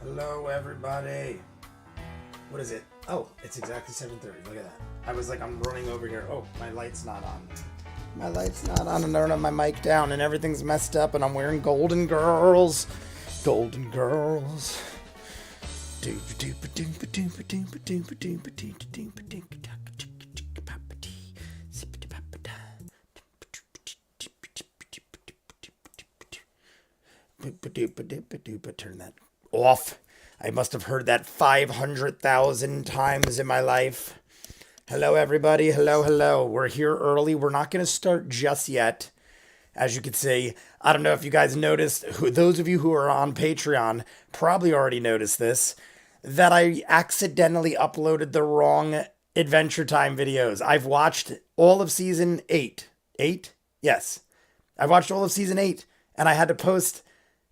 Hello, everybody. What is it? Oh, it's exactly 7:30. Look at that. I was like, I'm running over here. Oh, my light's not on. My light's not on, and I don't have my mic down, and everything's messed up, and I'm wearing Golden Girls. Golden Girls. Turn that off. I must have heard that 500,000 times in my life. Hello, everybody. Hello, hello. We're here early. We're not going to start just yet. As you can see, I don't know if you guys noticed, those of you who are on Patreon probably already noticed this, that I accidentally uploaded the wrong Adventure Time videos. I've watched all of season 8. 8? Yes. I've watched all of season 8, and I had to post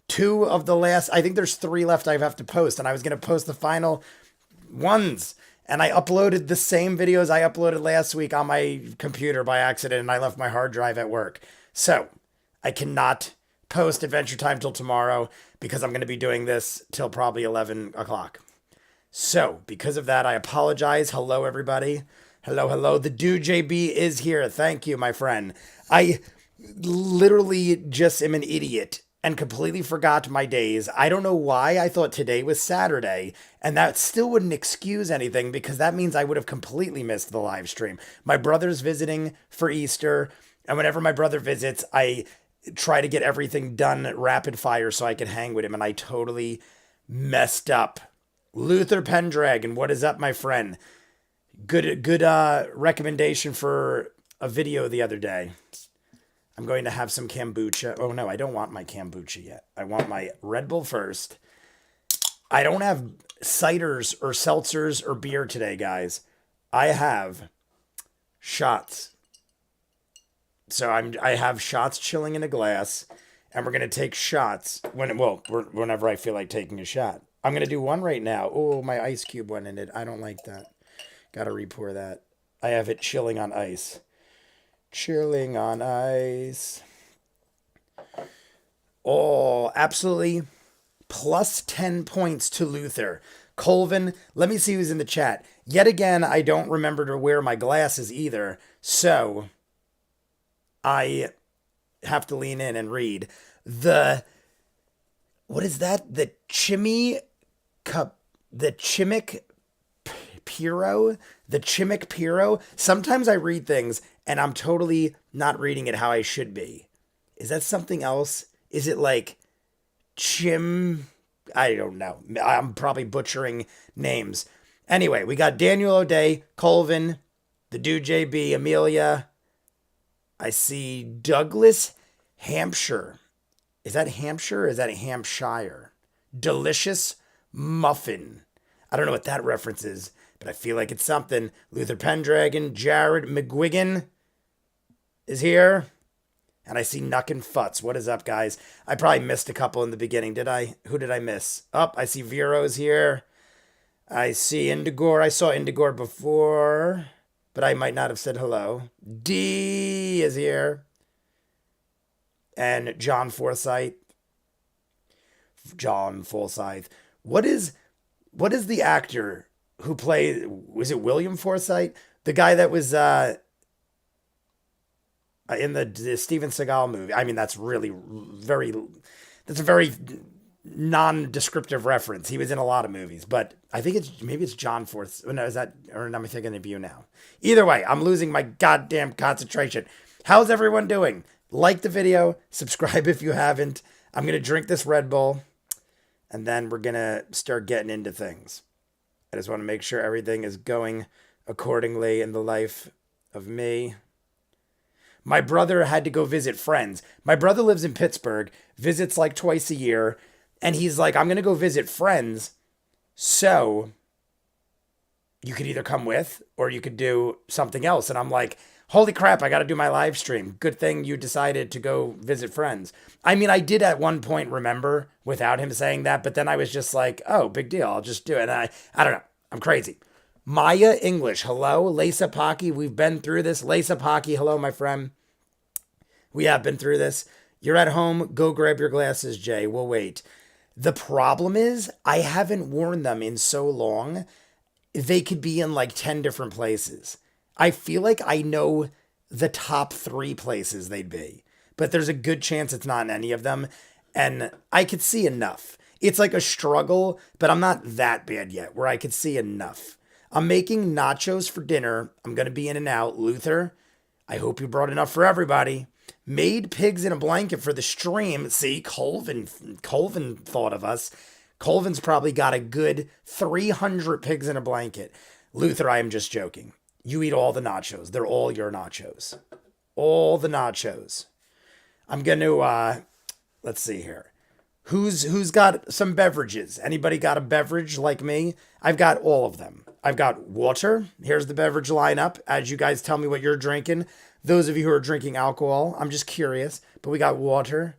2 of the last, I think there's 3 left I have to post, and I was going to post the final ones. And I uploaded the same videos I uploaded last week on my computer by accident, and I left my hard drive at work. So, I cannot post Adventure Time till tomorrow because I'm going to be doing this till probably 11 o'clock. So, because of that, I apologize. Hello, everybody. Hello, hello. The Dude JB is here. Thank you, my friend. I literally just am an idiot and completely forgot my days. I don't know why I thought today was Saturday, and that still wouldn't excuse anything because that means I would have completely missed the live stream. My brother's visiting for Easter, and whenever my brother visits, I try to get everything done rapid fire so I can hang with him, and I totally messed up. Luther Pendragon, what is up, my friend? Good recommendation for a video the other day. I'm going to have some kombucha. Oh, no, I don't want my kombucha yet. I want my Red Bull first. I don't have ciders or seltzers or beer today, guys. I have shots. So I have shots chilling in a glass, and we're going to take shots whenever I feel like taking a shot. I'm going to do one right now. Oh, my ice cube went in it. I don't like that. Got to re-pour that. I have it chilling on ice. Chilling on ice. Oh, absolutely. Plus 10 points to Luther. Colvin, let me see who's in the chat. Yet again, I don't remember to wear my glasses either. So, I have to lean in and read. What is that? The Chimic Piro. Sometimes I read things and I'm totally not reading it how I should be. Is that something else? Is it like I don't know. I'm probably butchering names. Anyway, we got Daniel O'Day, Colvin, the Dude JB, Amelia. I see Douglas Hampshire. Is that Hampshire or is that Hampshire? Delicious Muffin. I don't know what that reference is, but I feel like it's something. Luther Pendragon, Jared McGuigan is here. And I see Nuckin' Futz. What is up, guys? I probably missed a couple in the beginning, did I? Who did I miss? Oh, I see Vero's here. I see Indigor. I saw Indigor before, but I might not have said hello. D is here. And John Forsyth. John Forsyth. What is the actor who played, was it William Forsythe? The guy that was in the Steven Seagal movie. I mean, that's a very non-descriptive reference. He was in a lot of movies, but I think maybe it's John Forsythe. No, or am I thinking of you now? Either way, I'm losing my goddamn concentration. How's everyone doing? Like the video, subscribe if you haven't. I'm going to drink this Red Bull, and then we're going to start getting into things. I just want to make sure everything is going accordingly in the life of me. My brother had to go visit friends. My brother lives in Pittsburgh, visits like twice a year, and he's like, I'm going to go visit friends, so you could either come with or you could do something else. And I'm like, holy crap, I got to do my live stream. Good thing you decided to go visit friends. I mean, I did at one point remember without him saying that, but then I was just like, oh, big deal. I'll just do it. And I don't know. I'm crazy. Maya English. Hello. Lisa Pocky. We've been through this. Lisa Pocky. Hello, my friend. We have been through this. You're at home. Go grab your glasses, Jay. We'll wait. The problem is I haven't worn them in so long. They could be in like 10 different places. I feel like I know the top 3 places they'd be, but there's a good chance it's not in any of them. And I could see enough. It's like a struggle, but I'm not that bad yet where I could see enough. I'm making nachos for dinner. I'm going to be in and out. Luther, I hope you brought enough for everybody. Made pigs in a blanket for the stream. See, Colvin thought of us. Colvin's probably got a good 300 pigs in a blanket. Luther, I am just joking. You eat all the nachos. They're all your nachos. All the nachos. I'm going to, let's see here. Who's got some beverages? Anybody got a beverage like me? I've got all of them. I've got water. Here's the beverage lineup. As you guys tell me what you're drinking. Those of you who are drinking alcohol, I'm just curious. But we got water.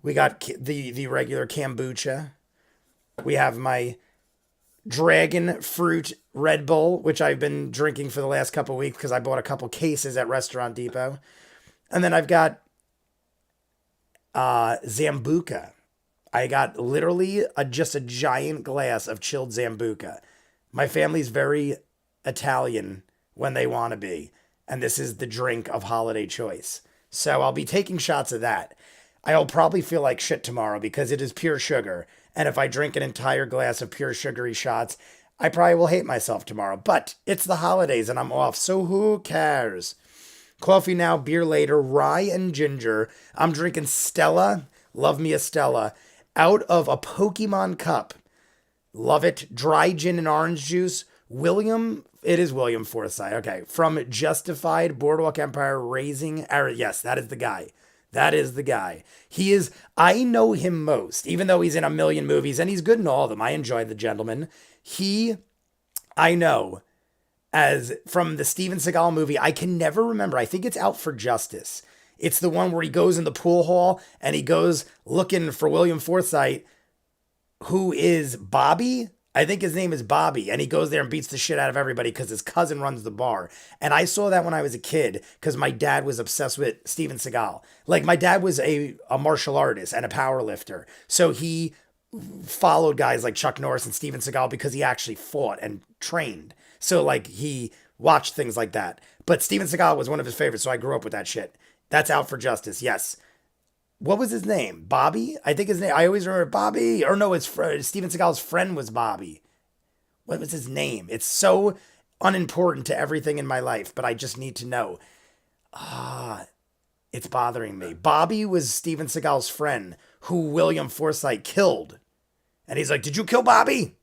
We got the regular kombucha. We have my dragon fruit Red Bull, which I've been drinking for the last couple weeks because I bought a couple cases at Restaurant Depot. And then I've got Zambuca. I got literally just a giant glass of chilled Zambuca. My family's very Italian when they want to be, and this is the drink of holiday choice. So I'll be taking shots of that. I'll probably feel like shit tomorrow because it is pure sugar, and if I drink an entire glass of pure sugary shots, I probably will hate myself tomorrow. But it's the holidays and I'm off, so who cares? Coffee now, beer later, rye and ginger. I'm drinking Stella, love me a Stella, out of a Pokemon cup. Love it. Dry gin and orange juice. It is William Forsythe. Okay. From Justified, Boardwalk Empire, Raising. Yes, that is the guy. That is the guy. I know him most, even though he's in a million movies, and he's good in all of them. I enjoy the gentleman. I know as from the Steven Seagal movie, I can never remember. I think it's Out for Justice. It's the one where he goes in the pool hall and he goes looking for William Forsythe, who is Bobby. I think his name is Bobby. And he goes there and beats the shit out of everybody because his cousin runs the bar. And I saw that when I was a kid because my dad was obsessed with Steven Seagal. Like my dad was a martial artist and a power lifter. So he followed guys like Chuck Norris and Steven Seagal because he actually fought and trained. So like he watched things like that. But Steven Seagal was one of his favorites. So I grew up with that shit. That's Out for Justice. Yes. What was his name? Bobby? I think his name. I always remember Bobby. Or no, Steven Seagal's friend was Bobby. What was his name? It's so unimportant to everything in my life, but I just need to know. It's bothering me. Bobby was Steven Seagal's friend who William Forsythe killed. And he's like, did you kill Bobby?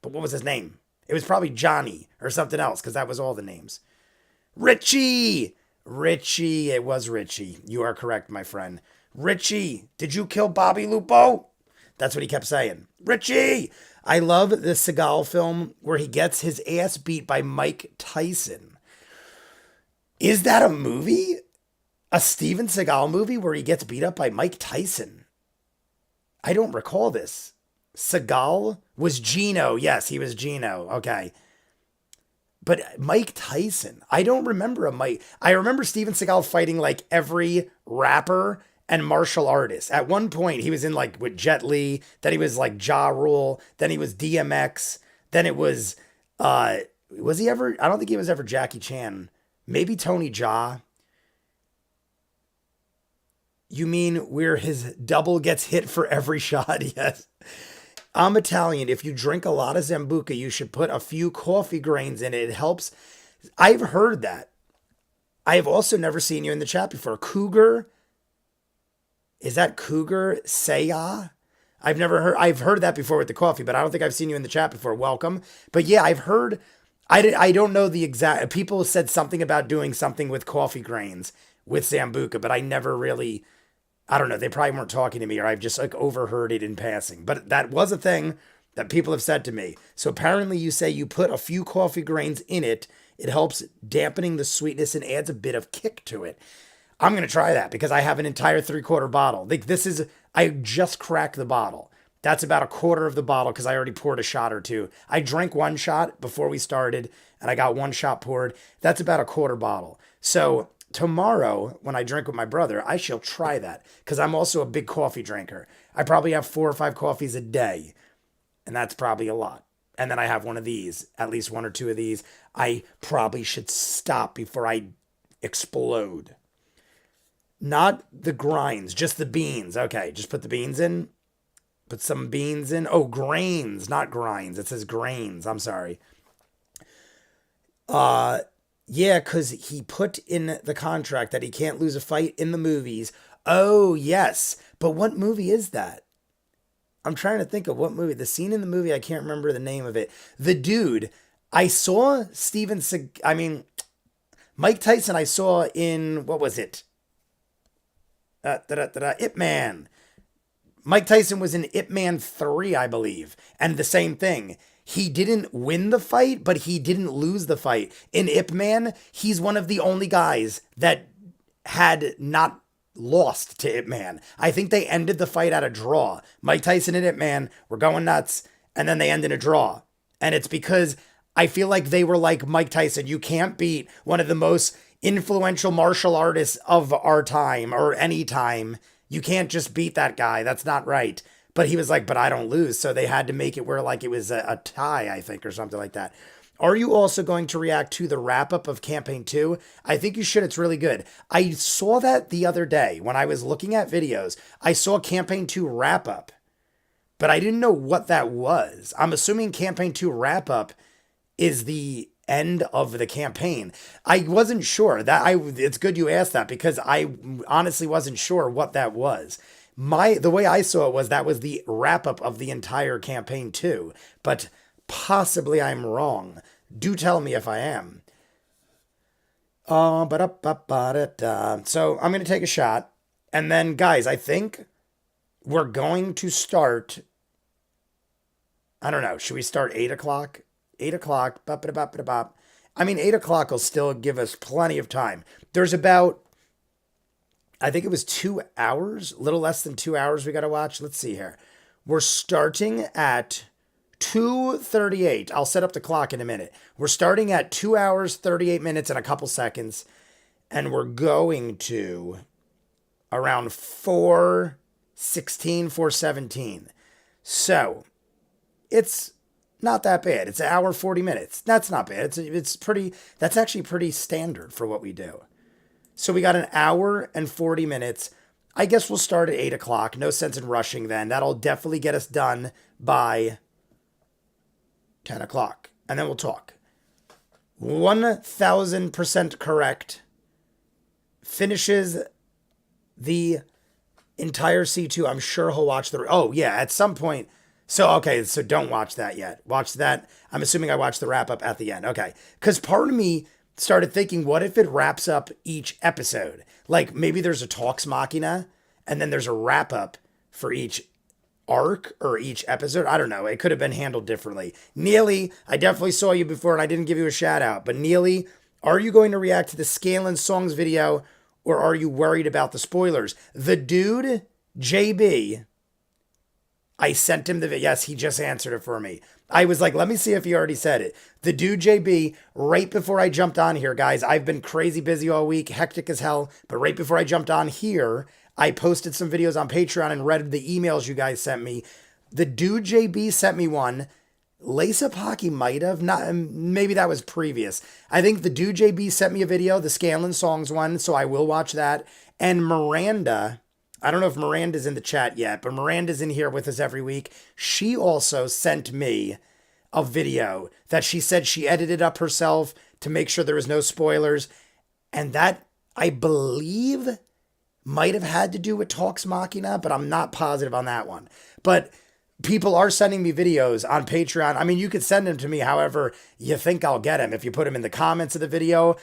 But what was his name? It was probably Johnny or something else because that was all the names. Richie, it was Richie. You are correct, my friend. Richie, did you kill Bobby Lupo? That's what he kept saying. Richie! I love the Seagal film where he gets his ass beat by Mike Tyson. Is that a movie? A Steven Seagal movie where he gets beat up by Mike Tyson? I don't recall this. Seagal was Gino. Yes, he was Gino. Okay. But Mike Tyson, I don't remember a Mike. I remember Steven Seagal fighting like every rapper and martial artist. At one point, he was in like with Jet Li. Then he was like Ja Rule. Then he was DMX. Then it was, was he ever? I don't think he was ever Jackie Chan. Maybe Tony Jaa. You mean where his double gets hit for every shot? Yes. I'm Italian. If you drink a lot of Zambuca, you should put a few coffee grains in it. It helps. I've heard that. I have also never seen you in the chat before. Cougar. Is that Cougar Saya? I've heard that before with the coffee, but I don't think I've seen you in the chat before. Welcome. But yeah, I've heard, I don't know the exact, people said something about doing something with coffee grains with Zambuca, but I never really, I don't know. They probably weren't talking to me or I've just like overheard it in passing, but that was a thing that people have said to me. So apparently you say you put a few coffee grains in it. It helps dampening the sweetness and adds a bit of kick to it. I'm going to try that because I have an entire 3/4 bottle. Like I just cracked the bottle. That's about a quarter of the bottle because I already poured a shot or two. I drank one shot before we started and I got one shot poured. That's about a quarter bottle. So tomorrow, when I drink with my brother, I shall try that because I'm also a big coffee drinker. I probably have 4 or 5 coffees a day, and that's probably a lot. And then I have one of these, at least 1 or 2 of these. I probably should stop before I explode. Not the grinds, just the beans. Okay, just put the beans in. Put some beans in. Oh, grains, not grinds. It says grains. I'm sorry. Yeah, because he put in the contract that he can't lose a fight in the movies. Oh, yes. But what movie is that? I'm trying to think of what movie. The scene in the movie, I can't remember the name of it. The dude, I saw Mike Tyson, I saw in, what was it? Ip Man. Mike Tyson was in Ip Man 3, I believe. And the same thing. He didn't win the fight, but he didn't lose the fight. In Ip Man, he's one of the only guys that had not lost to Ip Man. I think they ended the fight at a draw. Mike Tyson and Ip Man were going nuts, and then they ended a draw. And it's because I feel like they were like, Mike Tyson, you can't beat one of the most influential martial artists of our time or any time. You can't just beat that guy. That's not right. But he was like, but I don't lose. So they had to make it where like it was a tie, I think, or something like that. Are you also going to react to the wrap up of Campaign 2? I think you should. It's really good. I saw that the other day when I was looking at videos. I saw Campaign 2 wrap up, but I didn't know what that was. I'm assuming Campaign 2 wrap up is the end of the campaign. I wasn't sure. It's good you asked that because I honestly wasn't sure what that was. The way I saw it was that was the wrap up of the entire Campaign 2, but possibly I'm wrong. Do tell me if I am. So I'm going to take a shot. And then, guys, I think we're going to start. I don't know. Should we start 8 o'clock? 8 o'clock. I mean, 8 o'clock will still give us plenty of time. There's about, I think it was 2 hours, a little less than 2 hours we got to watch. Let's see here. We're starting at 2:38. I'll set up the clock in a minute. We're starting at 2 hours, 38 minutes and a couple seconds. And we're going to around 4:16, 4:17. So it's not that bad. It's an hour, 40 minutes. That's not bad. That's actually pretty standard for what we do. So we got an hour and 40 minutes. I guess we'll start at 8 o'clock. No sense in rushing then. That'll definitely get us done by 10 o'clock. And then we'll talk. 1,000% correct. Finishes the entire C2. I'm sure he'll watch oh yeah, at some point. So, okay, so don't watch that yet. Watch that. I'm assuming I watched the wrap up at the end. Okay. Because part of me started thinking, what if it wraps up each episode? Like maybe there's a Talks Machina and then there's a wrap up for each arc or each episode. I don't know. It could have been handled differently. Neely, I definitely saw you before and I didn't give you a shout out. But Neely, are you going to react to the Scaling Songs video or are you worried about the spoilers? The dude, JB, I sent him the video. Yes, he just answered it for me. I was like, let me see if he already said it. The dude JB, right before I jumped on here, guys, I've been crazy busy all week, hectic as hell. But right before I jumped on here, I posted some videos on Patreon and read the emails you guys sent me. The dude JB sent me one. Lace Up Hockey might have. Not, maybe that was previous. I think the dude JB sent me a video, the Scanlon Songs one, so I will watch that. And Miranda, I don't know if Miranda's in the chat yet, but Miranda's in here with us every week. She also sent me a video that she said she edited up herself to make sure there was no spoilers. And that, I believe, might have had to do with Talks Machina, but I'm not positive on that one. But people are sending me videos on Patreon. I mean, you could send them to me however you think I'll get them. If you put them in the comments of the video,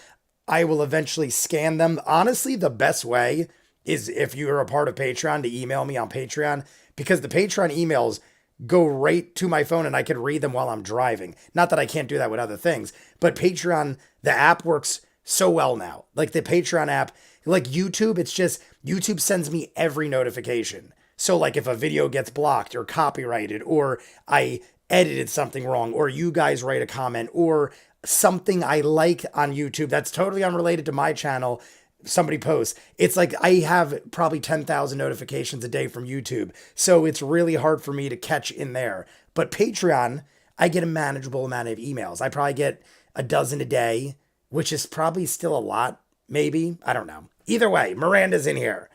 I will eventually scan them. Honestly, the best way is if you're a part of Patreon to email me on Patreon, because the Patreon emails go right to my phone and I can read them while I'm driving. Not that I can't do that with other things, but Patreon, the app works so well now. Like the Patreon app, like YouTube, it's just, YouTube sends me every notification. So like if a video gets blocked or copyrighted, or I edited something wrong, or you guys write a comment, or something I like on YouTube that's totally unrelated to my channel, somebody posts, it's like I have probably 10,000 notifications a day from YouTube. So it's really hard for me to catch in there. But Patreon, I get a manageable amount of emails. I probably get a dozen a day, which is probably still a lot, maybe. I don't know. Either way, Miranda's in here.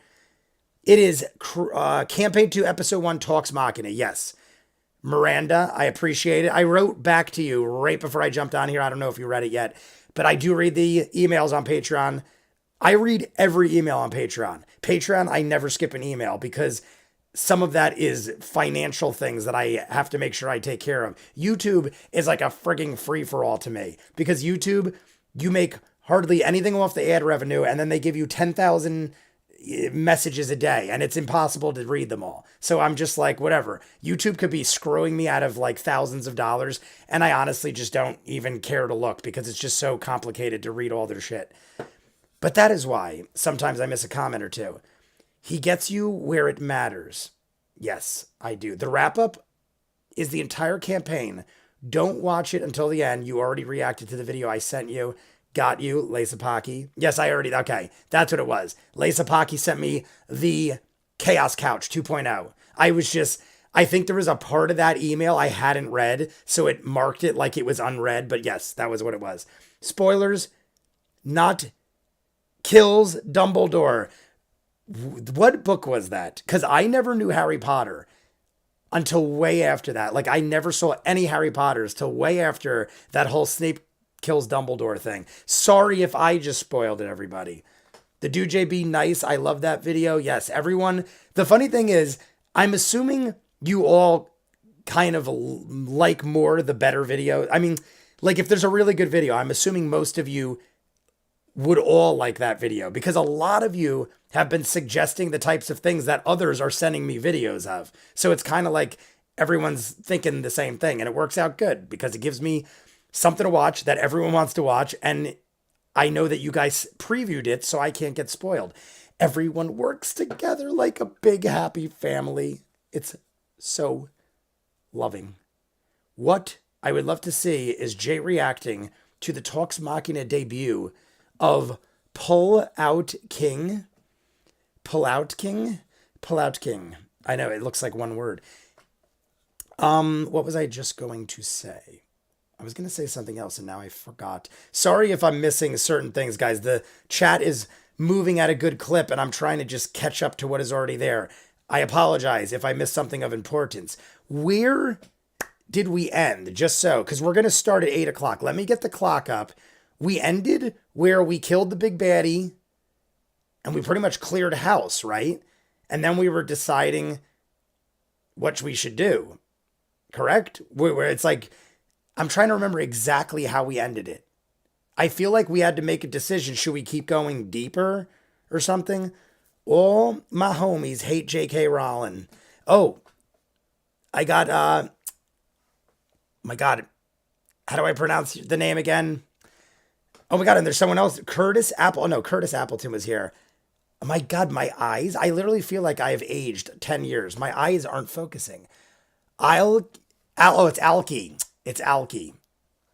It is Campaign 2, Episode 1, Talks Machina. Yes. Miranda, I appreciate it. I wrote back to you right before I jumped on here. I don't know if you read it yet, but I do read the emails on Patreon. I read every email on Patreon. Patreon, I never skip an email because some of that is financial things that I have to make sure I take care of. YouTube is like a frigging free-for-all to me because YouTube, you make hardly anything off the ad revenue and then they give you 10,000 messages a day and it's impossible to read them all. So I'm just like, whatever. YouTube could be screwing me out of like thousands of dollars and I honestly just don't even care to look because it's just so complicated to read all their shit. But that is why sometimes I miss a comment or two. He gets you where it matters. Yes, I do. The wrap up is the entire campaign. Don't watch it until the end. You already reacted to the video I sent you. Got you, Lacepaki. Yes, I already, okay. That's what it was. Lacepaki sent me the Chaos Couch 2.0. I think there was a part of that email I hadn't read, so it marked it like it was unread, but yes, that was what it was. Spoilers, not kills Dumbledore. What book was that? Because I never knew Harry Potter until way after that. Like, I never saw any Harry Potters till way after that whole Snape kills Dumbledore thing. Sorry if I just spoiled it, everybody. The Do JB nice. I love that video. Yes, everyone. The funny thing is, I'm assuming you all kind of like more the better video. I mean, like if there's a really good video, I'm assuming most of you would all like that video because a lot of you have been suggesting the types of things that others are sending me videos of. So it's kind of like everyone's thinking the same thing and it works out good because it gives me something to watch that everyone wants to watch. And I know that you guys previewed it, so I can't get spoiled. Everyone works together like a big happy family. It's so loving. What I would love to see is Jay reacting to the Talks Machina debut of Pull Out King. Pull Out King? Pull Out King. I know, it looks like one word. What was I just going to say? I was going to say something else and now I forgot. Sorry if I'm missing certain things, guys. The chat is moving at a good clip and I'm trying to just catch up to what is already there. I apologize if I missed something of importance. Where did we end? Just so, because we're going to start at 8 o'clock. Let me get the clock up. We ended where we killed the big baddie and we pretty much cleared house, right? And then we were deciding what we should do. Correct? Where it's like, I'm trying to remember exactly how we ended it. I feel like we had to make a decision. Should we keep going deeper or something? All my homies hate J.K. Rowling. Oh, I got, my God, how do I pronounce the name again? Oh my God, and there's someone else. Curtis Appleton was here. Oh my God, my eyes. I literally feel like I have aged 10 years. My eyes aren't focusing. It's Alki. It's Alki.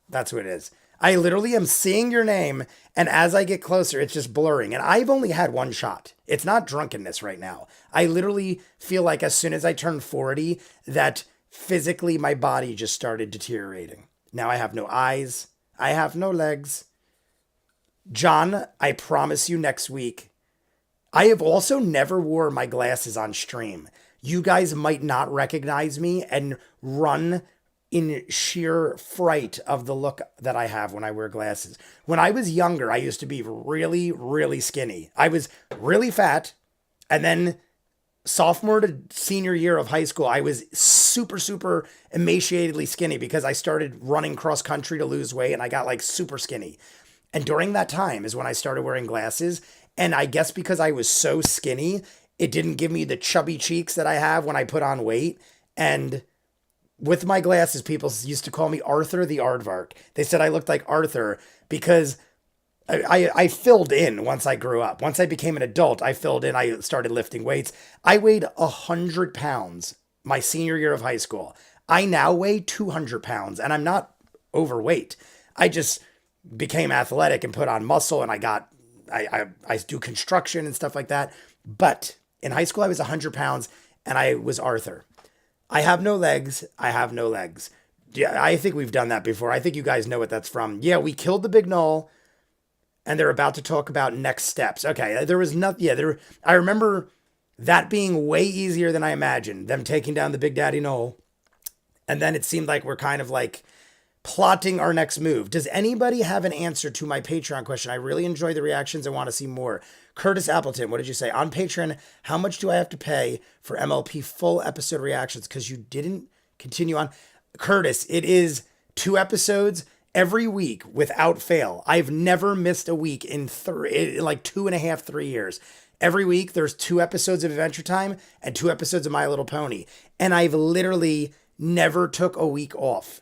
That's what it is. I literally am seeing your name, and as I get closer, it's just blurring. And I've only had one shot. It's not drunkenness right now. I literally feel like as soon as I turned 40, that physically my body just started deteriorating. Now I have no eyes. I have no legs. John, I promise you next week. I have also never wore my glasses on stream. You guys might not recognize me and run in sheer fright of the look that I have when I wear glasses. When I was younger, I used to be really, really skinny. I was really fat. And then sophomore to senior year of high school, I was super, super emaciatedly skinny because I started running cross country to lose weight and I got like super skinny. And during that time is when I started wearing glasses. And I guess because I was so skinny, it didn't give me the chubby cheeks that I have when I put on weight. And with my glasses, people used to call me Arthur the Aardvark. They said I looked like Arthur because I filled in once I grew up. Once I became an adult, I filled in. I started lifting weights. I weighed 100 pounds my senior year of high school. I now weigh 200 pounds and I'm not overweight. I just became athletic and put on muscle and I got I do construction and stuff like that. But in high school, I was 100 pounds and I was Arthur. I have no legs. I have no legs. Yeah, I think we've done that before. I think you guys know what that's from. Yeah, we killed the big knoll and they're about to talk about next steps. Okay, there was nothing. Yeah, there. I remember that being way easier than I imagined, them taking down the Big Daddy Knoll. And then it seemed like we're kind of like plotting our next move. Does anybody have an answer to my Patreon question? I really enjoy the reactions. I want to see more. Curtis Appleton, what did you say? On Patreon, how much do I have to pay for MLP full episode reactions? Because you didn't continue on. Curtis, it is 2 episodes every week without fail. I've never missed a week in like 2.5, 3 years. Every week there's 2 episodes of Adventure Time and 2 episodes of My Little Pony. And I've literally never took a week off.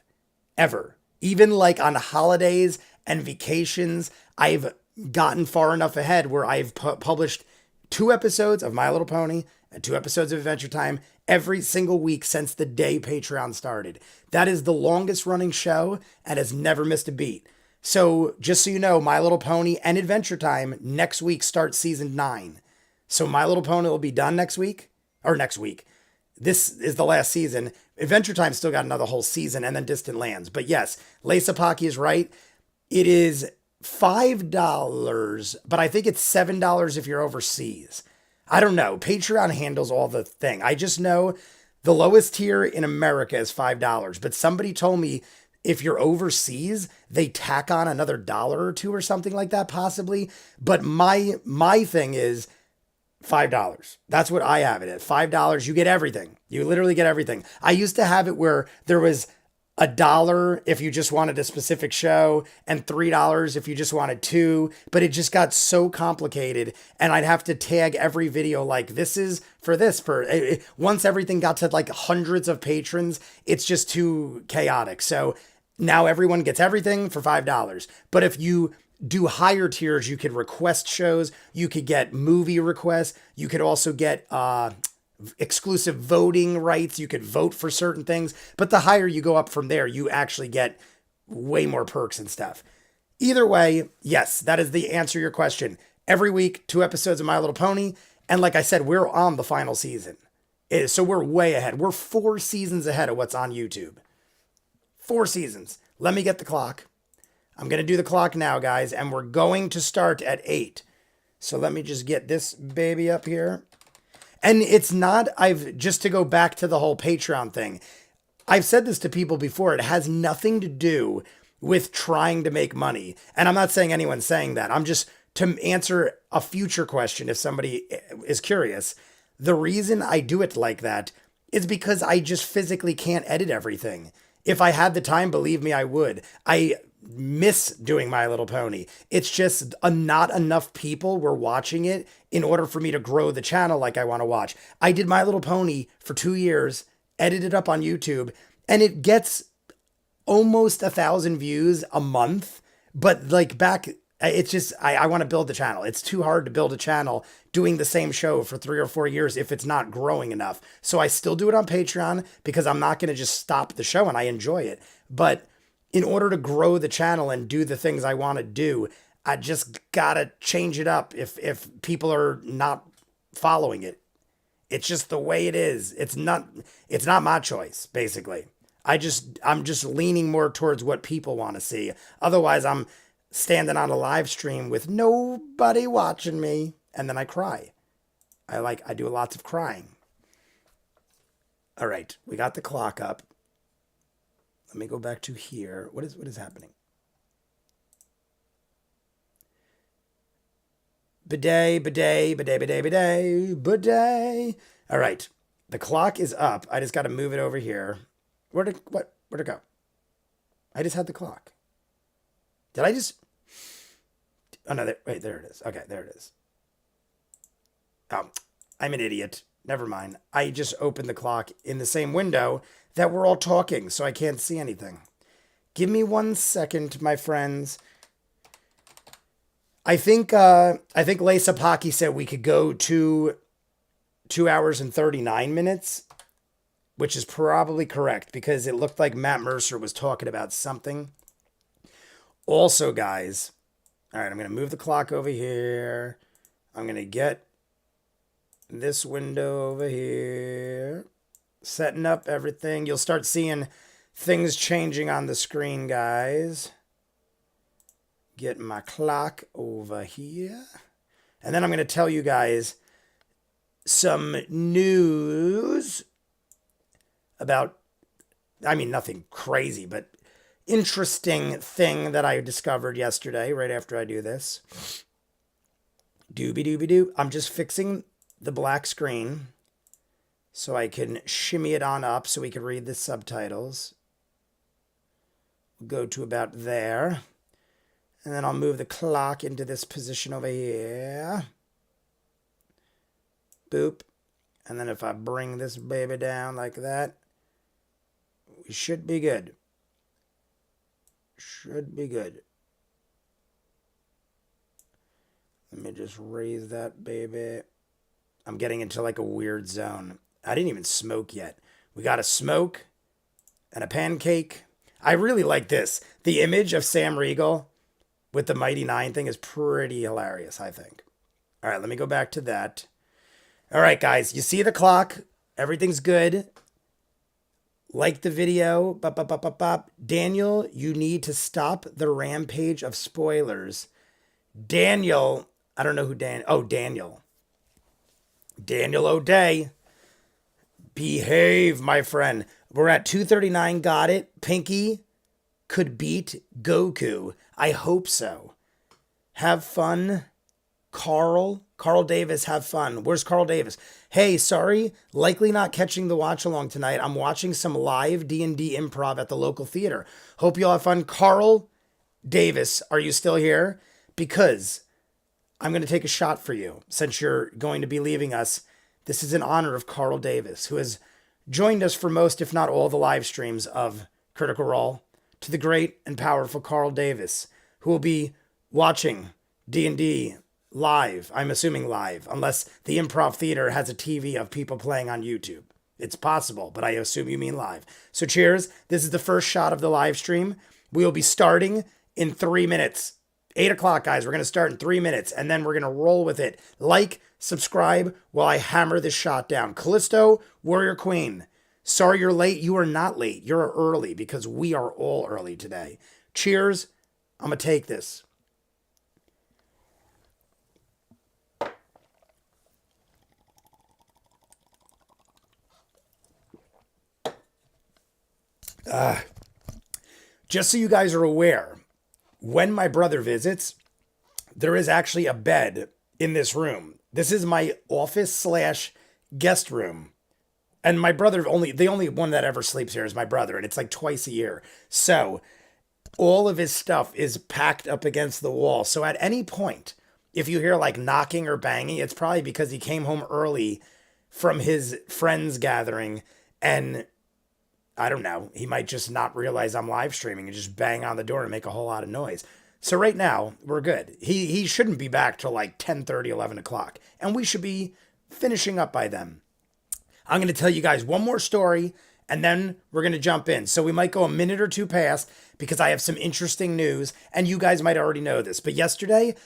Ever. Even like on holidays and vacations, I've gotten far enough ahead where I've published 2 episodes of My Little Pony and 2 episodes of Adventure Time every single week since the day Patreon started. That is the longest running show and has never missed a beat. So just so you know, My Little Pony and Adventure Time next week start season 9. So My Little Pony will be done next week. This is the last season. Adventure Time still got another whole season and then Distant Lands. But yes, Lisa Pocky is right. It is $5, but I think it's $7 if you're overseas. I don't know. Patreon handles all the thing. I just know the lowest tier in America is $5. But somebody told me if you're overseas, they tack on another $1 or $2 or something like that, possibly. But my thing is $5. That's what I have it at. $5. You get everything. You literally get everything. I used to have it where there was $1 if you just wanted a specific show and $3 if you just wanted 2, but it just got so complicated and I'd have to tag every video like this is for this once everything got to like hundreds of patrons, it's just too chaotic. So now everyone gets everything for $5. But if you do higher tiers, you could request shows, you could get movie requests, you could also get exclusive voting rights, you could vote for certain things, but the higher you go up from there, you actually get way more perks and stuff. Either way, yes, that is the answer to your question. Every week, 2 episodes of My Little Pony, and like I said, we're on the final season. So we're way ahead. We're 4 seasons ahead of what's on YouTube. 4 seasons. Let me get the clock. I'm going to do the clock now, guys, and we're going to start at 8. So let me just get this baby up here. And it's not, just to go back to the whole Patreon thing, I've said this to people before, it has nothing to do with trying to make money. And I'm not saying anyone's saying that. I'm just, to answer a future question, if somebody is curious, the reason I do it like that is because I just physically can't edit everything. If I had the time, believe me, I would. I miss doing My Little Pony. It's just not enough people were watching it in order for me to grow the channel like I want to watch. I did My Little Pony for 2 years, edited up on YouTube, and it gets almost 1,000 views a month. But like back, it's just, I want to build the channel. It's too hard to build a channel doing the same show for 3 or 4 years if it's not growing enough. So I still do it on Patreon because I'm not going to just stop the show and I enjoy it. But in order to grow the channel and do the things I want to do, I just gotta change it up if people are not following it. It's just the way it is. It's not my choice, basically. I'm just leaning more towards what people want to see. Otherwise, I'm standing on a live stream with nobody watching me, and then I cry. I do lots of crying. All right, we got the clock up. Let me go back to here. What is happening? Bidet, bidet, bidet, bidet, bidet, bidet. All right. The clock is up. I just got to move it over here. Where'd it go? I just had the clock. Did I just? Oh, no. Wait, there it is. Okay, there it is. Oh, I'm an idiot. Never mind. I just opened the clock in the same window that we're all talking, so I can't see anything. Give me 1 second, my friends. I think Lisa Pocky said we could go to 2 hours and 39 minutes, which is probably correct because it looked like Matt Mercer was talking about something. Also, guys, All right, I'm going to move the clock over here. I'm going to get this window over here. Setting up everything. You'll start seeing things changing on the screen, guys. Get my clock over here. And then I'm going to tell you guys some news about, I mean, nothing crazy, but interesting thing that I discovered yesterday right after I do this. Doobie-doobie-doo. I'm just fixing the black screen so I can shimmy it on up so we can read the subtitles. We'll go to about there. And then I'll move the clock into this position over here. Boop. And then if I bring this baby down like that, we should be good. Should be good. Let me just raise that baby. I'm getting into like a weird zone. I didn't even smoke yet. We got a smoke and a pancake. I really like this. The image of Sam Riegel with the Mighty Nein thing is pretty hilarious, I think. All right, let me go back to that. All right, guys, you see the clock. Everything's good. Like the video. Bop, bop, bop, bop, bop. Daniel, you need to stop the rampage of spoilers. Daniel, I don't know who Daniel. Daniel O'Day. Behave, my friend. We're at 239. Got it. Pinky could beat Goku. I hope so. Have fun. Carl Davis, have fun. Where's Carl Davis? Hey, sorry, likely not catching the watch along tonight. I'm watching some live D&D improv at the local theater. Hope you all have fun. Carl Davis, are you still here? Because I'm going to take a shot for you since you're going to be leaving us. This is in honor of Carl Davis, who has joined us for most, if not all, the live streams of Critical Role. To the great and powerful Carl Davis, who will be watching D&D live. I'm assuming live, unless the improv theater has a TV of people playing on YouTube. It's possible, but I assume you mean live. So cheers. This is the first shot of the live stream. We will be starting in 3 minutes. 8 o'clock, guys. We're going to start in 3 minutes, and then we're going to roll with it. Like, subscribe while I hammer this shot down. Callisto, Warrior Queen. Sorry you're late. You are not late. You're early because we are all early today. Cheers. I'm going to take this. Just so you guys are aware, when my brother visits, there is actually a bed in this room. This is my office / guest room. And my brother the only one that ever sleeps here is my brother, and it's like twice a year. So all of his stuff is packed up against the wall. So at any point, if you hear like knocking or banging, it's probably because he came home early from his friends gathering, and I don't know, he might just not realize I'm live streaming and just bang on the door and make a whole lot of noise. So right now, we're good. He shouldn't be back till like 10:30, 11 o'clock. And we should be finishing up by then. I'm going to tell you guys one more story, and then we're going to jump in. So we might go a minute or two past because I have some interesting news, and you guys might already know this. But yesterday,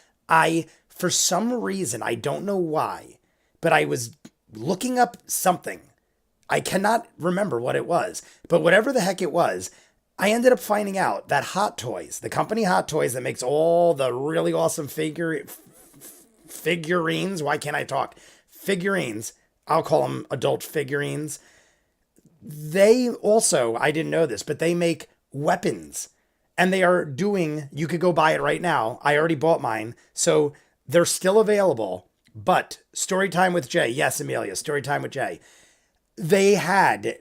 for some reason, I don't know why, but I was looking up something. I cannot remember what it was, but whatever the heck it was, I ended up finding out that Hot Toys, the company Hot Toys that makes all the really awesome figurines, why can't I talk? Figurines, I'll call them adult figurines. They also, I didn't know this, but they make weapons. And they are doing, you could go buy it right now. I already bought mine. So they're still available. But Storytime with Jay, yes, Amelia, Storytime with Jay. They had,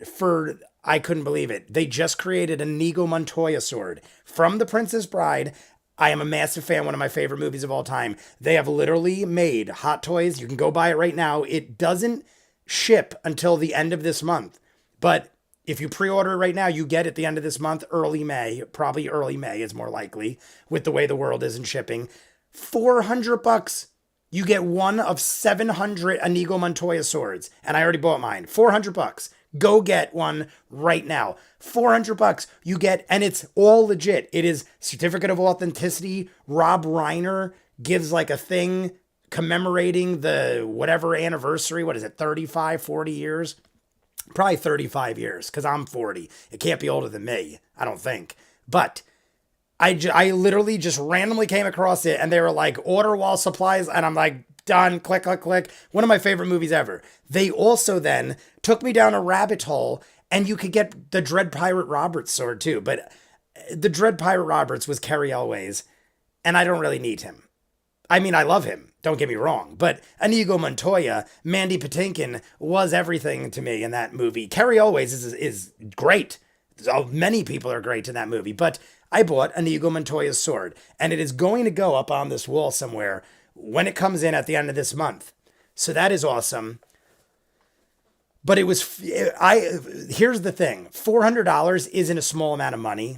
I couldn't believe it, they just created a Inigo Montoya sword from The Princess Bride. I am a massive fan, one of my favorite movies of all time. They have literally made Hot Toys. You can go buy it right now. It doesn't ship until the end of this month. But if you pre-order it right now, you get it at the end of this month, early May. Probably early May is more likely with the way the world isn't shipping. $400. You get one of 700 Inigo Montoya swords. And I already bought mine. $400. Go get one right now. $400 you get, and it's all legit. It is certificate of authenticity. Rob Reiner gives like a thing commemorating the whatever anniversary. What is it? 35, 40 years? Probably 35 years because I'm 40. It can't be older than me, I don't think. But I literally just randomly came across it and they were like, order while supplies. And I'm like, done, click, click, click. One of my favorite movies ever. They also then took me down a rabbit hole and you could get the Dread Pirate Roberts sword too. But the Dread Pirate Roberts was Cary Elwes and I don't really need him. I mean, I love him. Don't get me wrong. But Inigo Montoya, Mandy Patinkin was everything to me in that movie. Cary Elwes is great. Many people are great in that movie. But I bought Inigo Montoya's sword. And it is going to go up on this wall somewhere when it comes in at the end of this month. So that is awesome. But here's the thing. $400 isn't a small amount of money.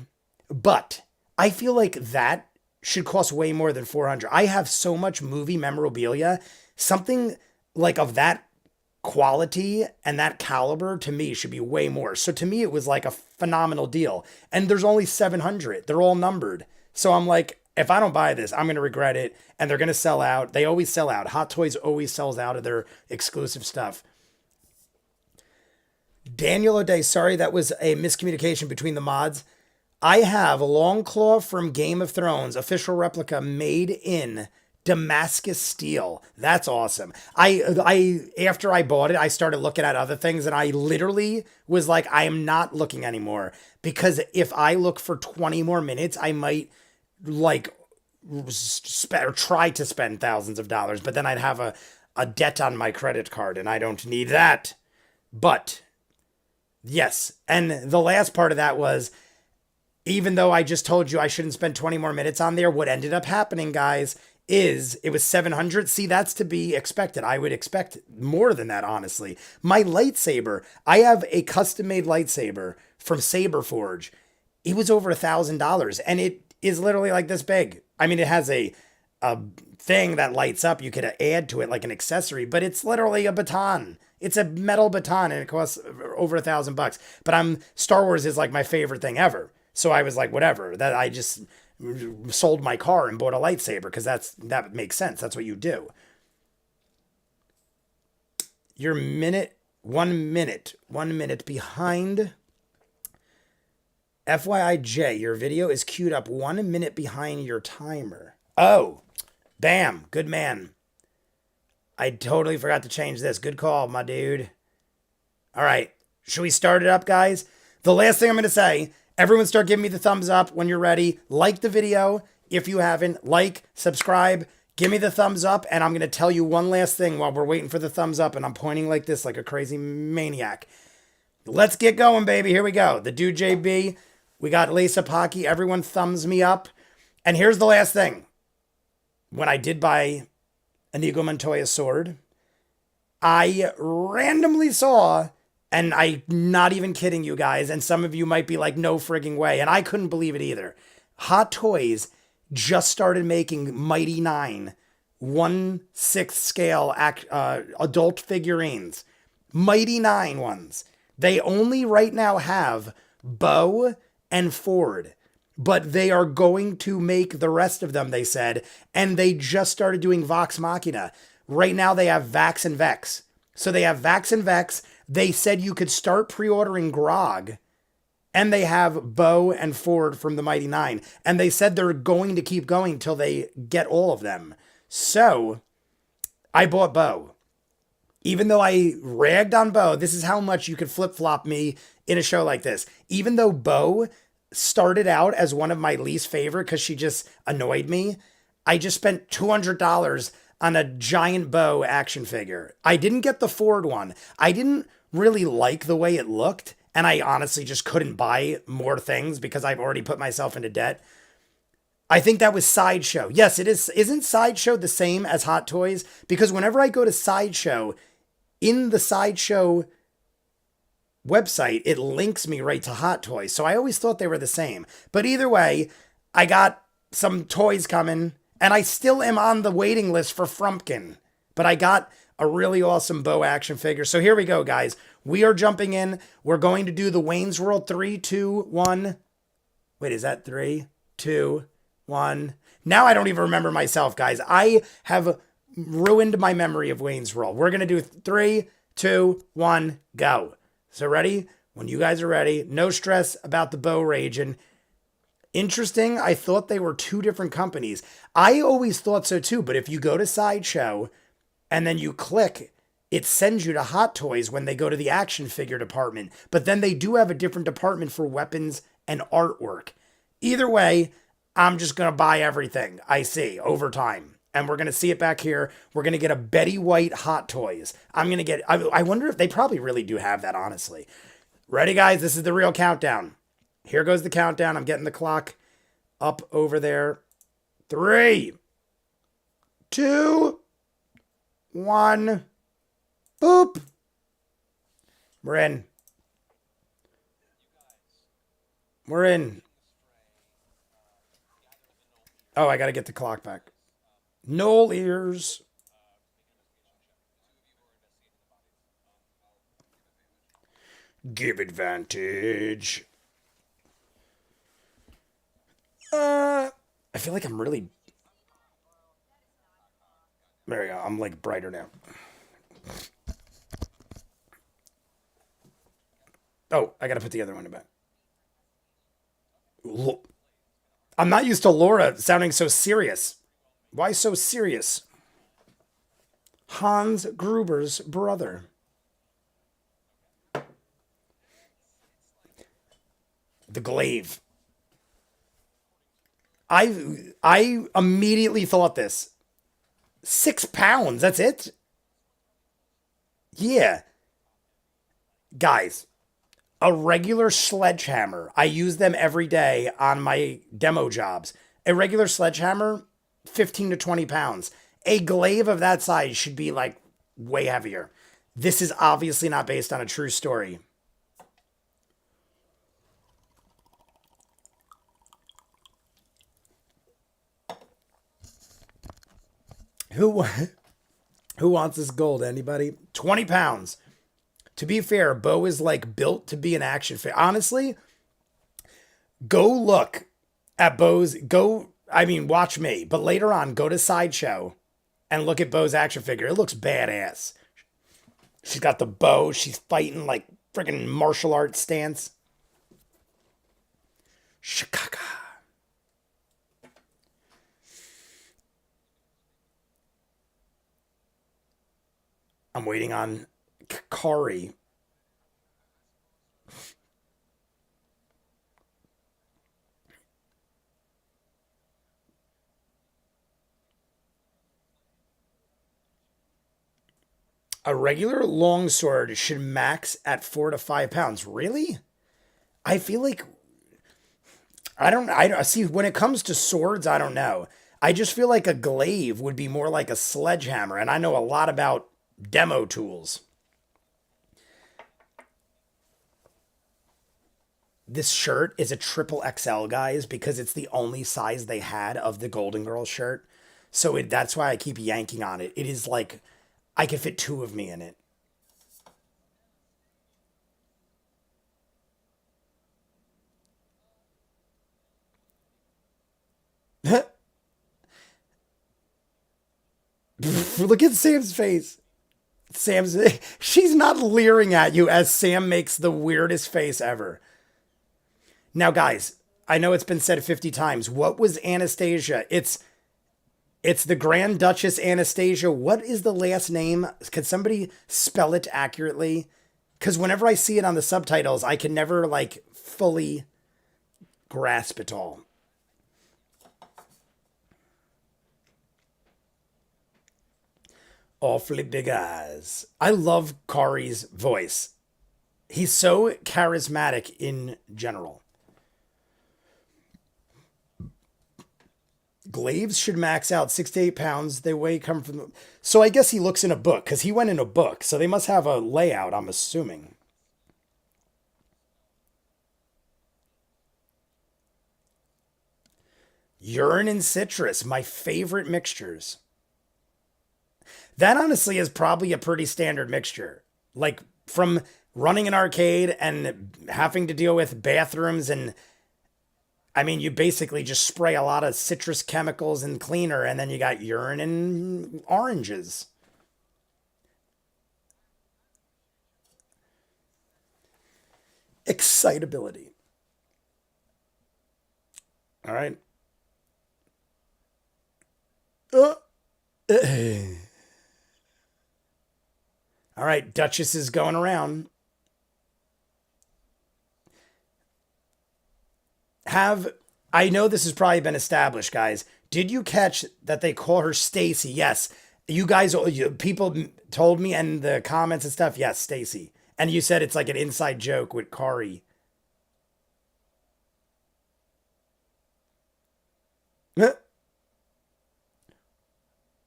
But I feel like that should cost way more than $400. I have so much movie memorabilia. Something like of that quality and that caliber to me should be way more. So to me, it was like a phenomenal deal. And there's only 700. They're all numbered. So I'm like, if I don't buy this, I'm going to regret it. And they're going to sell out. They always sell out. Hot Toys always sells out of their exclusive stuff. Daniel O'Day, sorry, that was a miscommunication between the mods. I have a Longclaw from Game of Thrones, official replica made in Damascus steel. That's awesome. I after I bought it, I started looking at other things and I literally was like, I am not looking anymore because if I look for 20 more minutes, I might like try to spend thousands of dollars, but then I'd have a debt on my credit card and I don't need that. But yes. And the last part of that was, even though I just told you I shouldn't spend 20 more minutes on there, what ended up happening, guys, is it was 700. See, that's to be expected. I would expect more than that, honestly. My lightsaber, I have a custom-made lightsaber from Saberforge. It was over $1,000, and it is literally like this big. I mean, it has a thing that lights up. You could add to it like an accessory, but it's literally a baton. It's a metal baton, and it costs over $1,000. But Star Wars is like my favorite thing ever. So I was like, whatever, that I just sold my car and bought a lightsaber because that makes sense. That's what you do. You're 1 minute behind. FYI, your video is queued up 1 minute behind your timer. Oh, bam. Good man. I totally forgot to change this. Good call, my dude. All right. Should we start it up, guys? The last thing I'm going to say, everyone start giving me the thumbs up when you're ready. Like the video if you haven't. Like, subscribe, give me the thumbs up. And I'm going to tell you one last thing while we're waiting for the thumbs up. And I'm pointing like this, like a crazy maniac. Let's get going, baby. Here we go. The Dude JB. We got Lisa Pocky. Everyone thumbs me up. And here's the last thing. When I did buy Inigo Montoya's sword, I randomly saw, and I'm not even kidding you guys, and some of you might be like, no frigging way, and I couldn't believe it either. Hot Toys just started making Mighty Nein 1/6 scale adult figurines. Mighty Nein ones. They only right now have Bo and Ford, but they are going to make the rest of them, they said, and they just started doing Vox Machina. Right now they have Vax and Vex. So they have Vax and Vex. They said you could start pre-ordering Grog, and they have Bo and Ford from the Mighty Nein. And they said they're going to keep going till they get all of them. So I bought Bo. Even though I ragged on Bo, this is how much you could flip-flop me in a show like this. Even though Bo started out as one of my least favorite because she just annoyed me, I just spent $200 on a giant Bo action figure. I didn't get the Ford one. I didn't really like the way it looked, and I honestly just couldn't buy more things because I've already put myself into debt. I think that was Sideshow. Yes, it is. Isn't Sideshow the same as Hot Toys? Because whenever I go to Sideshow, in the Sideshow website, it links me right to Hot Toys. So I always thought they were the same. But either way, I got some toys coming, and I still am on the waiting list for Frumpkin. But I got a really awesome bow action figure. So here we go, guys. We are jumping in. We're going to do the Wayne's World 3, 2, 1. Wait, is that 3, 2, 1? Now I don't even remember myself, guys. I have ruined my memory of Wayne's World. We're going to do 3, 2, 1, go. So ready? When you guys are ready, no stress about the bow raging. Interesting, I thought they were two different companies. I always thought so too, but if you go to Sideshow and then you click, it sends you to Hot Toys when they go to the action figure department. But then they do have a different department for weapons and artwork. Either way, I'm just going to buy everything I see over time. And we're going to see it back here. We're going to get a Betty White Hot Toys. I'm going to get, I wonder if they probably really do have that, honestly. Ready, guys? This is the real countdown. Here goes the countdown. I'm getting the clock up over there. 3, 2, 1. Boop. We're in. We're in. Oh, I got to get the clock back. Knoll ears. Give advantage. I feel like I'm really... There we go. I'm like brighter now. Oh, I got to put the other one in back. I'm not used to Laura sounding so serious. Why so serious? Hans Gruber's brother. The glaive. I immediately thought this. 6 pounds, that's it? Yeah. Guys, a regular sledgehammer. I use them every day on my demo jobs. A regular sledgehammer, 15 to 20 pounds. A glaive of that size should be like way heavier. This is obviously not based on a true story. Who wants this gold? Anybody? 20 pounds. To be fair, Bo is like built to be an action figure. Honestly, go look at Bo's. Watch me. But later on, go to Sideshow and look at Bo's action figure. It looks badass. She's got the bow. She's fighting like freaking martial arts stance. Chicago. I'm waiting on Khary. A regular longsword should max at 4 to 5 pounds. Really? I feel like I don't see when it comes to swords, I don't know. I just feel like a glaive would be more like a sledgehammer, and I know a lot about demo tools. This shirt is a triple XL, guys, because it's the only size they had of the Golden Girls shirt. So that's why I keep yanking on it. It is like I could fit 2 of me in it. Look at Sam's face. She's not leering at you as Sam makes the weirdest face ever. Now, guys, I know it's been said 50 times. What was Anastasia? It's the Grand Duchess Anastasia. What is the last name? Could somebody spell it accurately? Because whenever I see it on the subtitles, I can never, like, fully grasp it all. Awfully big eyes. I love Kari's voice. He's so charismatic in general. Glaives should max out 6 to 8 pounds. They weigh come from... So I guess he looks in a book, because he went in a book. So they must have a layout, I'm assuming. Urine and citrus, my favorite mixtures. That honestly is probably a pretty standard mixture. Like from running an arcade and having to deal with bathrooms and I mean, you basically just spray a lot of citrus chemicals and cleaner, and then you got urine and oranges. Excitability. All right. Uh, all right. Duchess is going around. Have I know this has probably been established, guys. Did you catch that they call her Stacy? Yes. You guys, people told me in the comments and stuff. Yes, Stacy. And you said it's like an inside joke with Khary.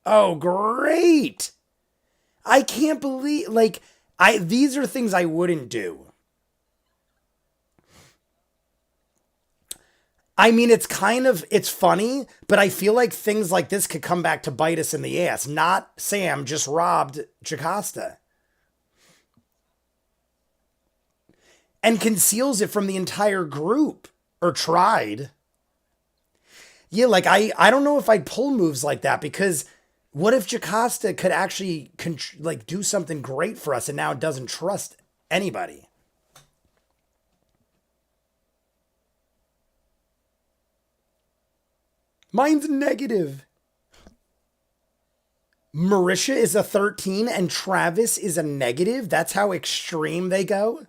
Oh, great. I can't believe I these are things I wouldn't do. I mean, it's funny, but I feel like things like this could come back to bite us in the ass. Not Sam just robbed Jocasta and conceals it from the entire group or tried. Yeah, like I don't know if I'd pull moves like that because what if Jocasta could actually like do something great for us and now doesn't trust anybody? Mine's negative. Marisha is a 13 and Travis is a negative. That's how extreme they go.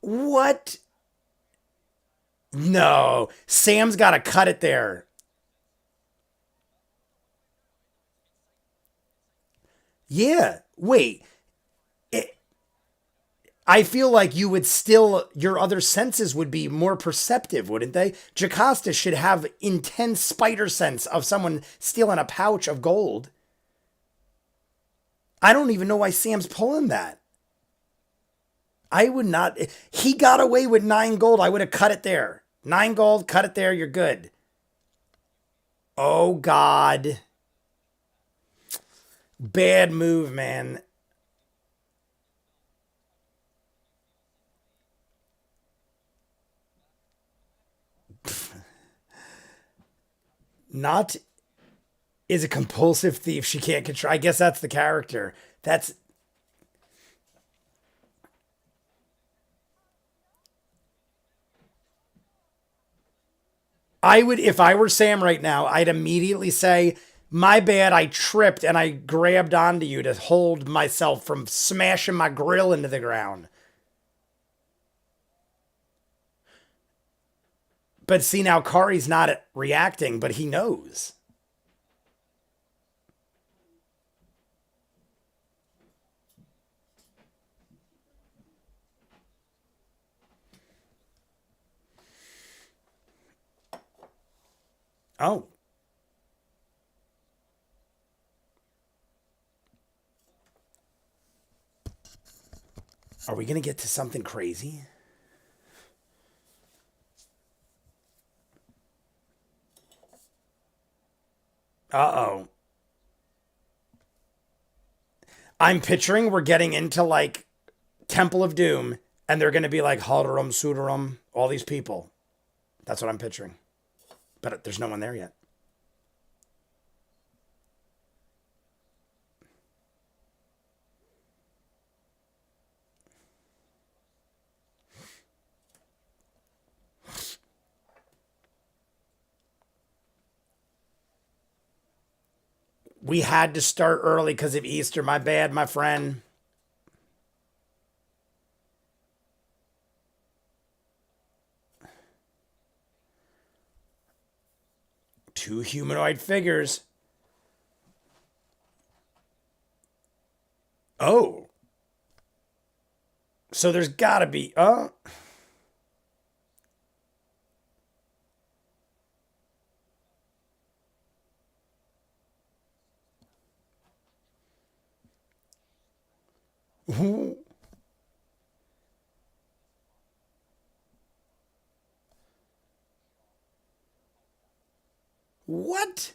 What? No. Sam's got to cut it there. Yeah. Wait. I feel like you would still, your other senses would be more perceptive, wouldn't they? Jocasta should have intense spider sense of someone stealing a pouch of gold. I don't even know why Sam's pulling that. I would not. He got away with 9 gold. I would have cut it there. 9 gold, cut it there. You're good. Oh, God. Bad move, man. Not is a compulsive thief. She can't control. I guess that's the character. That's. I would, if I were Sam right now, I'd immediately say, my bad, I tripped and I grabbed onto you to hold myself from smashing my grill into the ground. But see, now Kari's not reacting, but he knows. Oh, are we going to get to something crazy? Uh oh. I'm picturing we're getting into like Temple of Doom and they're going to be like Haldarum, Sudarum, all these people. That's what I'm picturing. But there's no one there yet. We had to start early because of Easter. My bad, my friend. Two humanoid figures. Oh. So there's gotta be. What?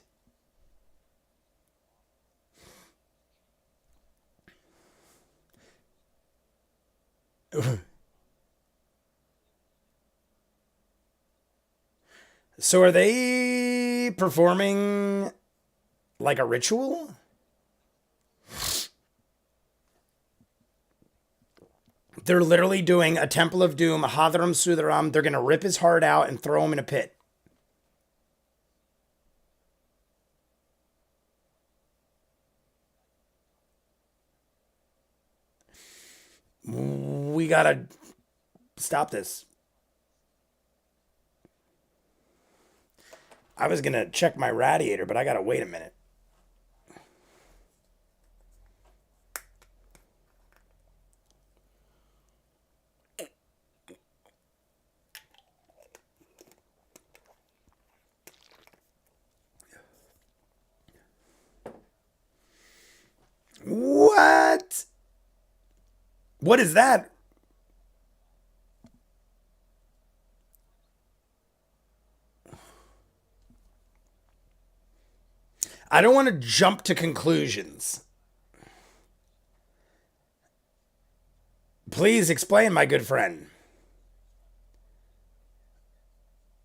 So are they performing like a ritual? They're literally doing a Temple of Doom, a Hadram Sudaram. They're going to rip his heart out and throw him in a pit. We got to stop this. I was going to check my radiator, but I got to wait a minute. What? What is that? I don't want to jump to conclusions. Please explain, my good friend.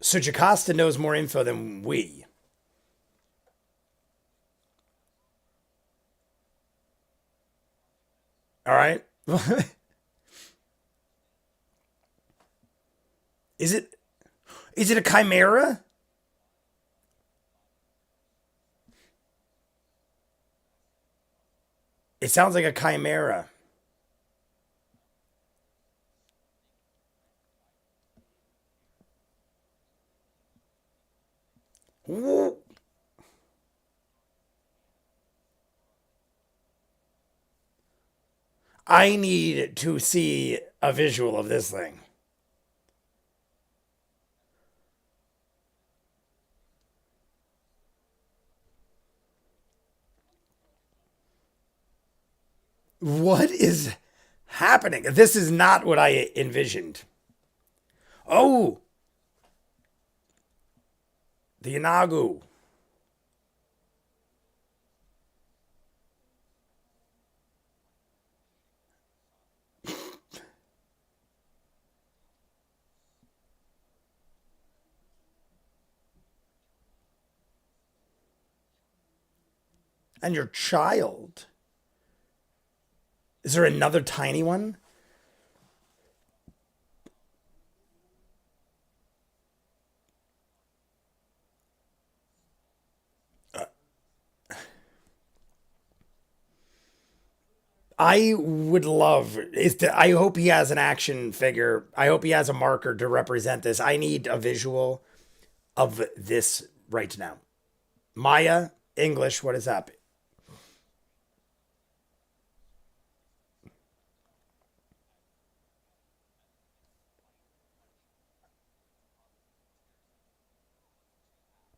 So Jocasta knows more info than we. All right. Is it a chimera? It sounds like a chimera. I need to see a visual of this thing. What is happening? This is not what I envisioned. Oh, the Inagu. And your child. Is there another tiny one? I would love is to, I hope he has an action figure. I hope he has a marker to represent this. I need a visual of this right now. Maya, English, what is up?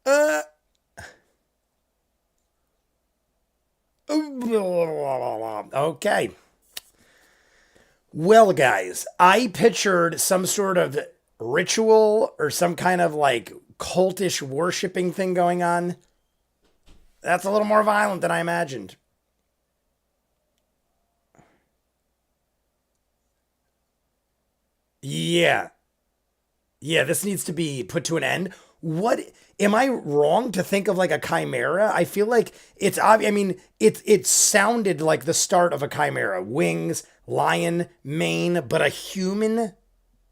Uh okay. Well, guys, I pictured some sort of ritual or some kind of like cultish worshiping thing going on. That's a little more violent than I imagined. Yeah. Yeah, this needs to be put to an end. What am I wrong to think of like a chimera? I feel like it's obvious. I mean, it sounded like the start of a chimera. Wings, lion, mane, but a human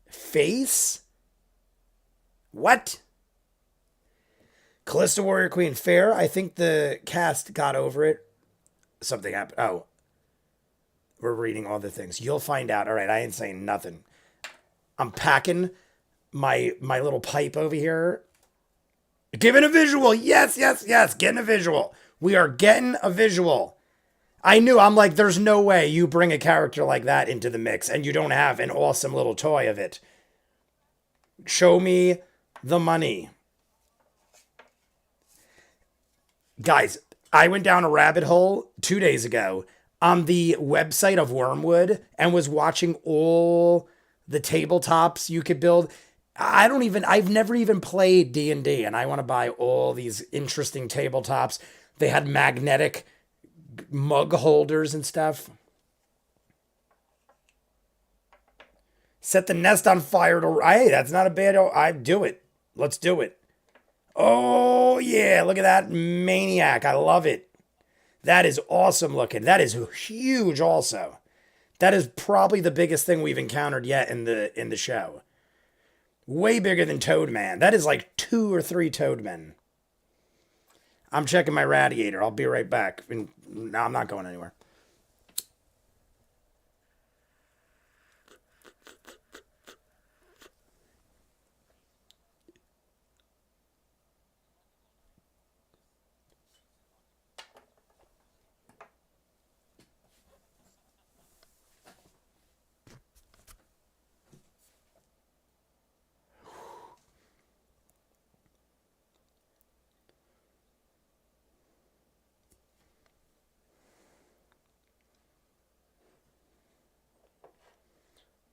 face? What? Callisto Warrior Queen fair. I think the cast got over it. Something happened. Oh, we're reading all the things. You'll find out. All right, I ain't saying nothing. I'm packing my little pipe over here. Giving a visual. Yes, yes, yes. Getting a visual. We are getting a visual. I knew. I'm like, there's no way you bring a character like that into the mix and you don't have an awesome little toy of it. Show me the money. Guys, I went down a rabbit hole 2 days ago on the website of Wormwood and was watching all the tabletops you could build. I've never even played D&D, and I want to buy all these interesting tabletops. They had magnetic mug holders and stuff. Set the nest on fire to, hey, that's not a bad, I do it. Let's do it. Oh, yeah, look at that maniac. I love it. That is awesome looking. That is huge also. That is probably the biggest thing we've encountered yet in the show. Way bigger than Toadman. That is like 2 or 3 Toadmen. I'm checking my radiator. I'll be right back. No, I'm not going anywhere.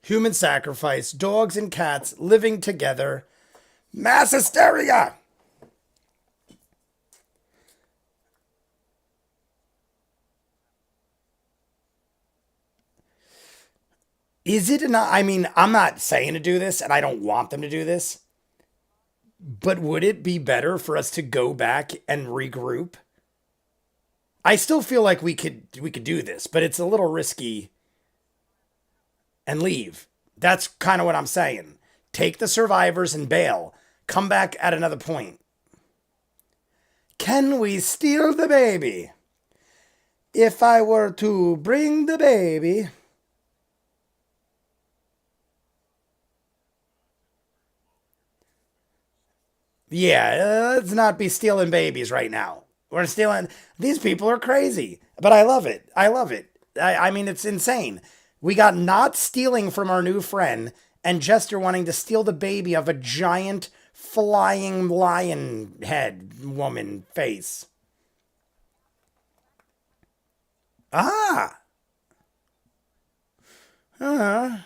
Human sacrifice, dogs and cats living together, mass hysteria. Is it enough? I mean, I'm not saying to do this, and I don't want them to do this, but would it be better for us to go back and regroup? I still feel like we could do this, but it's a little risky and leave. That's kind of what I'm saying. Take the survivors and bail. Come back at another point. Can we steal the baby? If I were to bring the baby. Yeah, let's not be stealing babies right now. We're stealing. These people are crazy, but I love it. I love it. I mean, it's insane. We got not stealing from our new friend and Jester wanting to steal the baby of a giant flying lion head woman face. Ah, but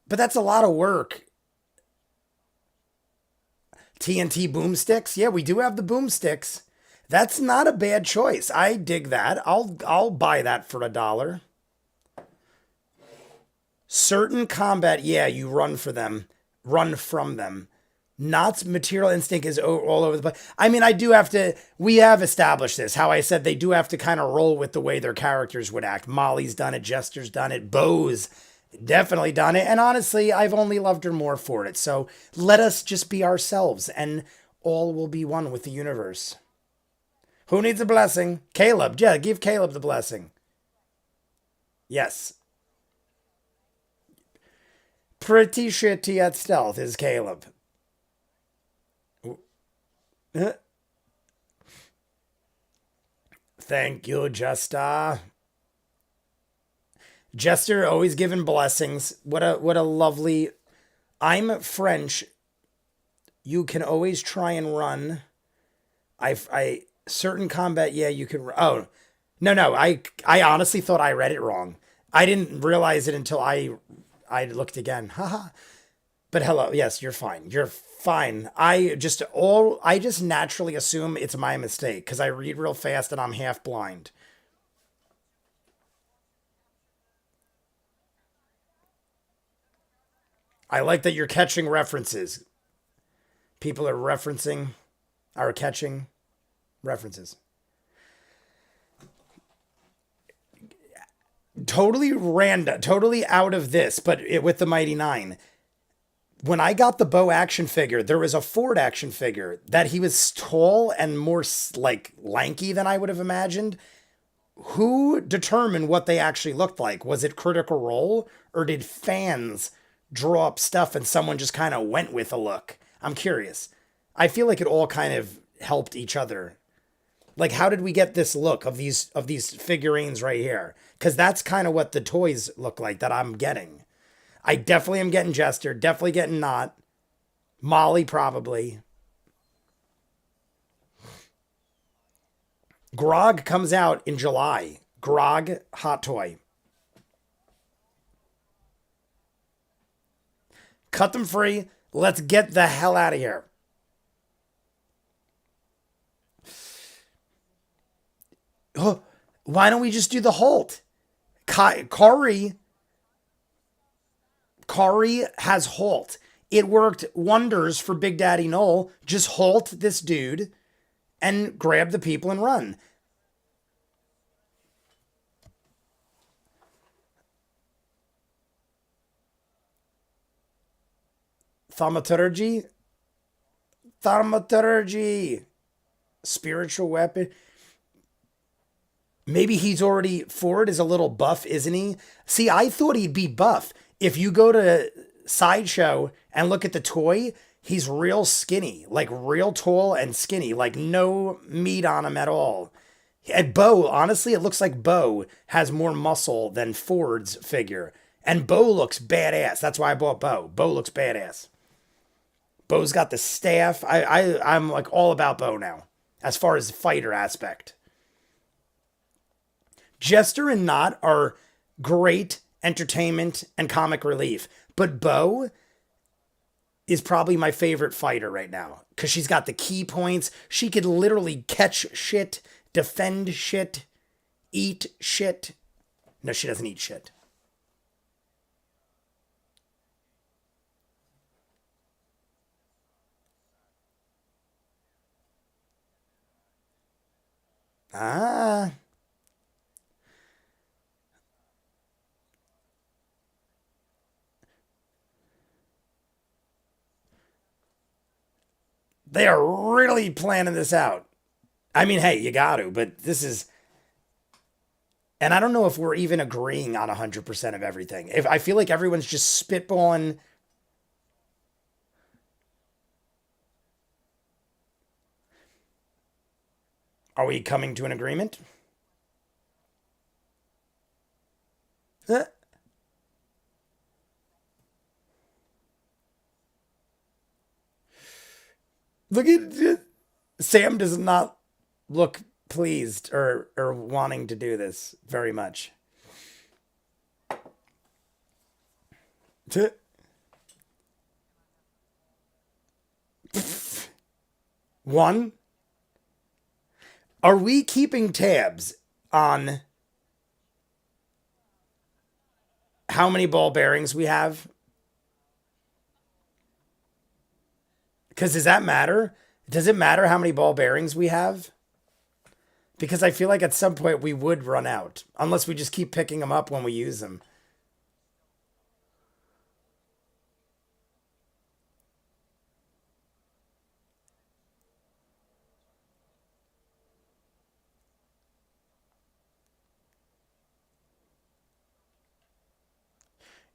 that's a lot of work. TNT boomsticks? Yeah, we do have the boomsticks. That's not a bad choice. I dig that. I'll buy that for $1. Certain combat, yeah, you run for them, run from them. Not material instinct is all over the place. I mean, I do have to. We have established this. How I said they do have to kind of roll with the way their characters would act. Molly's done it. Jester's done it. Bo's definitely done it. And honestly, I've only loved her more for it. So let us just be ourselves, and all will be one with the universe. Who needs a blessing? Caleb. Yeah, give Caleb the blessing. Yes. Pretty shitty at stealth is Caleb. Thank you, Jester. Jester always giving blessings. What a lovely. I'm French. You can always try and run. I certain combat. Yeah, you can. Oh, no. I honestly thought I read it wrong. I didn't realize it until I looked again. Haha. But hello, yes, you're fine. You're fine. I just naturally assume it's my mistake because I read real fast and I'm half blind. I like that you're catching references. People are catching references. Totally random, totally out of this, but with the Mighty Nine. When I got the Bo action figure, there was a Ford action figure that he was tall and more like lanky than I would have imagined. Who determined what they actually looked like? Was it Critical Role or did fans draw up stuff and someone just kind of went with a look? I'm curious. I feel like it all kind of helped each other. Like how did we get this look of these figurines right here? Cuz that's kind of what the toys look like that I'm getting. I definitely am getting Jester, definitely getting Not. Molly probably. Grog comes out in July. Grog Hot Toy. Cut them free. Let's get the hell out of here. Oh, why don't we just do the Halt? Khary has Halt. It worked wonders for Big Daddy Knoll. Just Halt this dude and grab the people and run. Thaumaturgy? Thaumaturgy. Spiritual weapon. Maybe he's already, Ford is a little buff, isn't he? See, I thought he'd be buff. If you go to Sideshow and look at the toy, he's real skinny, like real tall and skinny, like no meat on him at all. And Bo, honestly, it looks like Bo has more muscle than Ford's figure. And Bo looks badass. That's why I bought Bo. Bo looks badass. Bo's got the staff. I'm like all about Bo now, as far as fighter aspect. Jester and Knot are great entertainment and comic relief, but Bo is probably my favorite fighter right now because she's got the key points. She could literally catch shit, defend shit, eat shit. No, she doesn't eat shit. Ah. They are really planning this out. I mean, hey, you got to, but this is. And I don't know if we're even agreeing on 100% of everything. If I feel like everyone's just spitballing. Are we coming to an agreement? Huh? Look at Sam does not look pleased or wanting to do this very much. One, are we keeping tabs on how many ball bearings we have? Because does that matter? Does it matter how many ball bearings we have? Because I feel like at some point we would run out, unless we just keep picking them up when we use them.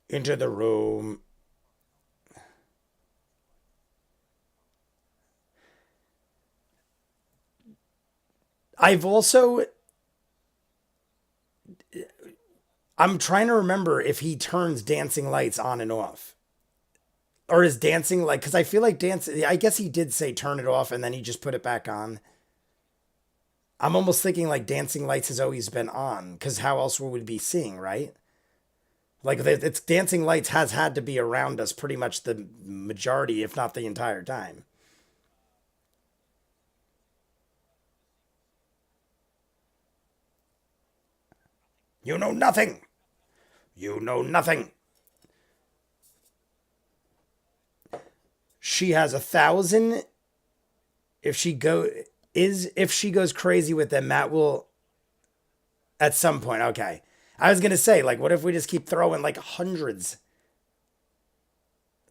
Into the room. I've also, I'm trying to remember if he turns dancing lights on and off. Or is dancing like, because I feel like dancing, I guess he did say turn it off and then he just put it back on. I'm almost thinking like dancing lights has always been on, because how else would we be seeing, right? Like it's dancing lights has had to be around us pretty much the majority, if not the entire time. You know nothing. You know nothing. She has 1,000. If she go is if she goes crazy with them, Matt will at some point. Okay. I was gonna say, like, what if we just keep throwing like hundreds?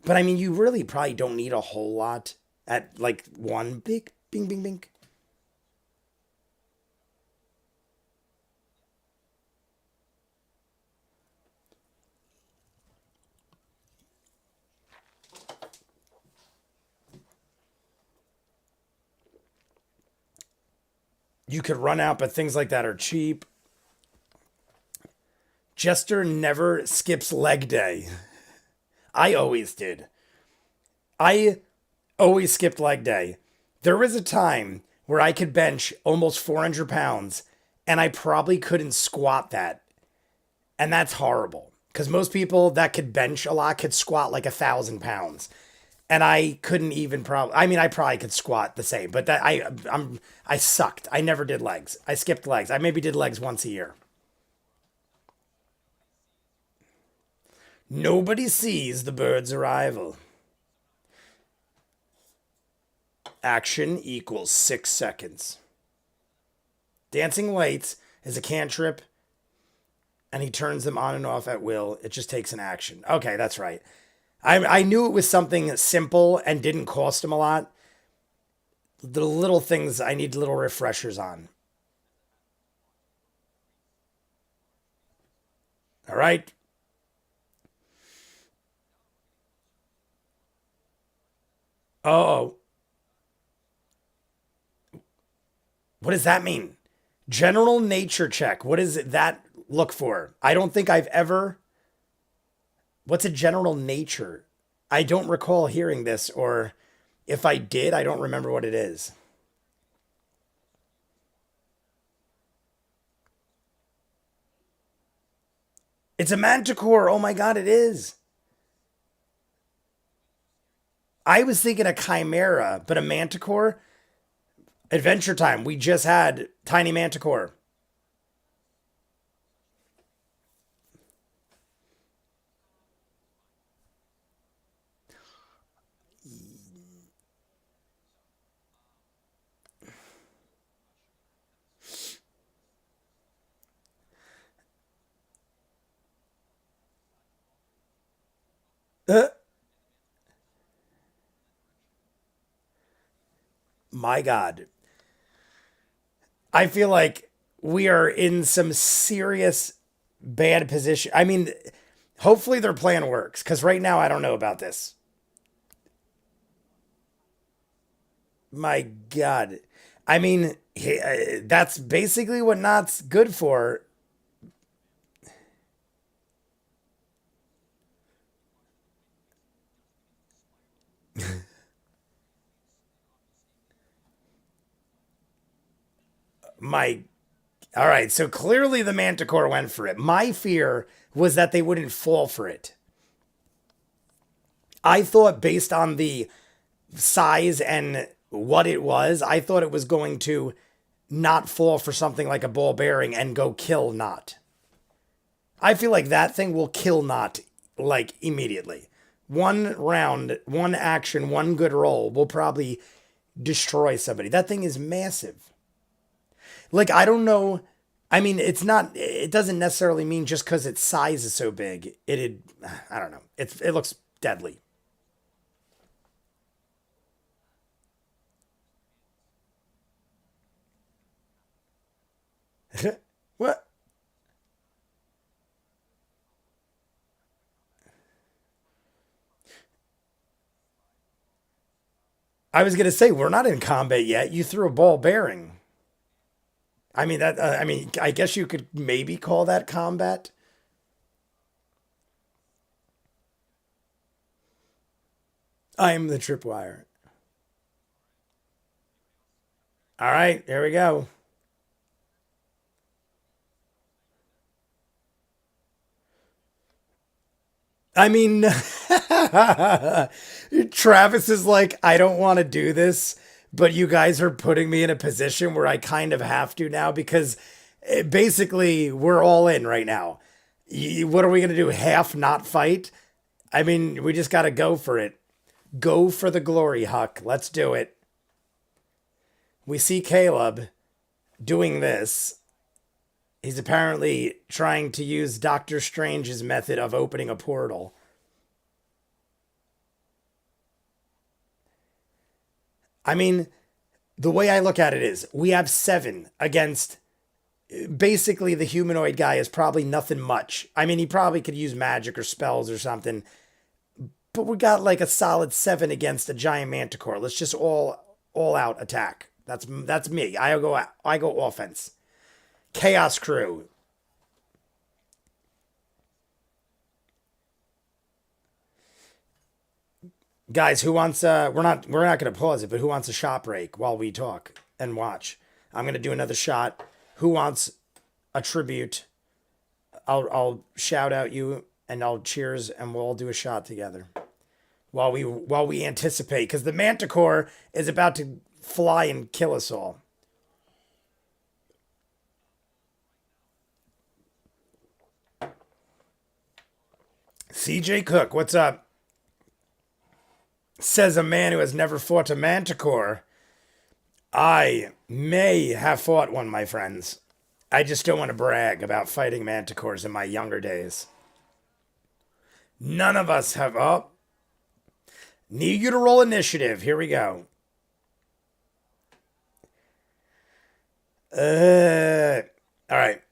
But I mean, you really probably don't need a whole lot at like one big bing bing bing. You could run out, but things like that are cheap. Jester never skips leg day. I always did. I always skipped leg day. There was a time where I could bench almost 400 pounds and I probably couldn't squat that. And that's horrible. Because most people that could bench a lot could squat like 1,000 pounds. And I couldn't even probably, I mean, I probably could squat the same, but I sucked. I never did legs. I skipped legs. I maybe did legs once a year. Nobody sees the bird's arrival. Action equals 6 seconds. Dancing lights is a cantrip, and he turns them on and off at will. It just takes an action. Okay, that's right. I knew it was something simple and didn't cost him a lot. The little things I need little refreshers on. All right. Oh, what does that mean? General nature check. What does that look for? I don't think I've ever. What's a general nature? I don't recall hearing this, or if I did, I don't remember what it is. It's a manticore. Oh my god, it is. I was thinking a chimera, but a manticore. Adventure Time. We just had Tiny Manticore. Uh, my God. I feel like we are in some serious bad position. I mean, hopefully their plan works because right now I don't know about this. My God. I mean, that's basically what Not's good for. My All right, so clearly the Manticore went for it. My fear was that they wouldn't fall for it. I thought, based on the size and what it was, I thought it was going to not fall for something like a ball bearing and go kill Not. I feel like that thing will kill Not like immediately. One round, one action, one good roll will probably destroy somebody. That thing is massive. Like, I don't know. I mean, it's not, it doesn't necessarily mean just because its size is so big, I don't know. It looks deadly. What? I was going to say, we're not in combat yet. You threw a ball bearing. I mean, I guess you could maybe call that combat. I'm the tripwire. All right, here we go. I mean, Travis is like, I don't want to do this, but you guys are putting me in a position where I kind of have to now because basically we're all in right now. What are we going to do? Half not fight? I mean, we just got to go for it. Go for the glory, Huck. Let's do it. We see Caleb doing this. He's apparently trying to use Doctor Strange's method of opening a portal. I mean, the way I look at it is we have seven against basically the humanoid guy is probably nothing much. I mean, he probably could use magic or spells or something, but we got like a solid seven against a giant manticore. Let's just all out attack. That's me. I go offense. Chaos crew. Guys, who wants we're not going to pause it, but who wants a shot break while we talk and watch? I'm going to do another shot. Who wants a tribute? I'll shout out you and I'll cheers and we'll all do a shot together while we anticipate, because the manticore is about to fly and kill us all. CJ Cook, what's up? Says a man who has never fought a manticore. I may have fought one, my friends. I just don't want to brag about fighting manticores in my younger days. None of us have. Oh, need you to roll initiative. Here we go. All right.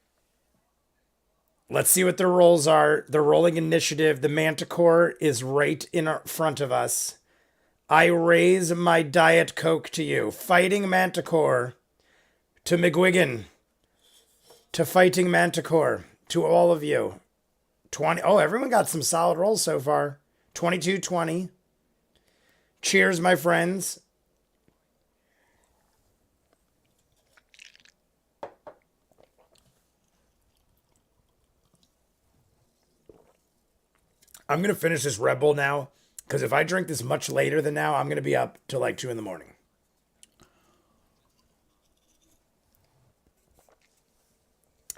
Let's see what their rolls are. They're rolling initiative. The manticore is right in front of us. I raise my Diet Coke to you. Fighting manticore. To McGuigan. To fighting manticore. To all of you. 20. Oh, everyone got some solid rolls so far. 22-20. Cheers, my friends. I'm going to finish this Red Bull now, because if I drink this much later than now, I'm going to be up till like 2 in the morning.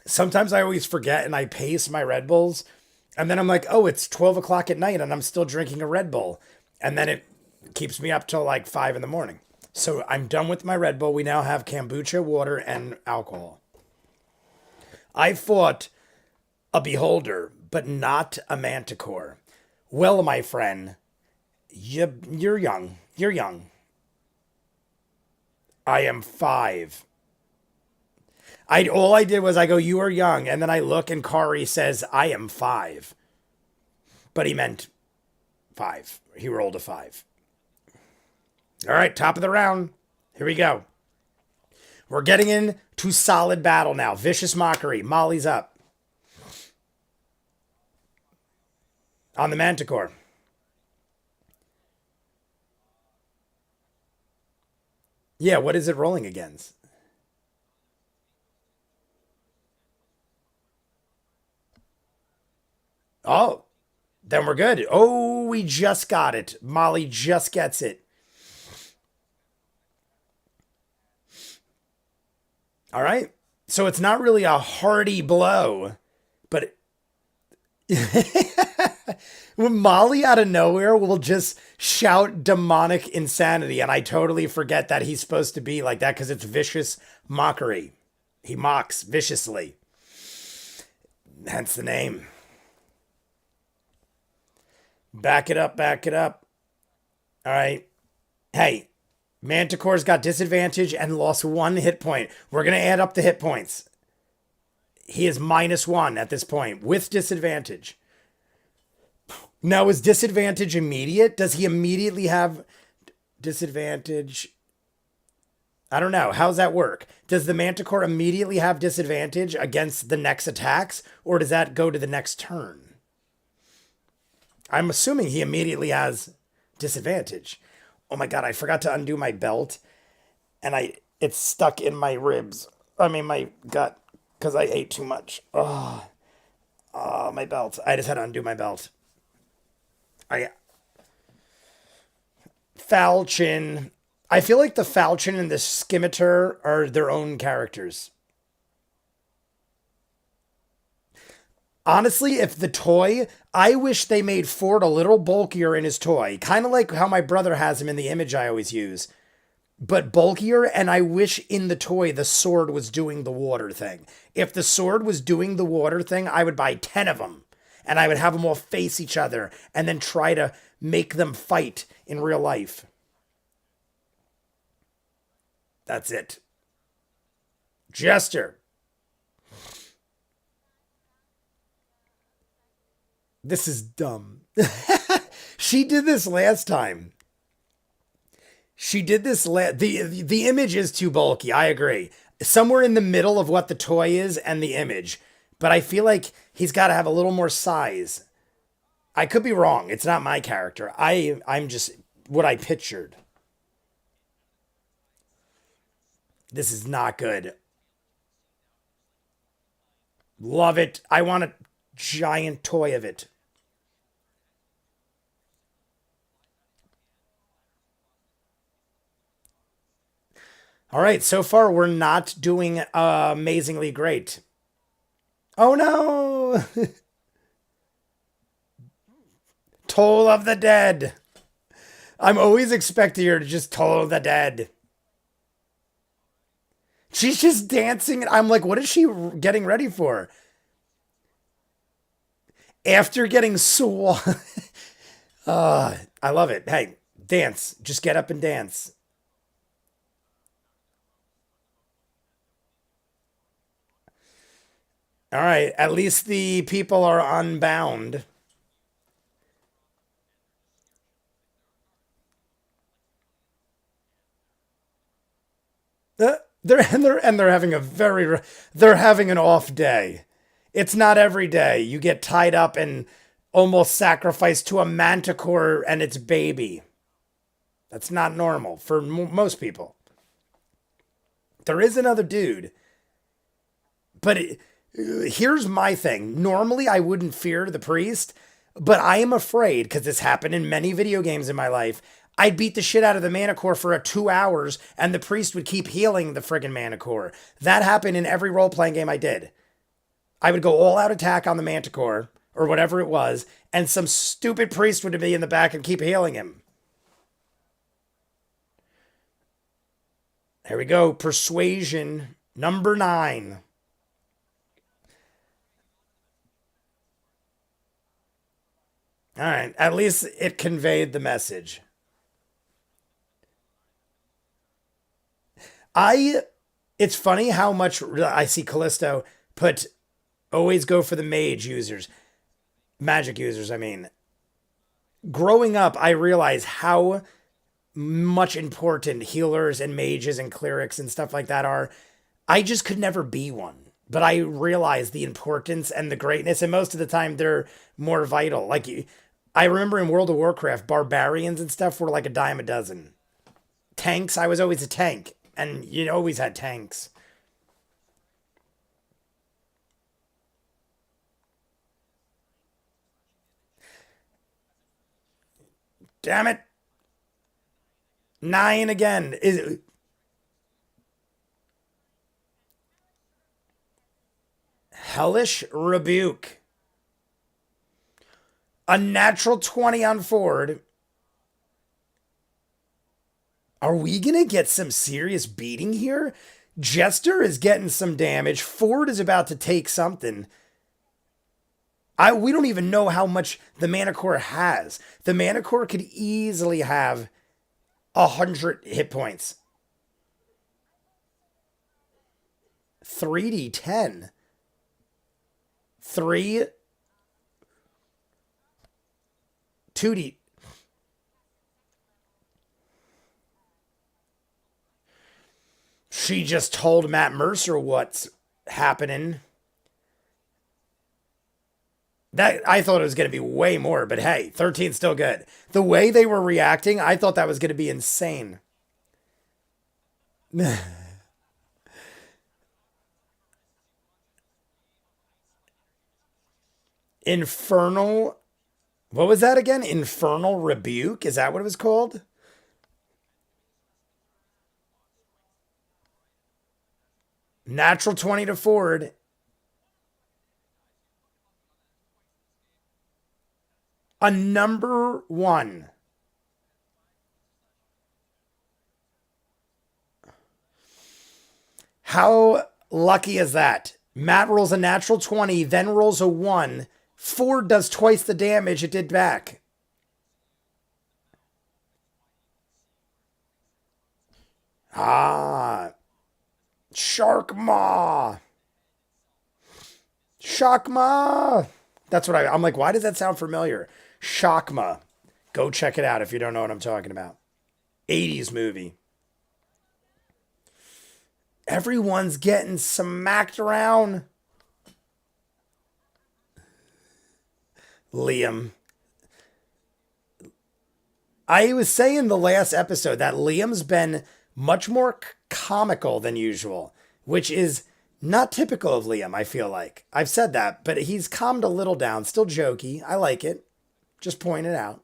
Sometimes I always forget and I pace my Red Bulls. And then I'm like, oh, it's 12 o'clock at night and I'm still drinking a Red Bull. And then it keeps me up till like 5 in the morning. So I'm done with my Red Bull. We now have kombucha, water, and alcohol. I fought a beholder, but not a manticore. Well, my friend, you're young. You're young. I am 5. All I did was I go, you are young, and then I look and Khary says, I am 5. But he meant 5. He rolled a 5. All right, top of the round. Here we go. We're getting into solid battle now. Vicious Mockery. Molly's up. On the manticore. Yeah, what is it rolling against? Oh, then we're good. Oh, we just got it. Molly just gets it. All right. So it's not really a hearty blow, but when Molly out of nowhere will just shout demonic insanity, and I totally forget that he's supposed to be like that because it's vicious mockery. He mocks viciously. Hence the name. Back it up, back it up. All right. Hey, Manticore's got disadvantage and lost 1 hit point. We're going to add up the hit points. He is -1 at this point with disadvantage. Now, is disadvantage immediate? Does he immediately have disadvantage? I don't know. How's that work? Does the Manticore immediately have disadvantage against the next attacks, or does that go to the next turn? I'm assuming he immediately has disadvantage. Oh my god, I forgot to undo my belt, and it's stuck in my ribs. I mean, my gut, because I ate too much. Oh, my belt. I just had to undo my belt. I Falchion. I feel like the Falchion and the Scimitar are their own characters. Honestly, if the toy, I wish they made Ford a little bulkier in his toy. Kind of like how my brother has him in the image I always use. But bulkier, and I wish in the toy the sword was doing the water thing. If the sword was doing the water thing, I would buy 10 of them. And I would have them all face each other and then try to make them fight in real life. That's it. Jester. This is dumb. She did this last time. She did this the image is too bulky. I agree. Somewhere in the middle of what the toy is and the image. But I feel like he's got to have a little more size. I could be wrong. It's not my character. I'm just what I pictured. This is not good. Love it. I want a giant toy of it. All right, so far we're not doing amazingly great. Oh no! Toll of the Dead. I'm always expecting her to just toll the dead. She's just dancing. I'm like, what is she getting ready for? After getting swole. I love it. Hey, dance. Just get up and dance. All right. At least the people are unbound. They're having a they're having an off day. It's not every day you get tied up and almost sacrificed to a manticore and its baby. That's not normal for most people. There is another dude, but here's my thing. Normally, I wouldn't fear the priest, but I am afraid because this happened in many video games in my life. I'd beat the shit out of the Manicore for 2 hours, and the priest would keep healing the friggin' Manicore. That happened in every role playing game I did. I would go all out attack on the Manticore, or whatever it was, and some stupid priest would be in the back and keep healing him. There we go. Persuasion number 9. All right. At least it conveyed the message. I. It's funny how much I see Callisto put always go for the mage users, magic users. I mean, growing up, I realized how much important healers and mages and clerics and stuff like that are. I just could never be one. But I realize the importance and the greatness, and most of the time they're more vital. Like I remember in World of Warcraft, barbarians and stuff were like a dime a dozen. Tanks, I was always a tank, and you always had tanks. Damn it, Nein again. Is hellish rebuke. A natural 20 on Ford. Are we going to get some serious beating here? Jester is getting some damage. Ford is about to take something. We don't even know how much the Manicore has. The Manicore could easily have 100 hit points. 3d10. 3 2d. She just told Matt Mercer what's happening. That I thought it was going to be way more, but hey, 13's still good. The way they were reacting, I thought that was going to be insane. Infernal. What was that again? Infernal Rebuke? Is that what it was called? Natural 20 to Ford. A number 1. How lucky is that? Matt rolls a natural 20, then rolls a 1. Ford does twice the damage it did back. Ah, Shark Maw. Shockma. That's what I'm like, why does that sound familiar? Shockma. Go check it out if you don't know what I'm talking about. 80s movie. Everyone's getting smacked around. Liam. I was saying the last episode that Liam's been much more comical than usual, which is not typical of Liam, I feel like. I've said that, but he's calmed a little down. Still jokey. I like it. Just point it out.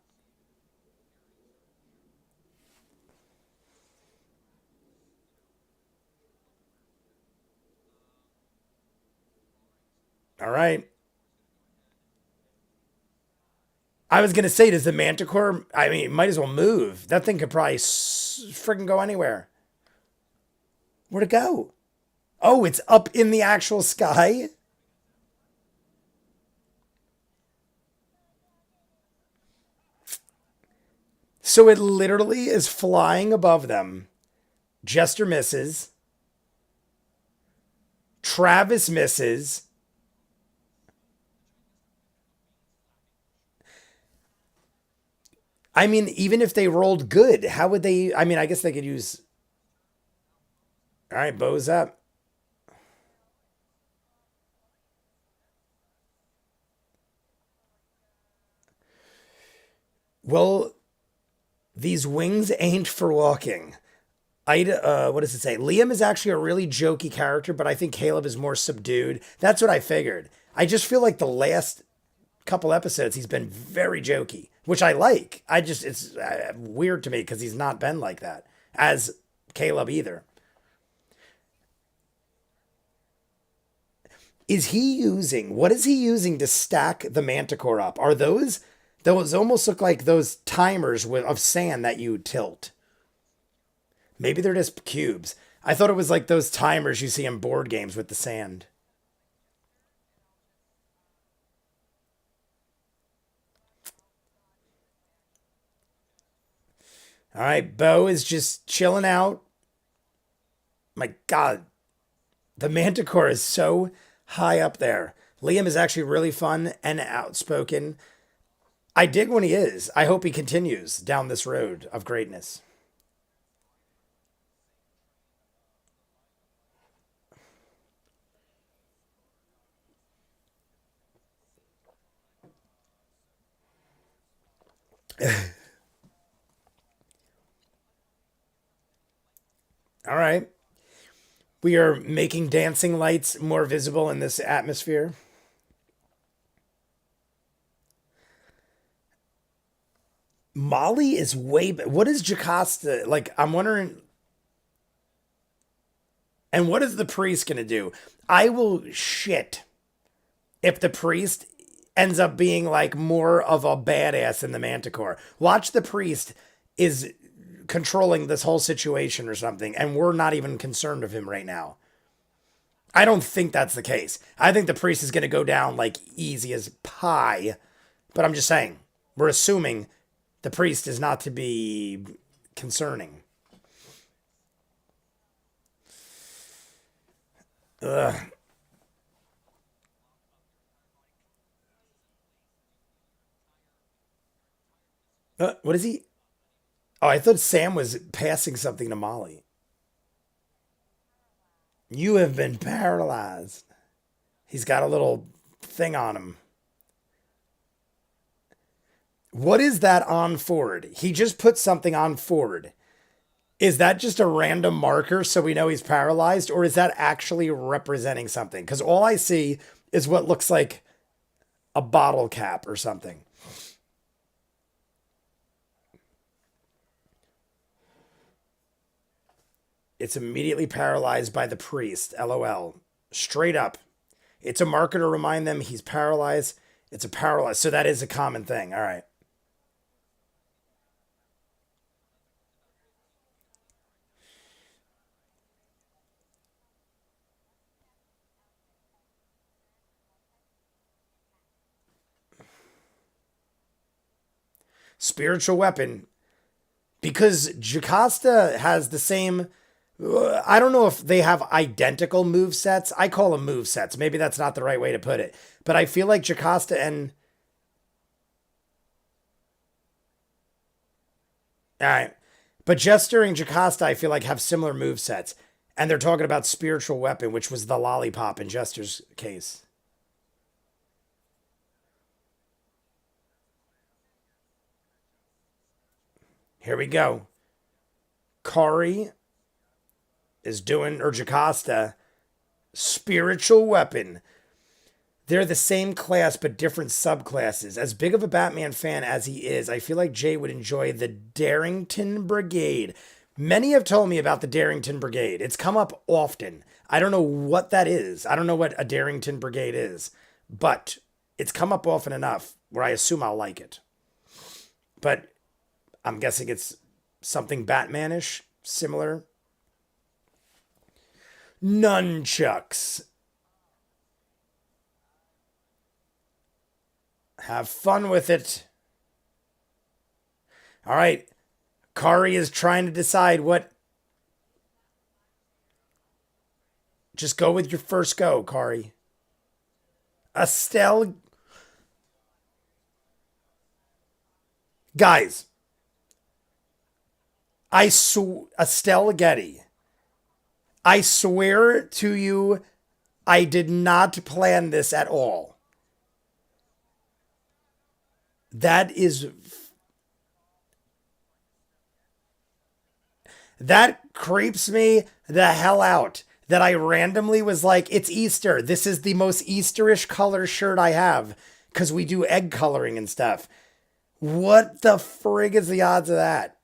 All right. I was gonna say, does the Manticore? I mean, it might as well move. That thing could probably freaking go anywhere. Where'd it go? Oh, it's up in the actual sky. So it literally is flying above them. Jester misses. Travis misses. I mean, even if they rolled good, how would they? I mean, I guess they could use. All right, bows up. Well, these wings ain't for walking. What does it say? Liam is actually a really jokey character, but I think Caleb is more subdued. That's what I figured. I just feel like the last couple episodes he's been very jokey, which I like. I just it's weird to me because he's not been like that as Caleb either. Is he using what is he using to stack the manticore up? Are those almost look like those timers of sand that you tilt? Maybe they're just cubes. I thought it was like those timers you see in board games with the sand. All right, Bo is just chilling out. My God, the Manticore is so high up there. Liam is actually really fun and outspoken. I dig when he is. I hope he continues down this road of greatness. All right. We are making dancing lights more visible in this atmosphere. Molly is what is Jocasta like? I'm wondering. And what is the priest going to do? I will shit if the priest ends up being like more of a badass than the Manticore. Watch the priest is controlling this whole situation or something, and we're not even concerned of him right now. I don't think that's the case. I think the priest is going to go down like easy as pie. But I'm just saying, we're assuming the priest is not to be concerning. Ugh. What is he? Oh, I thought Sam was passing something to Molly. You have been paralyzed. He's got a little thing on him. What is that on Ford? He just put something on Ford. Is that just a random marker so we know he's paralyzed, or is that actually representing something? Because all I see is what looks like a bottle cap or something. It's immediately paralyzed by the priest. LOL. Straight up. It's a marker to remind them he's paralyzed. It's a paralyzed. So that is a common thing. All right. Spiritual weapon. Because Jocasta has the same. I don't know if they have identical move sets. I call them move sets. Maybe that's not the right way to put it. But I feel like Jocasta and. All right. But Jester and Jocasta, I feel like, have similar move sets. And they're talking about spiritual weapon, which was the lollipop in Jester's case. Here we go. Khary is doing, or Jocasta, spiritual weapon. They're the same class but different subclasses. As big of a Batman fan as he is, I feel like Jay would enjoy the Darrington Brigade. Many have told me about the Darrington Brigade. It's come up often. I don't know what that is. I don't know what a Darrington Brigade is. but it's come up often enough where I assume I'll like it. But I'm guessing it's something Batmanish, similar. Nunchucks. Have fun with it. All right. Khary is trying to decide what. Just go with your first go, Khary. Estelle. Guys. Estelle Getty. I swear to you, I did not plan this at all. That creeps me the hell out. That I randomly was like, it's Easter. This is the most Easterish color shirt I have. Because we do egg coloring and stuff. What the frig is the odds of that?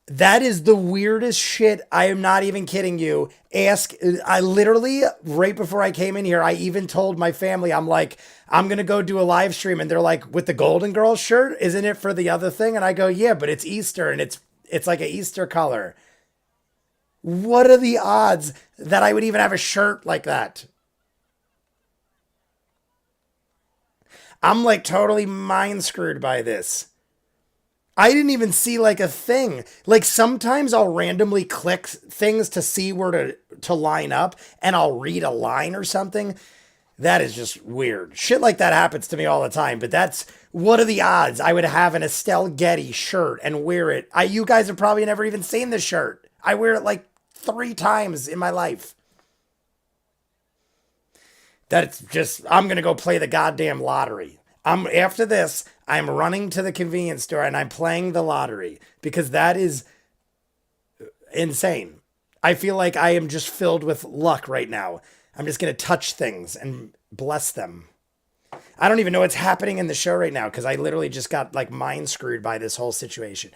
That is the weirdest shit. I am not even kidding you. I literally, right before I came in here, I even told my family, I'm like, I'm going to go do a live stream. And they're like, with the Golden Girls shirt, isn't it for the other thing? And I go, yeah, but it's Easter and it's like an Easter color. What are the odds that I would even have a shirt like that? I'm like totally mind screwed by this. I didn't even see like a thing. Like sometimes I'll randomly click things to see where to line up and I'll read a line or something. That is just weird. Shit like that happens to me all the time, but that's what are the odds I would have an Estelle Getty shirt and wear it? You guys have probably never even seen the shirt. I wear it like 3 times in my life. That's just I'm going to go play the goddamn lottery. After this, I'm running to the convenience store and I'm playing the lottery because that is insane. I feel like I am just filled with luck right now. I'm just going to touch things and bless them. I don't even know what's happening in the show right now because I literally just got like mind screwed by this whole situation.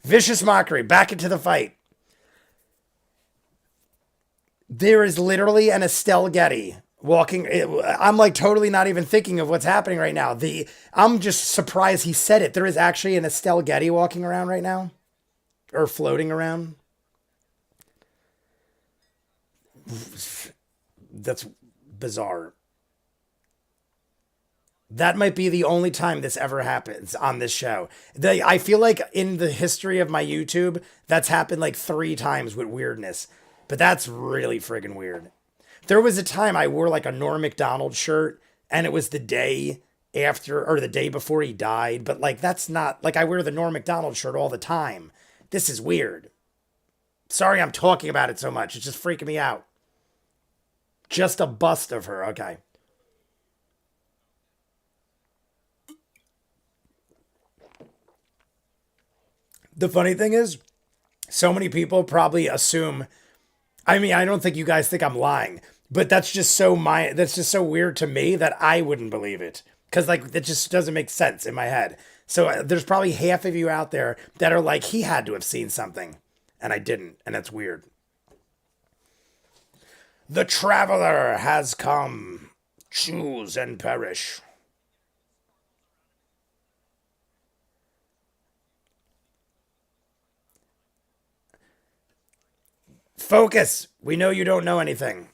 Vicious Mockery, back into the fight. There is literally an Estelle Getty walking. I'm like totally not even thinking of what's happening right now. I'm just surprised he said it. There is actually an Estelle Getty walking around right now or floating around. That's bizarre. That might be the only time this ever happens on this show. I feel like in the history of my YouTube, that's happened like 3 times with weirdness. But that's really friggin' weird. There was a time I wore like a Norm Macdonald shirt and it was the day after or the day before he died. But like, that's not like I wear the Norm Macdonald shirt all the time. This is weird. Sorry I'm talking about it so much. It's just freaking me out. Just a bust of her. Okay. The funny thing is, so many people probably assume, I mean, I don't think you guys think I'm lying, but that's just so weird to me that I wouldn't believe it. Cause like, it just doesn't make sense in my head. So there's probably half of you out there that are like, he had to have seen something and I didn't. And that's weird. The traveler has come. Choose and perish. Focus. We know you don't know anything.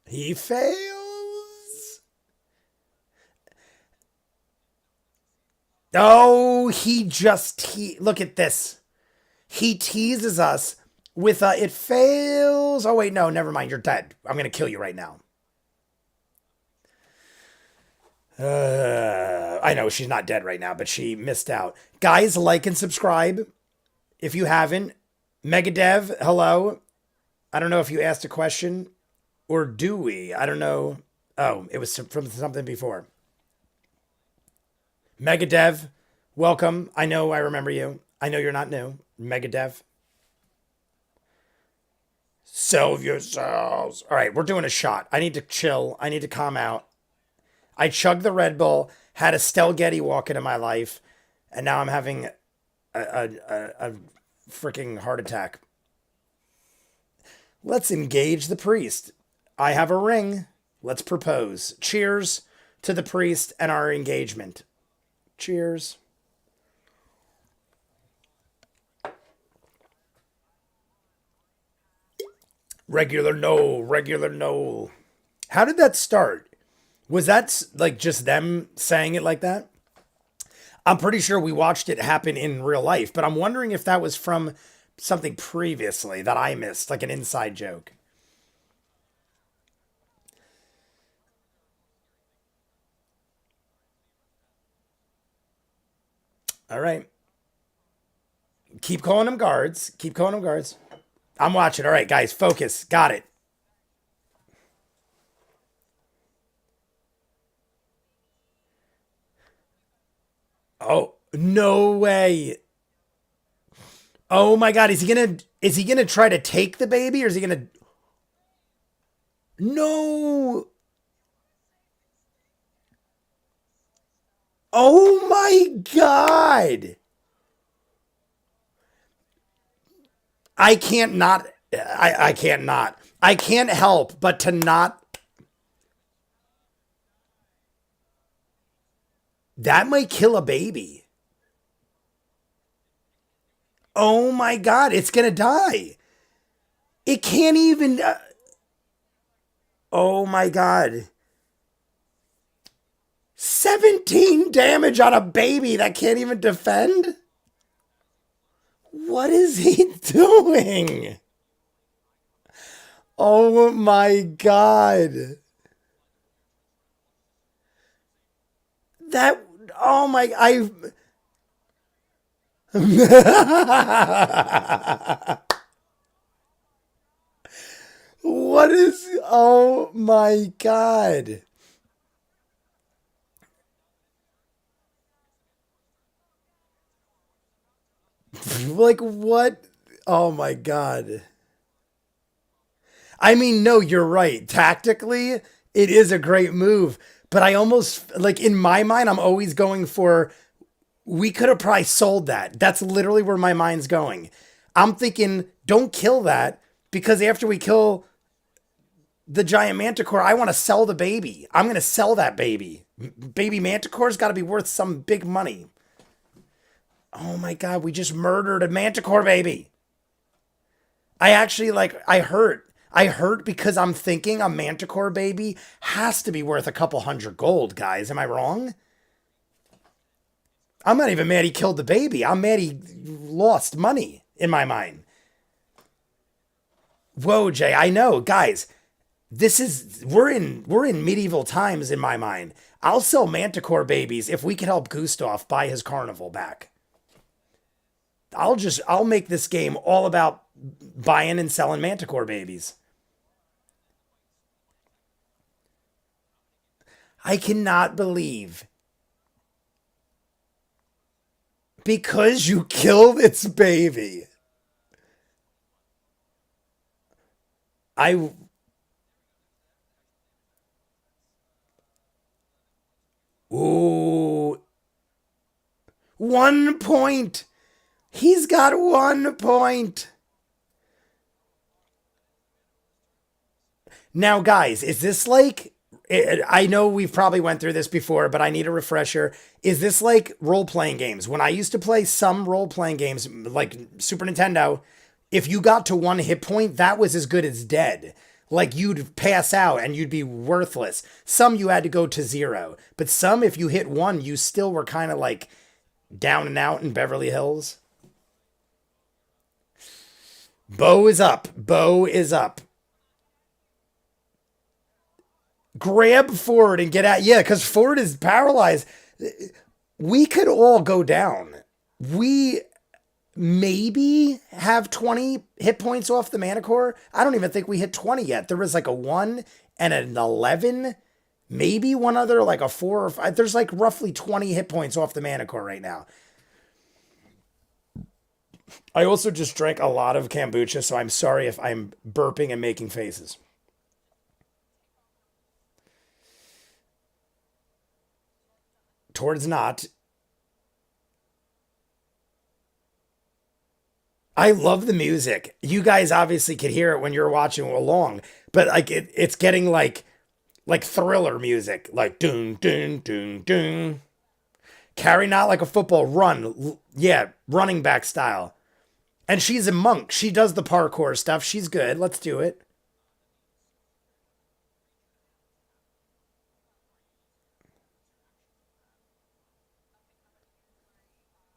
He fails. Oh, look at this. He teases us with it fails. Oh, wait, no, never mind. You're dead. I'm going to kill you right now. I know she's not dead right now, but she missed out. Guys, like and subscribe if you haven't. Megadev, hello. I don't know if you asked a question or do we? I don't know. Oh, it was from something before. Megadev, welcome. I know I remember you. I know you're not new. Megadev. Save yourselves. All right, we're doing a shot. I need to chill. I need to calm out. I chugged the Red Bull, had Estelle Getty walk into my life. And now I'm having a freaking heart attack. Let's engage the priest. I have a ring. Let's propose. Cheers to the priest and our engagement. Cheers. Regular no, regular no. How did that start? Was that like just them saying it like that? I'm pretty sure we watched it happen in real life, but I'm wondering if that was from something previously that I missed, like an inside joke. All right. Keep calling them guards. Keep calling them guards. I'm watching. All right, guys, focus. Got it. Oh, no way. Oh my god, is he gonna try to take the baby or is he gonna No. Oh my god. I can't not I can't not. I can't help but to not. That might kill a baby. Oh my god, it's gonna die. It can't even. Oh my god. 17 damage on a baby that can't even defend? What is he doing? Oh my god. That. Oh my. I. What is. Oh my god. Like, what? Oh my god. I mean, no, you're right. Tactically, it is a great move. But I almost, like, in my mind, I'm always going for, we could have probably sold that. That's literally where my mind's going. I'm thinking, don't kill that because after we kill the giant manticore, I want to sell the baby. I'm going to sell that baby. Baby manticore's got to be worth some big money. Oh my God, we just murdered a manticore baby. I actually like, I hurt. I hurt because I'm thinking a manticore baby has to be worth a couple hundred gold, guys. Am I wrong? I'm not even mad he killed the baby. I'm mad he lost money in my mind. Whoa, Jay, I know, guys. This is we're in medieval times in my mind. I'll sell manticore babies if we can help Gustav buy his carnival back. I'll make this game all about buying and selling manticore babies. I cannot believe because you killed its baby. I Ooh, 1 point. He's got 1 point. Now, guys, is this like? I know we've probably went through this before, but I need a refresher. Is this like role playing games? When I used to play some role playing games, like Super Nintendo, if you got to 1 hit point, that was as good as dead. Like you'd pass out and you'd be worthless. Some you had to go to zero, but some, if you hit one, you still were kind of like down and out in Beverly Hills. Bow is up. Bow is up. Grab Ford and get out. Yeah, because Ford is paralyzed. We could all go down. We maybe have 20 hit points off the Manicore. I don't even think we hit 20 yet. There was like a 1 and an 11. Maybe one other, like a 4 or 5. There's like roughly 20 hit points off the Manicore right now. I also just drank a lot of kombucha, so I'm sorry if I'm burping and making faces. Towards not. I love the music. You guys obviously could hear it when you're watching along, but like it's getting like thriller music, like dun dun dun dun. Carry not like a football run, yeah, running back style. And she's a monk. She does the parkour stuff. She's good. Let's do it.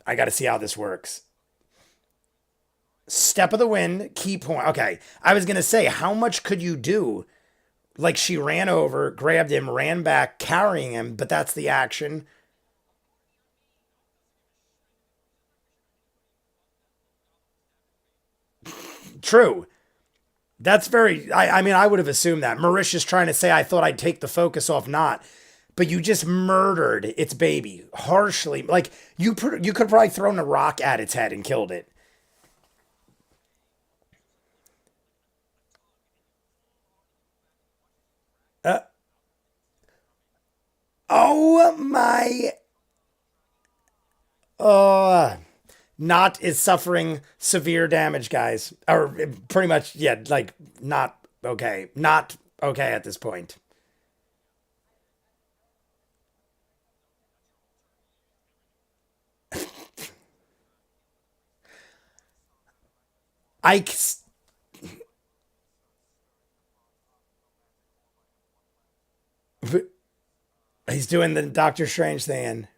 I got to see how this works. Step of the wind, key point. Okay, I was gonna say, how much could you do? Like she ran over, grabbed him, ran back, carrying him, but that's the action. True. That's very. I mean, I would have assumed that. Marisha's trying to say I thought I'd take the focus off not, but you just murdered its baby harshly. Like you could have probably thrown a rock at its head and killed it. Uh, oh my. Uh, Not is suffering severe damage, guys. Or pretty much, yeah, like not okay. Not okay at this point. I he's doing the Doctor Strange thing.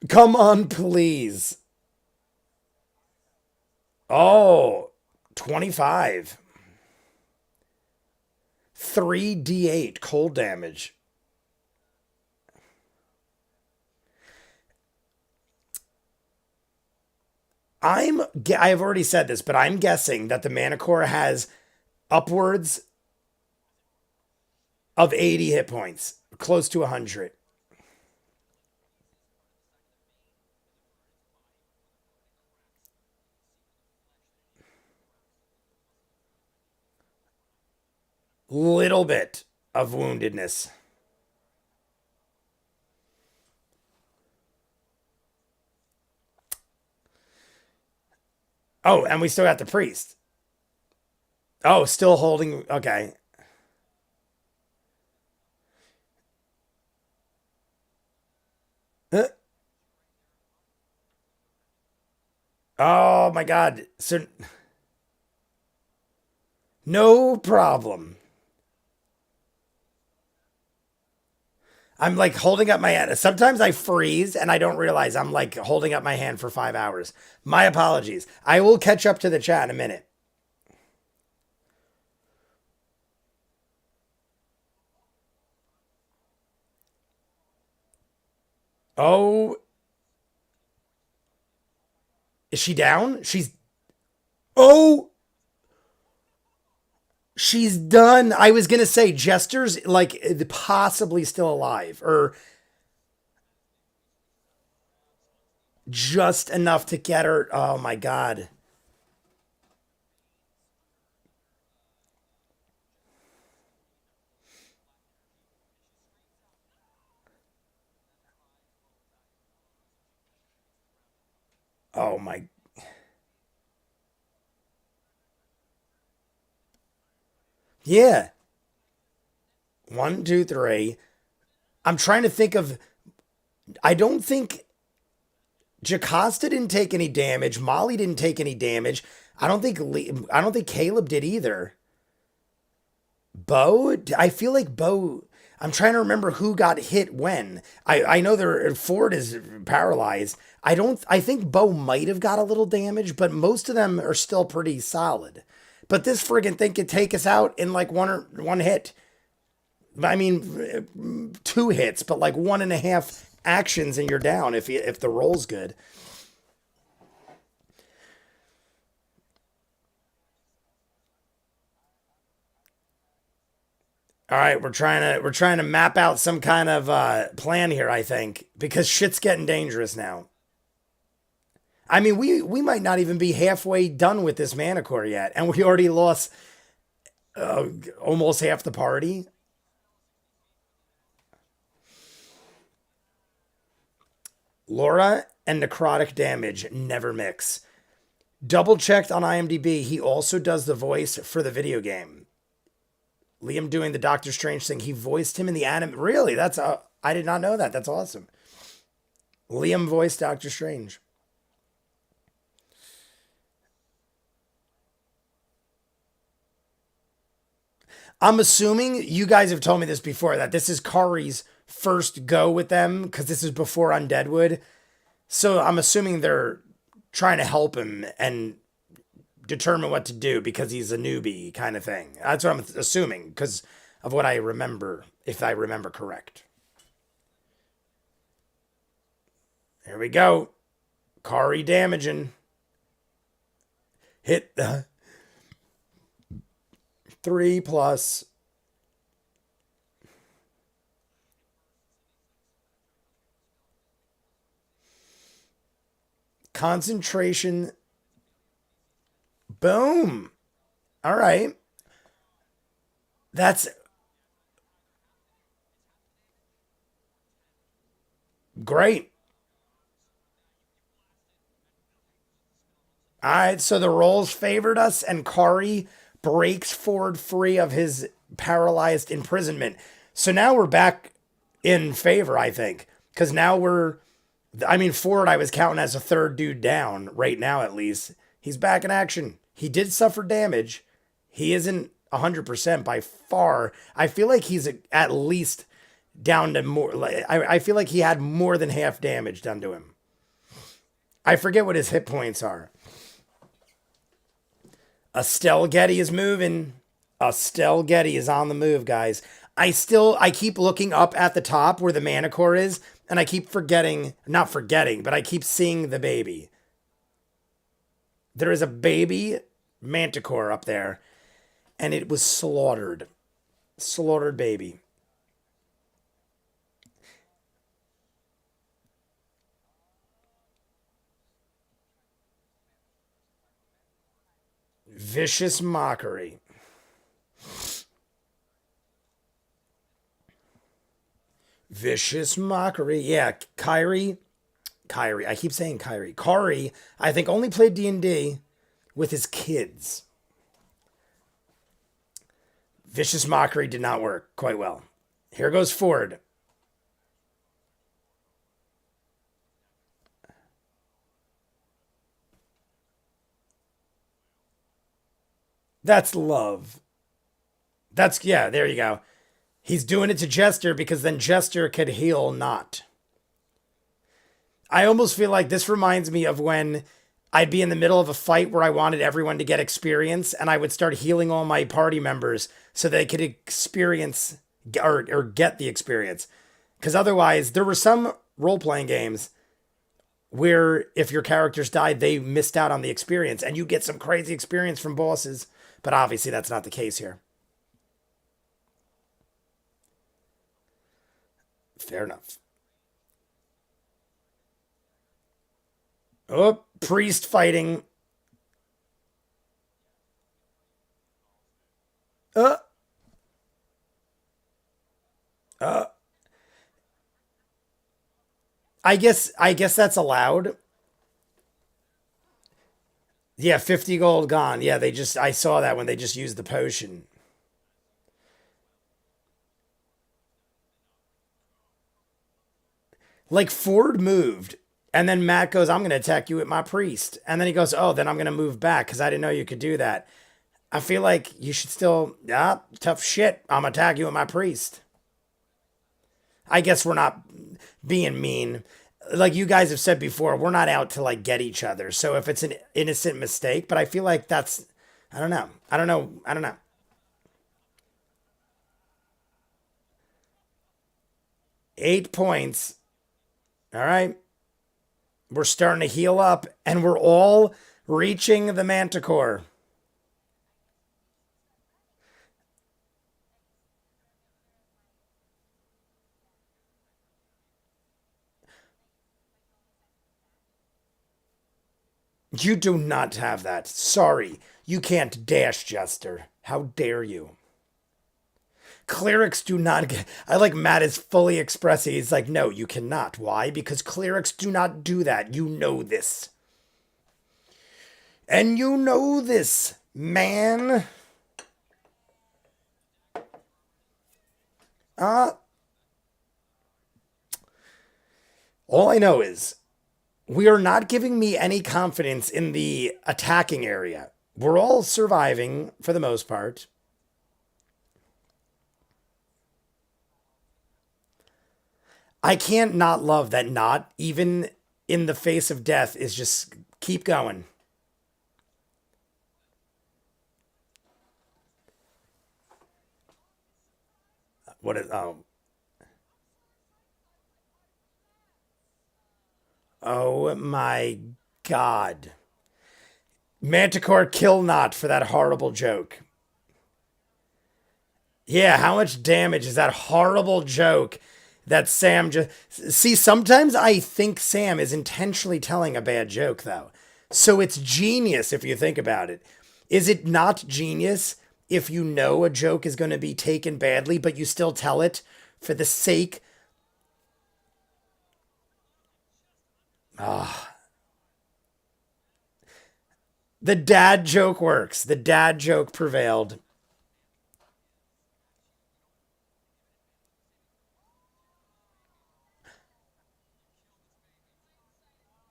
Come on, please. Oh, 25. 3d8 cold damage. I've already said this, but I'm guessing that the Manicore has upwards of 80 hit points, close to 100. Little bit of woundedness. Oh, and we still got the priest. Oh, still holding. Okay. Oh my God. So no problem. I'm like holding up my hand. Sometimes I freeze and I don't realize I'm like holding up my hand for 5 hours. My apologies. I will catch up to the chat in a minute. Oh, is she down? Oh, she's done. I was going to say Jester's like possibly still alive or just enough to get her. Oh my God. Oh my. Yeah. One, two, three. I'm trying to think of. I don't think Jocasta didn't take any damage. Molly didn't take any damage. I don't think Caleb did either. Bo, I feel like Bo. I'm trying to remember who got hit when. I know there Ford is paralyzed. I don't. I think Bo might have got a little damage, but most of them are still pretty solid. But this friggin' thing could take us out in like one hit. I mean, two hits, but like one and a half actions and you're down if the roll's good. All right, we're trying to map out some kind of plan here, I think, because shit's getting dangerous now. I mean, we might not even be halfway done with this Manicore yet, and we already lost uh, almost half the party. Laura and necrotic damage never mix. Double checked on IMDb, he also does the voice for the video game. Liam doing the Doctor Strange thing, he voiced him in the anime. Really? I did not know that. That's awesome. Liam voiced Doctor Strange. I'm assuming you guys have told me this before that this is Khary's first go with them because this is before Undeadwood. So I'm assuming they're trying to help him and determine what to do because he's a newbie kind of thing. That's what I'm assuming because of what I remember, if I remember correct. There we go. Khary damaging. Hit the 3+. Concentration. Boom. All right. That's great. All right, so the rolls favored us, and Khary breaks Ford free of his paralyzed imprisonment. So now we're back in favor, I think, because now I mean, Ford, I was counting as a third dude down right now, at least. He's back in action. He did suffer damage. He isn't 100% by far. I feel like he's at least down to more. I feel like he had more than half damage done to him. I forget what his hit points are. Estelle Getty is moving. Estelle Getty is on the move, guys. I keep looking up at the top where the Manticore is, and I keep not forgetting, but I keep seeing the baby. There is a baby Manticore up there, and it was slaughtered. Slaughtered baby. Vicious mockery. Vicious mockery. Yeah, Khary. I keep saying Khary. Khary, I think, only played D&D with his kids. Vicious mockery did not work quite well. Here goes Ford. That's love. Yeah, there you go. He's doing it to Jester because then Jester could heal not. I almost feel like this reminds me of when I'd be in the middle of a fight where I wanted everyone to get experience, and I would start healing all my party members so they could experience or get the experience. Because otherwise, there were some role playing games where if your characters died, they missed out on the experience, and you get some crazy experience from bosses. But obviously, that's not the case here. Fair enough. Oh, priest fighting. Uh, uh. I guess that's allowed. Yeah, 50 gold gone. Yeah, I saw that when they just used the potion. Like Ford moved, and then Matt goes, "I'm going to attack you with my priest." And then he goes, "Oh, then I'm going to move back because I didn't know you could do that." I feel like you should still, tough shit. I'm going to attack you with my priest. I guess we're not being mean. Like you guys have said before, we're not out to like get each other. So if it's an innocent mistake, but I feel like I don't know. I don't know. 8 points. All right. We're starting to heal up and we're all reaching the Manticore. You do not have that. Sorry. You can't dash, Jester. How dare you? Clerics do not get. I like Matt is fully expressing. He's like, no, you cannot. Why? Because clerics do not do that. You know this. And you know this, man. All I know is we are not giving me any confidence in the attacking area. We're all surviving for the most part. I can't not love that not even in the face of death is just keep going. What is oh my god. Manticore kill not for that horrible joke. Yeah, how much damage is that horrible joke that Sam just. See, sometimes I think Sam is intentionally telling a bad joke, though. So it's genius if you think about it. Is it not genius if you know a joke is going to be taken badly, but you still tell it for the sake. The dad joke works. The dad joke prevailed.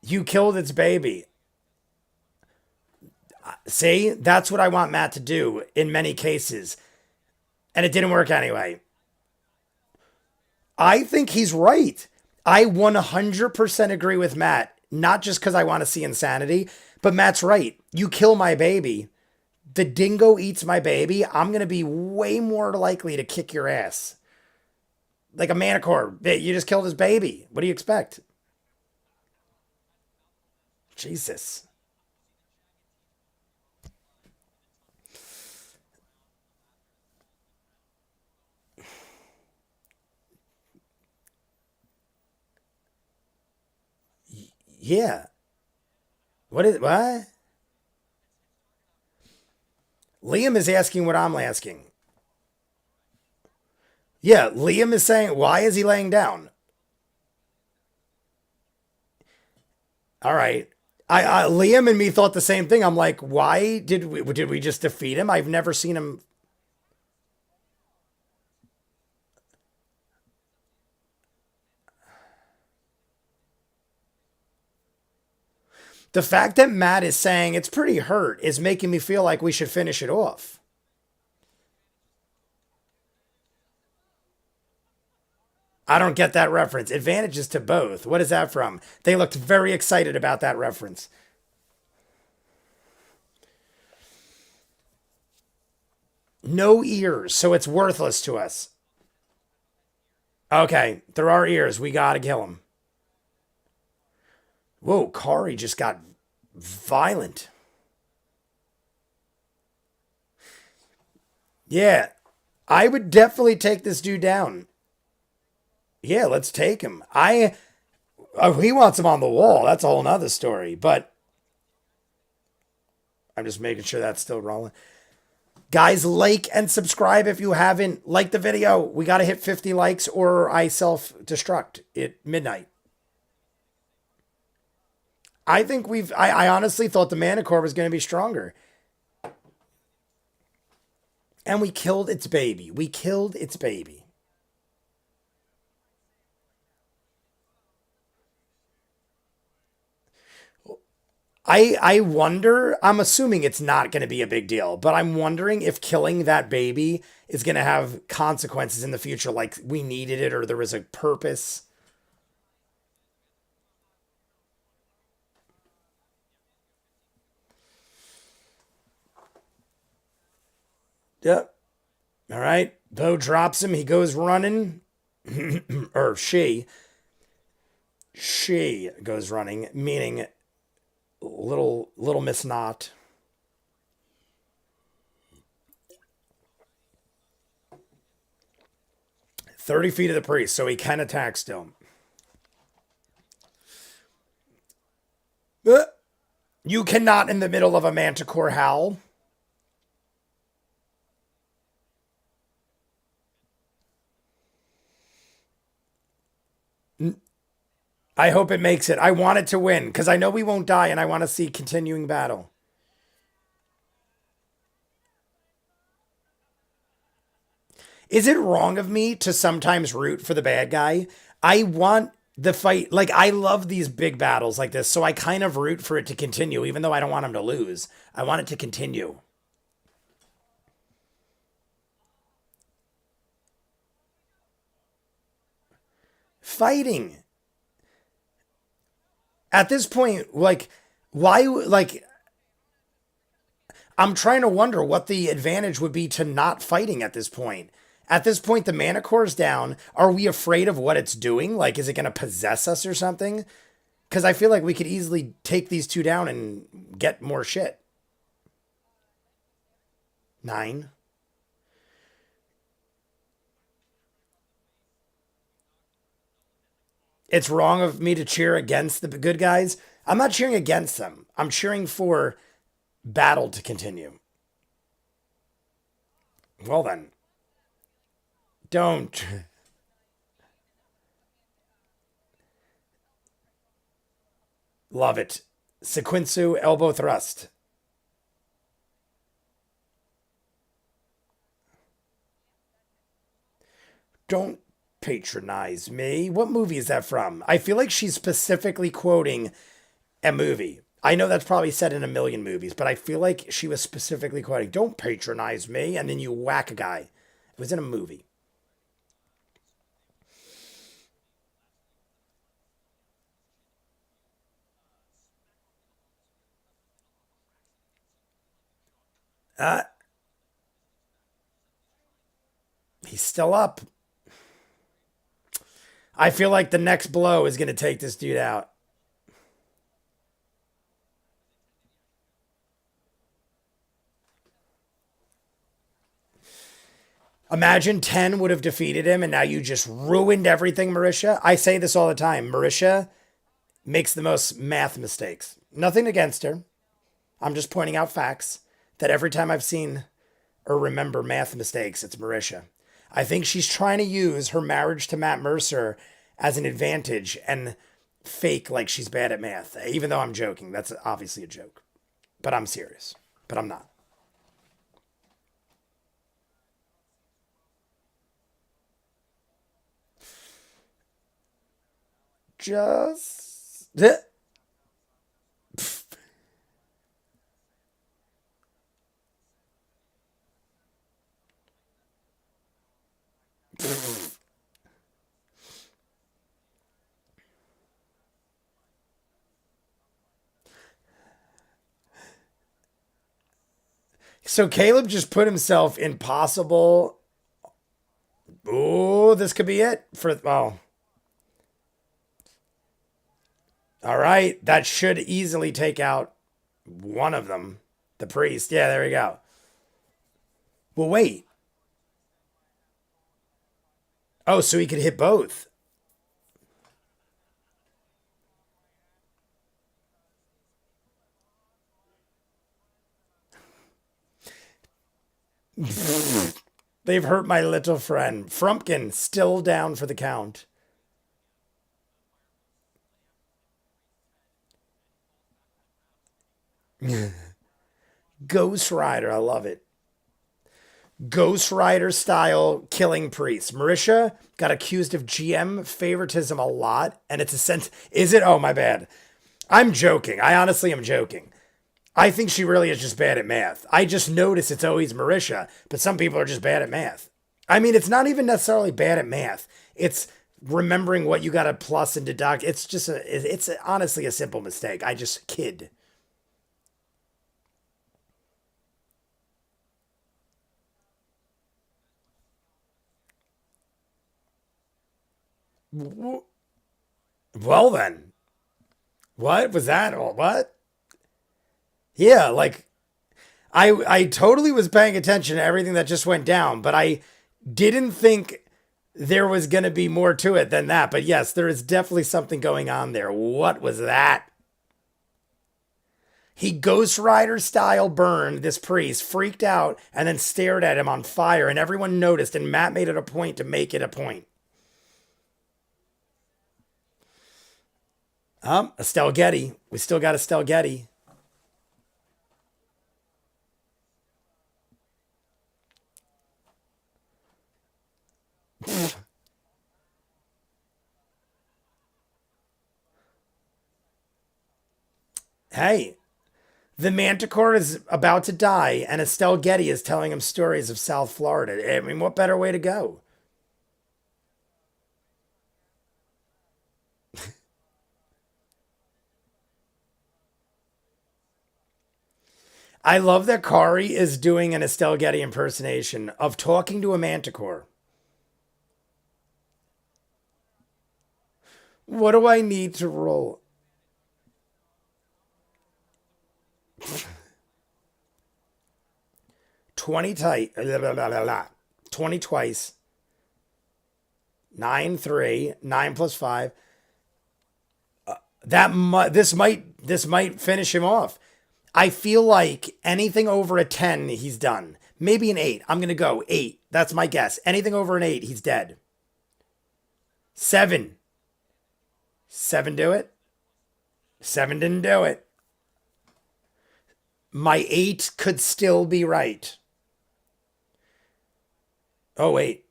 You killed its baby. See, that's what I want Matt to do in many cases. And it didn't work anyway. I think he's right. I 100% agree with Matt. Not just because I want to see insanity, but Matt's right. You kill my baby. The dingo eats my baby. I'm going to be way more likely to kick your ass. Like a manicore. You just killed his baby. What do you expect? Jesus. Yeah. What? Liam is asking what I'm asking. Yeah, Liam is saying, why is he laying down? All right. Liam and me thought the same thing. I'm like, why did we just defeat him? I've never seen him. The fact that Matt is saying it's pretty hurt is making me feel like we should finish it off. I don't get that reference. Advantages to both. What is that from? They looked very excited about that reference. No ears, so it's worthless to us. Okay, there are ears. We gotta kill him. Whoa, Khary just got violent. Yeah, I would definitely take this dude down. Yeah, let's take him. He wants him on the wall. That's a whole nother story. But I'm just making sure that's still rolling. Guys, like and subscribe if you haven't. Like the video. We got to hit 50 likes or I self destruct at midnight. I think I honestly thought the Manicore was going to be stronger. And we killed its baby. We killed its baby. I wonder, I'm assuming it's not going to be a big deal, but I'm wondering if killing that baby is going to have consequences in the future, like we needed it or there was a purpose. Yep. All right. Bo drops him. He goes running. Or she. She goes running, meaning little Miss Not. 30 feet of the priest, so he can attack still. You cannot in the middle of a manticore howl. I hope it makes it. I want it to win because I know we won't die and I want to see continuing battle. Is it wrong of me to sometimes root for the bad guy? I want the fight, like, I love these big battles like this, so I kind of root for it to continue, even though I don't want him to lose. I want it to continue. Fighting. At this point, like, why, like, I'm trying to wonder what the advantage would be to not fighting at this point. At this point, the mana core's down. Are we afraid of what it's doing? Like, is it going to possess us or something? Because I feel like we could easily take these two down and get more shit. Nine. It's wrong of me to cheer against the good guys. I'm not cheering against them. I'm cheering for battle to continue. Well, then, don't. Love it. Sequensu elbow thrust. Don't patronize me. What movie is that from? I feel like she's specifically quoting a movie. I know that's probably said in a million movies, but I feel like she was specifically quoting, "Don't patronize me," and then you whack a guy. It was in a movie. Uh, he's still up. I feel like the next blow is going to take this dude out. Imagine 10 would have defeated him and now you just ruined everything, Marisha. I say this all the time. Marisha makes the most math mistakes. Nothing against her. I'm just pointing out facts that every time I've seen or remember math mistakes, it's Marisha. I think she's trying to use her marriage to Matt Mercer as an advantage and fake like she's bad at math, even though I'm joking. That's obviously a joke, but I'm serious, but I'm not. Just. So Caleb just put himself in possible. Oh, this could be it for. Oh, all right. That should easily take out one of them. The priest. Yeah, there we go. Well, wait. Oh, so he could hit both. They've hurt my little friend. Frumpkin still down for the count. Ghost Rider. I love it. Ghost Rider style killing priest. Marisha got accused of GM favoritism a lot, and it's a sense. Is it? Oh, my bad. I'm joking. I honestly am joking. I think she really is just bad at math. I just notice it's always Marisha, but some people are just bad at math. I mean, it's not even necessarily bad at math. It's remembering what you got to plus and deduct. It's just it's honestly a simple mistake. I just kid. Well then, what was that? What? Yeah, like I totally was paying attention to everything that just went down, but I didn't think there was going to be more to it than that. But yes, there is definitely something going on there. What was that? He Ghost Rider style burned this priest, freaked out, and then stared at him on fire, and everyone noticed, and Matt made it a point to make it a point. Estelle Getty. We still got Estelle Getty. Hey, the Manticore is about to die, and Estelle Getty is telling him stories of South Florida. I mean, what better way to go? I love that Khary is doing an Estelle Getty impersonation of talking to a Manticore. What do I need to roll? 20 tight. 20 twice. 9, 3. 9 plus 5. This might finish him off. I feel like anything over a 10, he's done. Maybe an 8. I'm going to go 8. That's my guess. Anything over an 8, he's dead. 7. 7 do it? 7 didn't do it. My 8 could still be right. Oh, wait.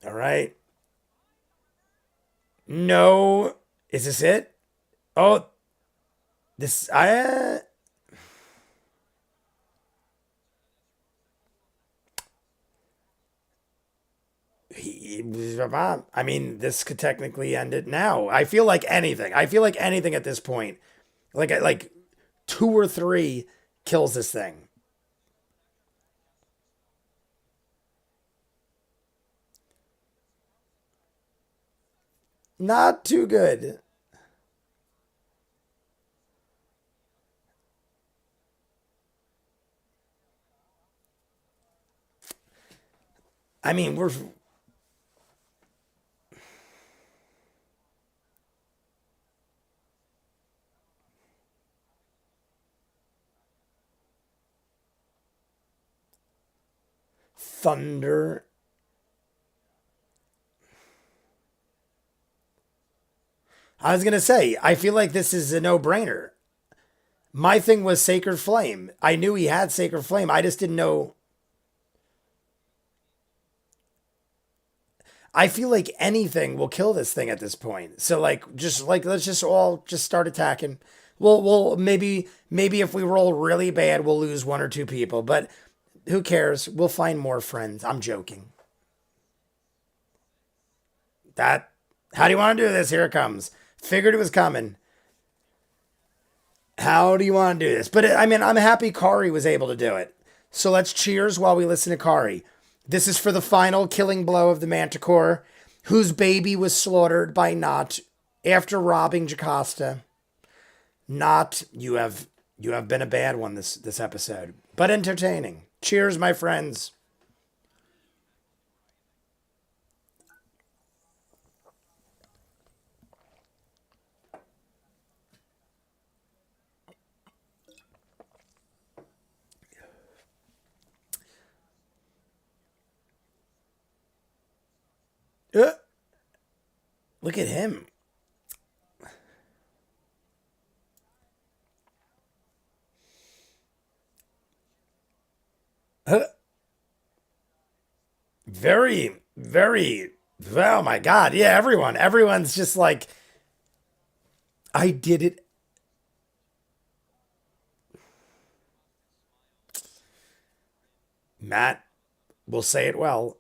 All right. No. Is this it? Oh, this. I mean, this could technically end it now. I feel like anything. I feel like anything at this point. Like 2 or 3 kills this thing. Not too good. I mean, we're thunder. I was gonna say, I feel like this is a no-brainer. My thing was Sacred Flame. I knew he had Sacred Flame. I just didn't know. I feel like anything will kill this thing at this point. So like, just like let's just all just start attacking. We'll maybe if we roll really bad, we'll lose 1 or 2 people, but who cares? We'll find more friends. I'm joking. That. How do you want to do this? Here it comes. Figured it was coming. How do you want to do this? But I mean, I'm happy Khary was able to do it. So let's cheers while we listen to Khary. This is for the final killing blow of the Manticore, whose baby was slaughtered by Not after robbing Jocasta. Not you have been a bad one this episode, but entertaining. Cheers, my friends. Uh, Look at him. Uh, Very, very. Oh my God! Yeah, everyone's just like, I did it. Matt will say it well.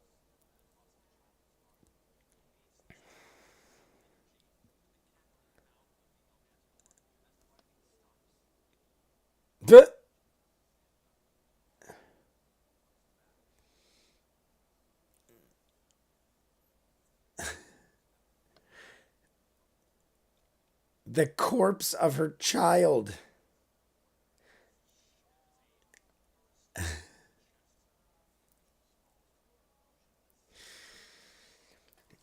The, the corpse of her child.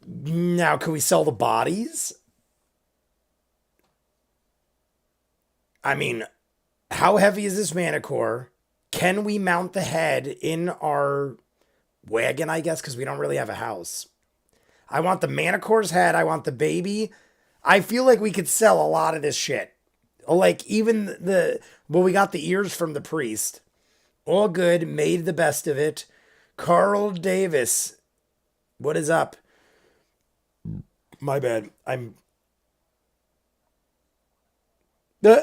Now, can we sell the bodies? I mean, how heavy is this manicore? Can we mount the head in our wagon, I guess, because we don't really have a house. I want the Manicore's head. I want the baby. I feel like we could sell a lot of this shit. Like even well, we got the ears from the priest. All good. Made the best of it. Carl Davis. What is up? My bad. I'm. Uh,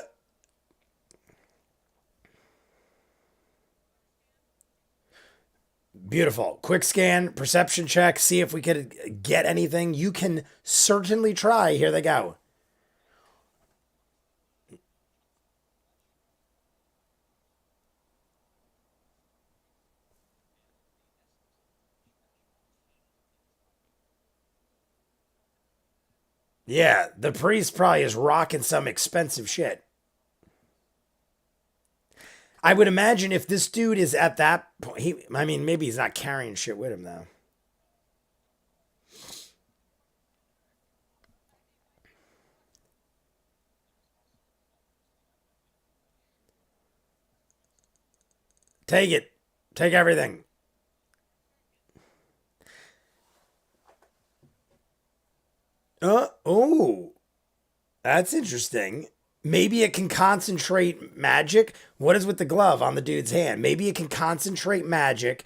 Beautiful. Quick scan, perception check, see if we could get anything. You can certainly try. Here they go. Yeah, the priest probably is rocking some expensive shit. I would imagine if this dude is at that point, I mean, maybe he's not carrying shit with him though. Take it. Take everything. Oh, that's interesting. Maybe it can concentrate magic. What is with the glove on the dude's hand? Maybe it can concentrate magic.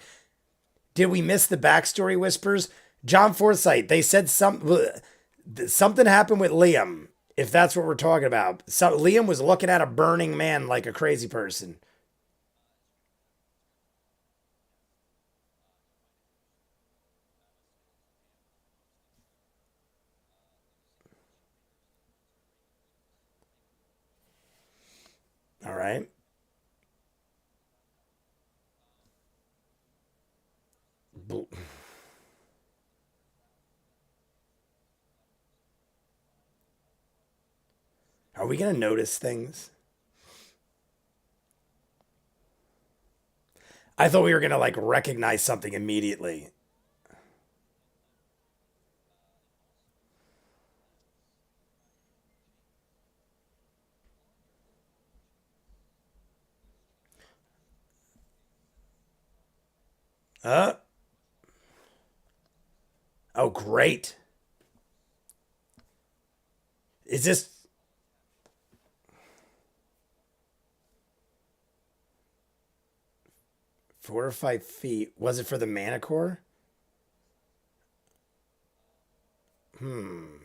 Did we miss the backstory whispers? John Forsythe, they said something happened with Liam, if that's what we're talking about. So Liam was looking at a burning man like a crazy person. All right. Are we going to notice things? I thought we were going to like recognize something immediately. Uh, oh, great. Is this 4 or 5 feet? Was it for the manicore? Hmm.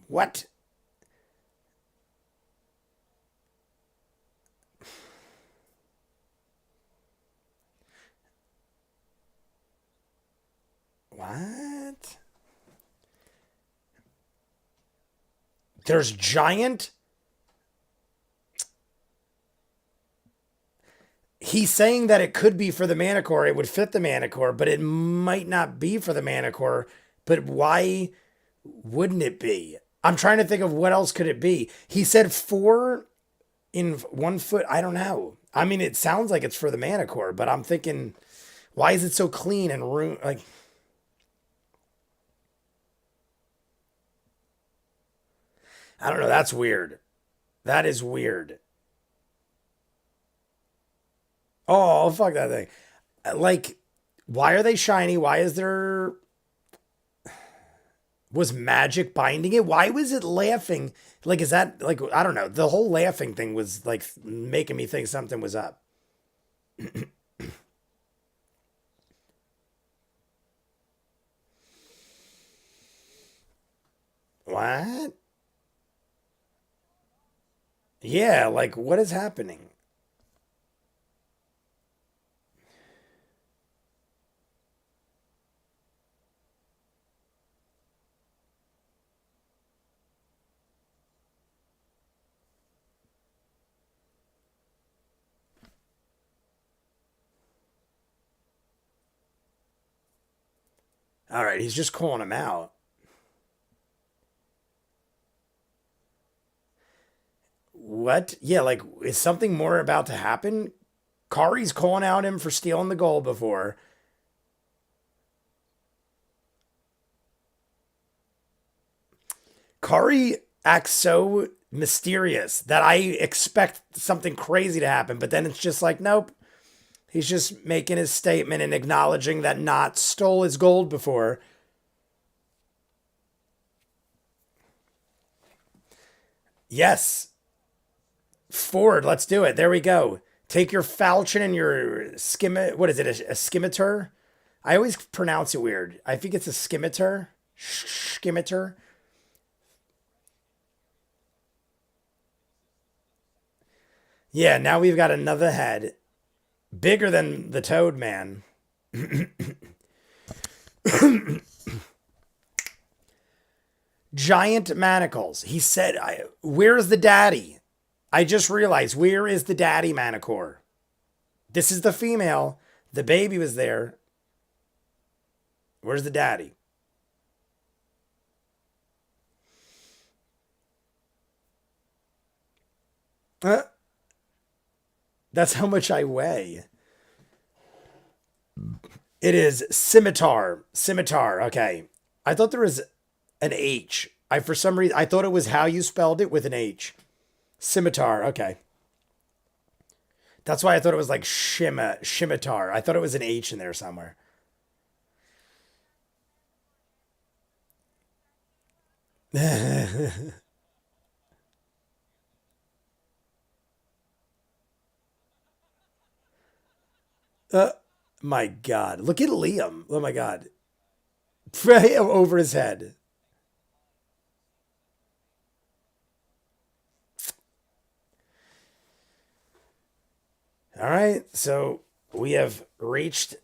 What? What? There's giant. He's saying that it could be for the manicore. It would fit the manicore, but it might not be for the manicore. But why wouldn't it be? I'm trying to think of what else could it be. He said 4 in 1 foot. I don't know. I mean, it sounds like it's for the manicore, but I'm thinking, why is it so clean and room like? I don't know. That's weird. That is weird. Oh, fuck that thing. Like, why are they shiny? Why is there was magic binding it? Why was it laughing? Like, is that like I don't know. The whole laughing thing was like making me think something was up. What? Yeah, like what is happening? All right, he's just calling him out. What? Yeah, like is something more about to happen? Kari's calling out him for stealing the gold before. Khary acts so mysterious that I expect something crazy to happen, but then it's just like, nope. He's just making his statement and acknowledging that Not stole his gold before. Yes. Forward, let's do it. There we go. Take your falchion and your what is it, a scimitar? I always pronounce it weird. I think it's a scimitar. Scimitar. Yeah, now we've got another head. Bigger than the Toad Man. Giant manacles. He said, where's the daddy? I just realized, where is the daddy manicore? This is the female. The baby was there. Where's the daddy? That's how much I weigh. It is scimitar. Scimitar. Okay. I thought there was an H. For some reason I thought it was how you spelled it with an H. Scimitar. Okay. That's why I thought it was like scimitar. I thought it was an H in there somewhere. uh, my God. Look at Liam. Oh my God. Over his head. All right. So we have reached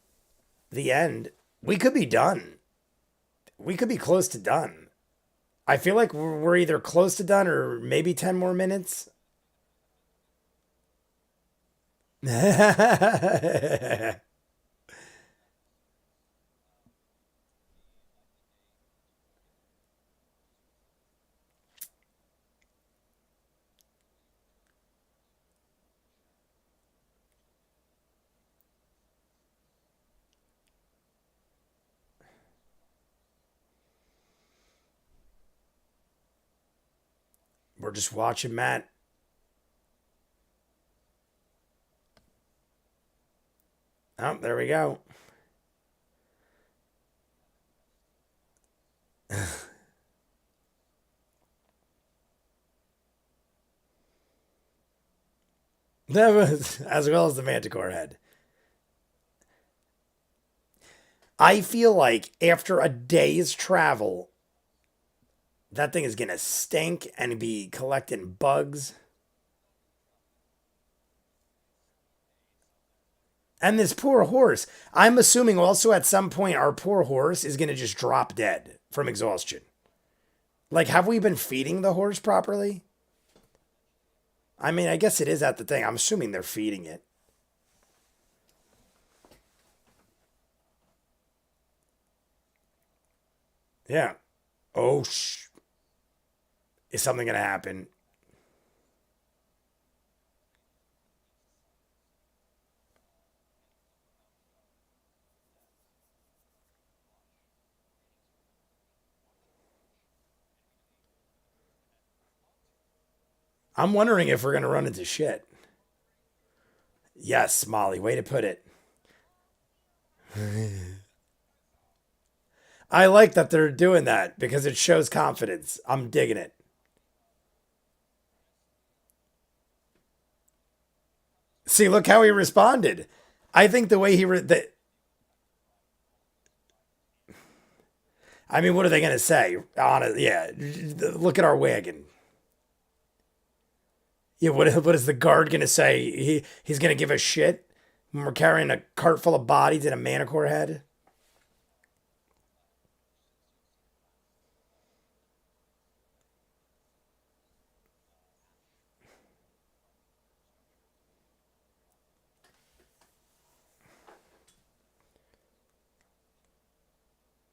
the end. We could be done. We could be close to done. I feel like we're either close to done or maybe 10 more minutes. We're just watching Matt. Oh, there we go. As well as the Manticore head. I feel like after a day's travel, that thing is gonna stink and be collecting bugs. And this poor horse. I'm assuming also at some point our poor horse is gonna just drop dead from exhaustion. Like, have we been feeding the horse properly? I mean, I guess it is at the thing. I'm assuming they're feeding it. Yeah. Oh, is something gonna happen? I'm wondering if we're gonna run into shit. Yes, Molly, way to put it. I like that they're doing that because it shows confidence. I'm digging it. See, look how he responded. I think the way I mean, what are they gonna say? Yeah, look at our wagon. Yeah, what is the guard gonna say? He's gonna give a shit when we're carrying a cart full of bodies and a manicore head.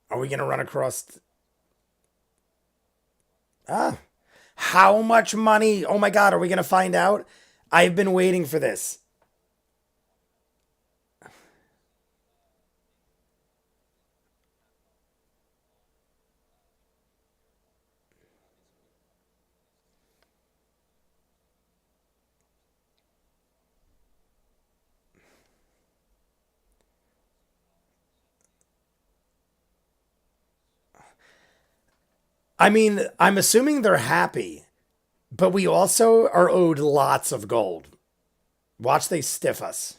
Are we gonna run across? Ah, how much money? Oh my God, are we gonna find out? I've been waiting for this. I mean, I'm assuming they're happy, but we also are owed lots of gold. Watch they stiff us.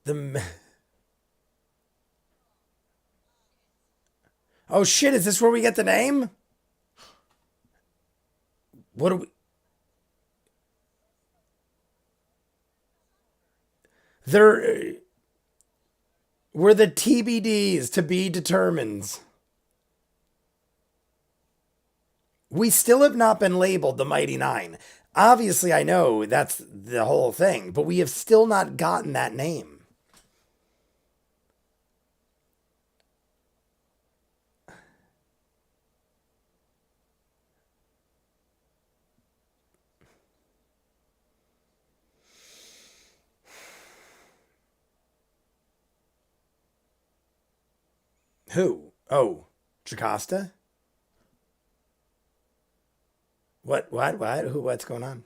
The Oh shit, is this where we get the name? What do we They're we're the TBDs to be determined. We still have not been labeled the Mighty Nine. Obviously, I know that's the whole thing, but we have still not gotten that name. Who? Oh, Jocasta? What? Who? What's going on?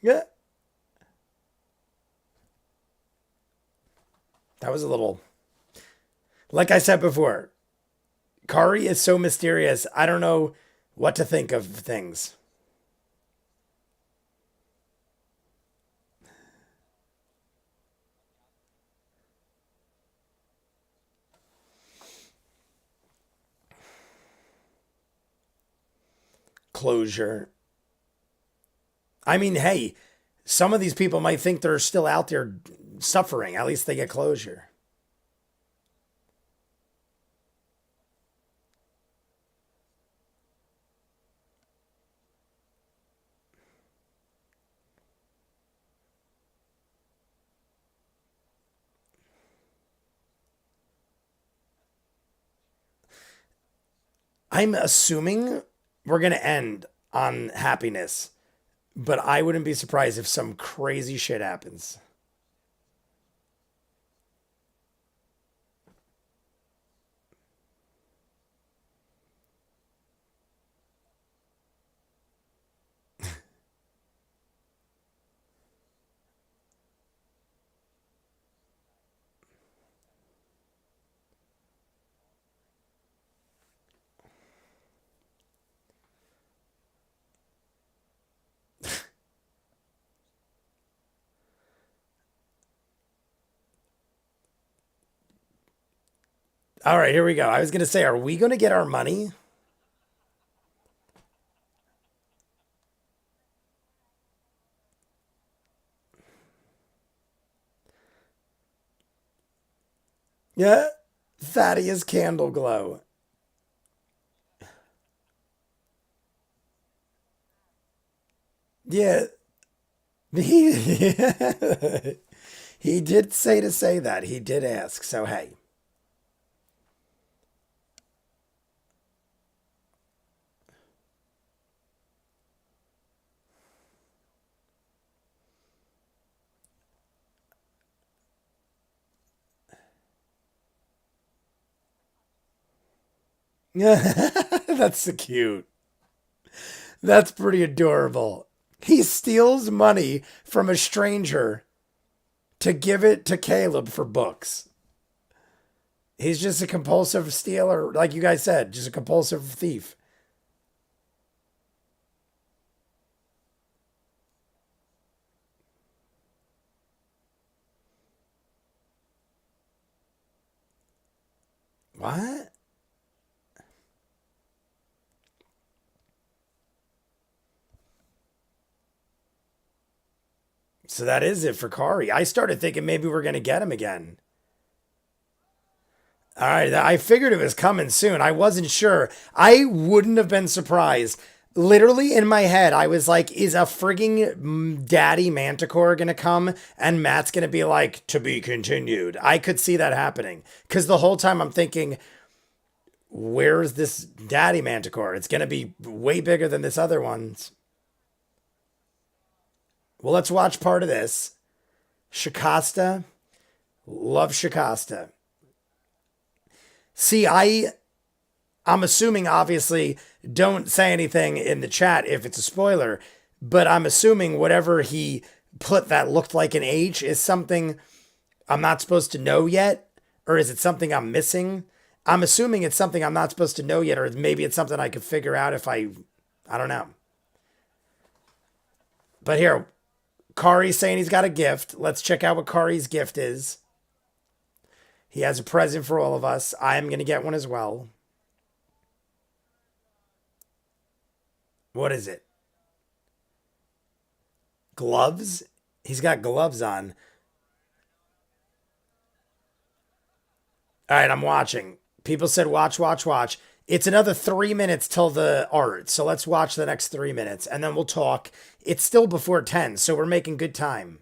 Yeah. That was a little. Like I said before, Khary is so mysterious. I don't know what to think of things. Closure. I mean, hey, some of these people might think they're still out there suffering. At least they get closure. I'm assuming we're going to end on happiness, but I wouldn't be surprised if some crazy shit happens. All right, here we go. I was going to say, are we going to get our money? Yeah. Thaddeus Candle Glow. Yeah. He, he did say that. He did ask. So, hey. That's so cute. That's pretty adorable. He steals money from a stranger to give it to Caleb for books. He's just a compulsive stealer, like you guys said, just a compulsive thief. What? So that is it for Khary. I started thinking maybe we're going to get him again. All right, I figured it was coming soon. I wasn't sure. I wouldn't have been surprised. Literally in my head, I was like, is a frigging daddy manticore going to come? And Matt's going to be like, to be continued. I could see that happening. Because the whole time I'm thinking, where's this daddy manticore? It's going to be way bigger than this other one's. Well, let's watch part of this. Shikasta. Love Shikasta. See, I'm assuming, obviously, don't say anything in the chat if it's a spoiler, but I'm assuming whatever he put that looked like an H is something I'm not supposed to know yet, or is it something I'm missing? I'm assuming it's something I'm not supposed to know yet, or maybe it's something I could figure out if I don't know. But here, Khary's saying he's got a gift. Let's check out what Khary's gift is. He has a present for all of us. I am going to get one as well. What is it? Gloves? He's got gloves on. All right, I'm watching. People said watch, watch, watch. It's another 3 minutes till the art. So let's watch the next 3 minutes and then we'll talk. It's still before 10, so we're making good time.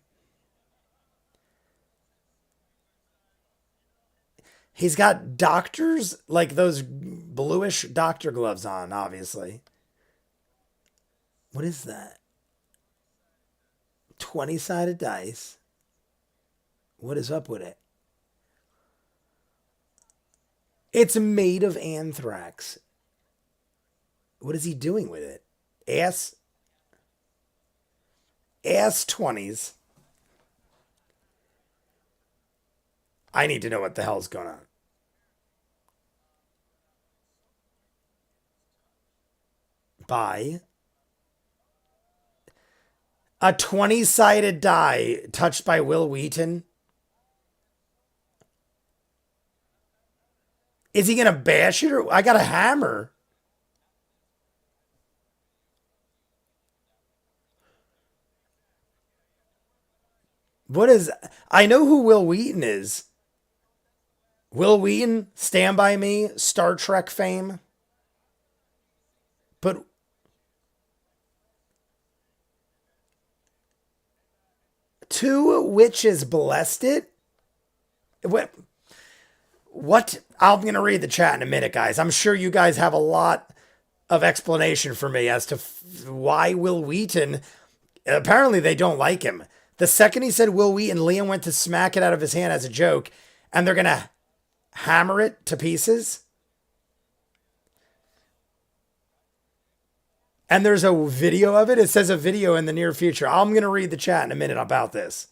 He's got doctors, like those bluish doctor gloves on, obviously. What is that? 20-sided dice. What is up with it? It's made of anthrax. What is he doing with it? Ass 20s. I need to know what the hell's going on. By a 20-sided die touched by Will Wheaton. Is he going to bash it? Or I got a hammer. What is... I know who Will Wheaton is. Will Wheaton, Stand By Me, Star Trek fame. But... Two witches blessed it? What? I'm going to read the chat in a minute, guys. I'm sure you guys have a lot of explanation for me as to why Will Wheaton... Apparently, they don't like him. The second he said Will Wheaton, Liam went to smack it out of his hand as a joke, and they're going to hammer it to pieces. And there's a video of it. It says a video in the near future. I'm going to read the chat in a minute about this.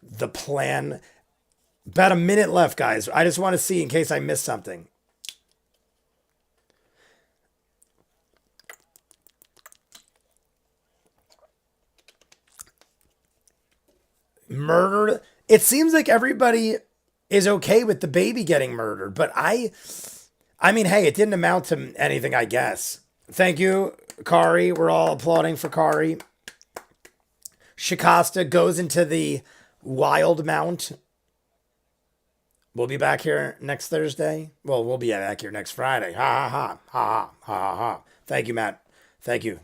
The plan. About a minute left, guys. I just want to see in case I missed something. Murdered. It seems like everybody is okay with the baby getting murdered, but I mean, hey, it didn't amount to anything, I guess. Thank you, Khary. We're all applauding for Khary. Shikasta goes into the wild mount. We'll be back here next Thursday. Well, we'll be back here next Friday. Ha ha ha. Ha ha ha ha. Thank you, Matt. Thank you.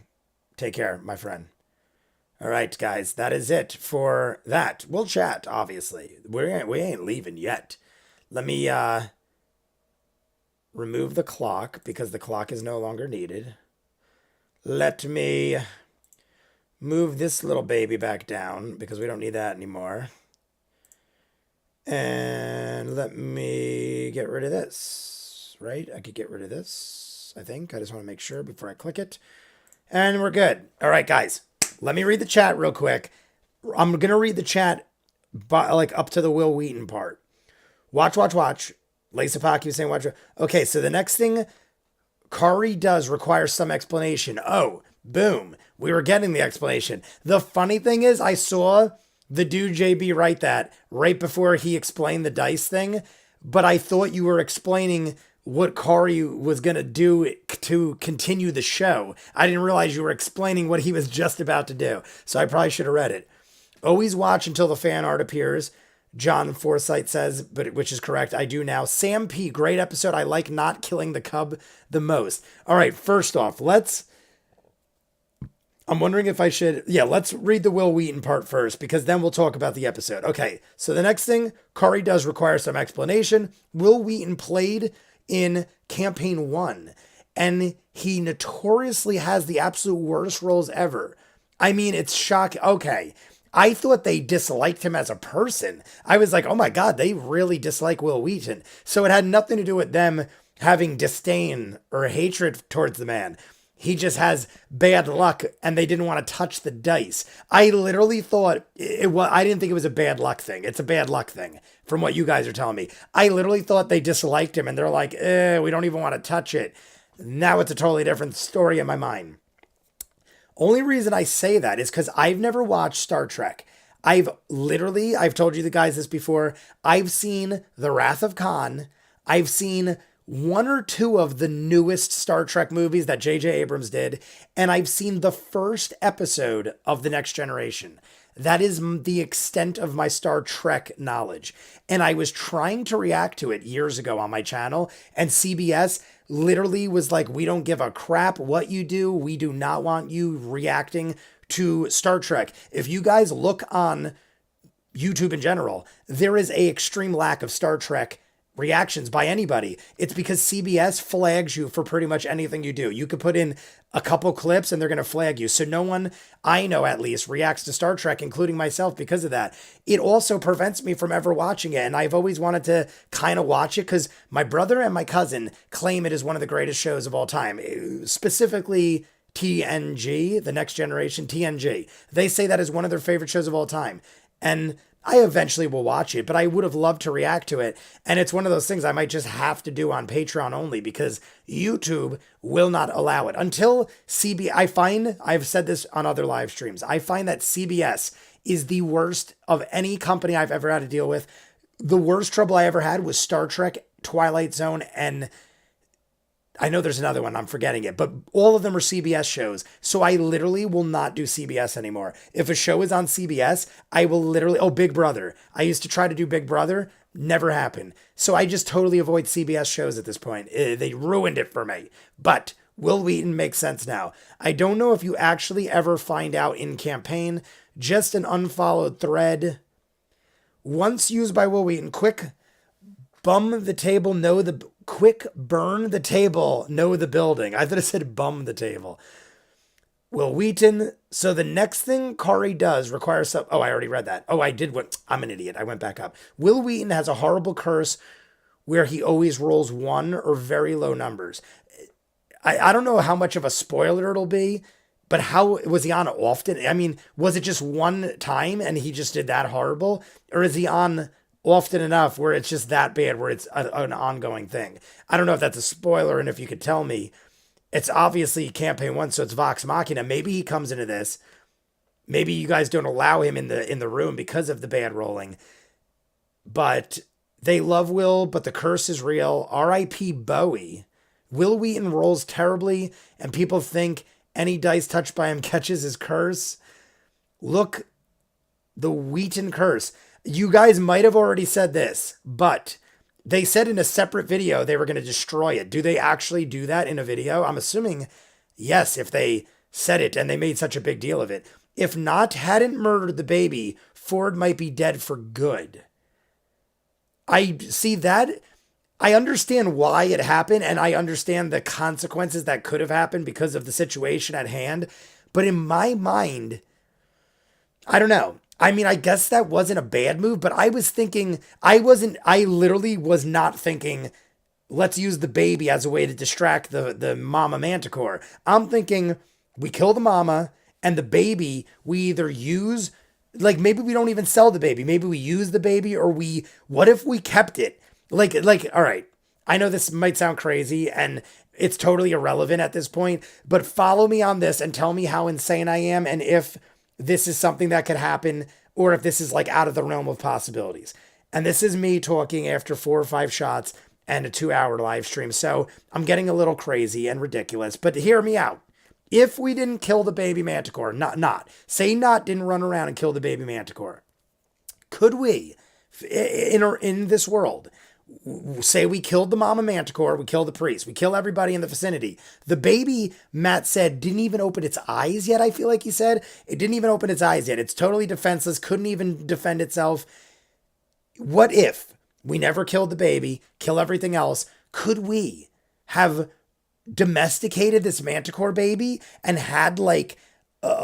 Take care, my friend. All right, guys, that is it for that. We'll chat, obviously. We ain't leaving yet. Let me remove the clock because the clock is no longer needed. Let me move this little baby back down because we don't need that anymore. And let me get rid of this, right? I could get rid of this, I think. I just want to make sure before I click it. And we're good. All right, guys. Let me read the chat real quick. I'm going to read the chat like up to the Will Wheaton part. Watch, watch, watch. Lisa Pocky was saying watch. Okay, so the next thing Khary does require some explanation. Oh, boom. We were getting the explanation. The funny thing is I saw the dude JB write that right before he explained the dice thing, but I thought you were explaining what Khary was going to do to continue the show. I didn't realize you were explaining what he was just about to do. So I probably should have read it. Always watch until the fan art appears. John Forsythe says, but which is correct. I do now. Sam P, great episode. I like not killing the cub the most. All right, first off, I'm wondering if I should, let's read the Will Wheaton part first because then we'll talk about the episode. Okay, so the next thing Khary does require some explanation. Will Wheaton played in campaign 1 and he notoriously has the absolute worst roles ever. I mean, it's shocking. Okay, I thought they disliked him as a person. I was like, oh my God, they really dislike Will Wheaton. So it had nothing to do with them having disdain or hatred towards the man. He just has bad luck and they didn't want to touch the dice. I literally thought it was, I didn't think it was a bad luck thing. It's a bad luck thing from what you guys are telling me. I literally thought they disliked him and they're like, we don't even want to touch it. Now it's a totally different story in my mind. Only reason I say that is because I've never watched Star Trek. I've told you the guys this before. I've seen The Wrath of Khan. I've seen one or two of the newest Star Trek movies that J.J. Abrams did, and I've seen the first episode of The Next Generation. That is the extent of my Star Trek knowledge. And I was trying to react to it years ago on my channel, and CBS literally was like, we don't give a crap what you do. We do not want you reacting to Star Trek. If you guys look on YouTube in general, there is a extreme lack of Star Trek reactions by anybody. It's because CBS flags you for pretty much anything you do. You could put in a couple clips and they're going to flag you. So no one, I know at least, reacts to Star Trek, including myself, because of that. It also prevents me from ever watching it. And I've always wanted to kind of watch it because my brother and my cousin claim it is one of the greatest shows of all time, specifically TNG, The Next Generation, TNG. They say that is one of their favorite shows of all time. And I eventually will watch it, but I would have loved to react to it. And it's one of those things I might just have to do on Patreon only because YouTube will not allow it. Until I've said this on other live streams, I find that CBS is the worst of any company I've ever had to deal with. The worst trouble I ever had was Star Trek, Twilight Zone, and I know there's another one, I'm forgetting it, but all of them are CBS shows. So I literally will not do CBS anymore. If a show is on CBS, I will literally, Big Brother. I used to try to do Big Brother, never happened. So I just totally avoid CBS shows at this point. They ruined it for me. But Will Wheaton makes sense now. I don't know if you actually ever find out in campaign, just an unfollowed thread. Once used by Will Wheaton, quick burn the table, know the building. I thought it said bum the table. Will Wheaton. So the next thing Khary does requires some. Oh, I already read that. Oh, I did. I'm an idiot. I went back up. Will Wheaton has a horrible curse where he always rolls one or very low numbers. I don't know how much of a spoiler it'll be, but how was he on often? I mean, was it just one time and he just did that horrible? Or is he on often enough where it's just that bad, where it's an ongoing thing? I don't know if that's a spoiler, and if you could tell me. It's obviously campaign 1, so it's Vox Machina. Maybe he comes into this. Maybe you guys don't allow him in the room because of the bad rolling. But they love Will, but the curse is real. R.I.P. Bowie. Will Wheaton rolls terribly, and people think any dice touched by him catches his curse. Look, the Wheaton curse. You guys might have already said this, but they said in a separate video they were going to destroy it. Do they actually do that in a video? I'm assuming yes, if they said it and they made such a big deal of it. If not, hadn't murdered the baby, Ford might be dead for good. I see that. I understand why it happened, and I understand the consequences that could have happened because of the situation at hand. But in my mind, I don't know. I mean, I guess that wasn't a bad move, but I literally was not thinking, let's use the baby as a way to distract the mama manticore. I'm thinking we kill the mama and the baby we either use, like maybe we don't even sell the baby. Maybe we use the baby, or what if we kept it? Like, all right, I know this might sound crazy and it's totally irrelevant at this point, but follow me on this and tell me how insane I am and if this is something that could happen, or if this is like out of the realm of possibilities. And this is me talking after 4 or 5 shots and a 2-hour live stream. So I'm getting a little crazy and ridiculous, but hear me out. If we didn't kill the baby manticore, didn't run around and kill the baby manticore, could we, in this world, say we killed the mama manticore, we kill the priest, we kill everybody in the vicinity. The baby, Matt said, didn't even open its eyes yet, I feel like he said. It didn't even open its eyes yet. It's totally defenseless, couldn't even defend itself. What if we never killed the baby, kill everything else? Could we have domesticated this manticore baby and had like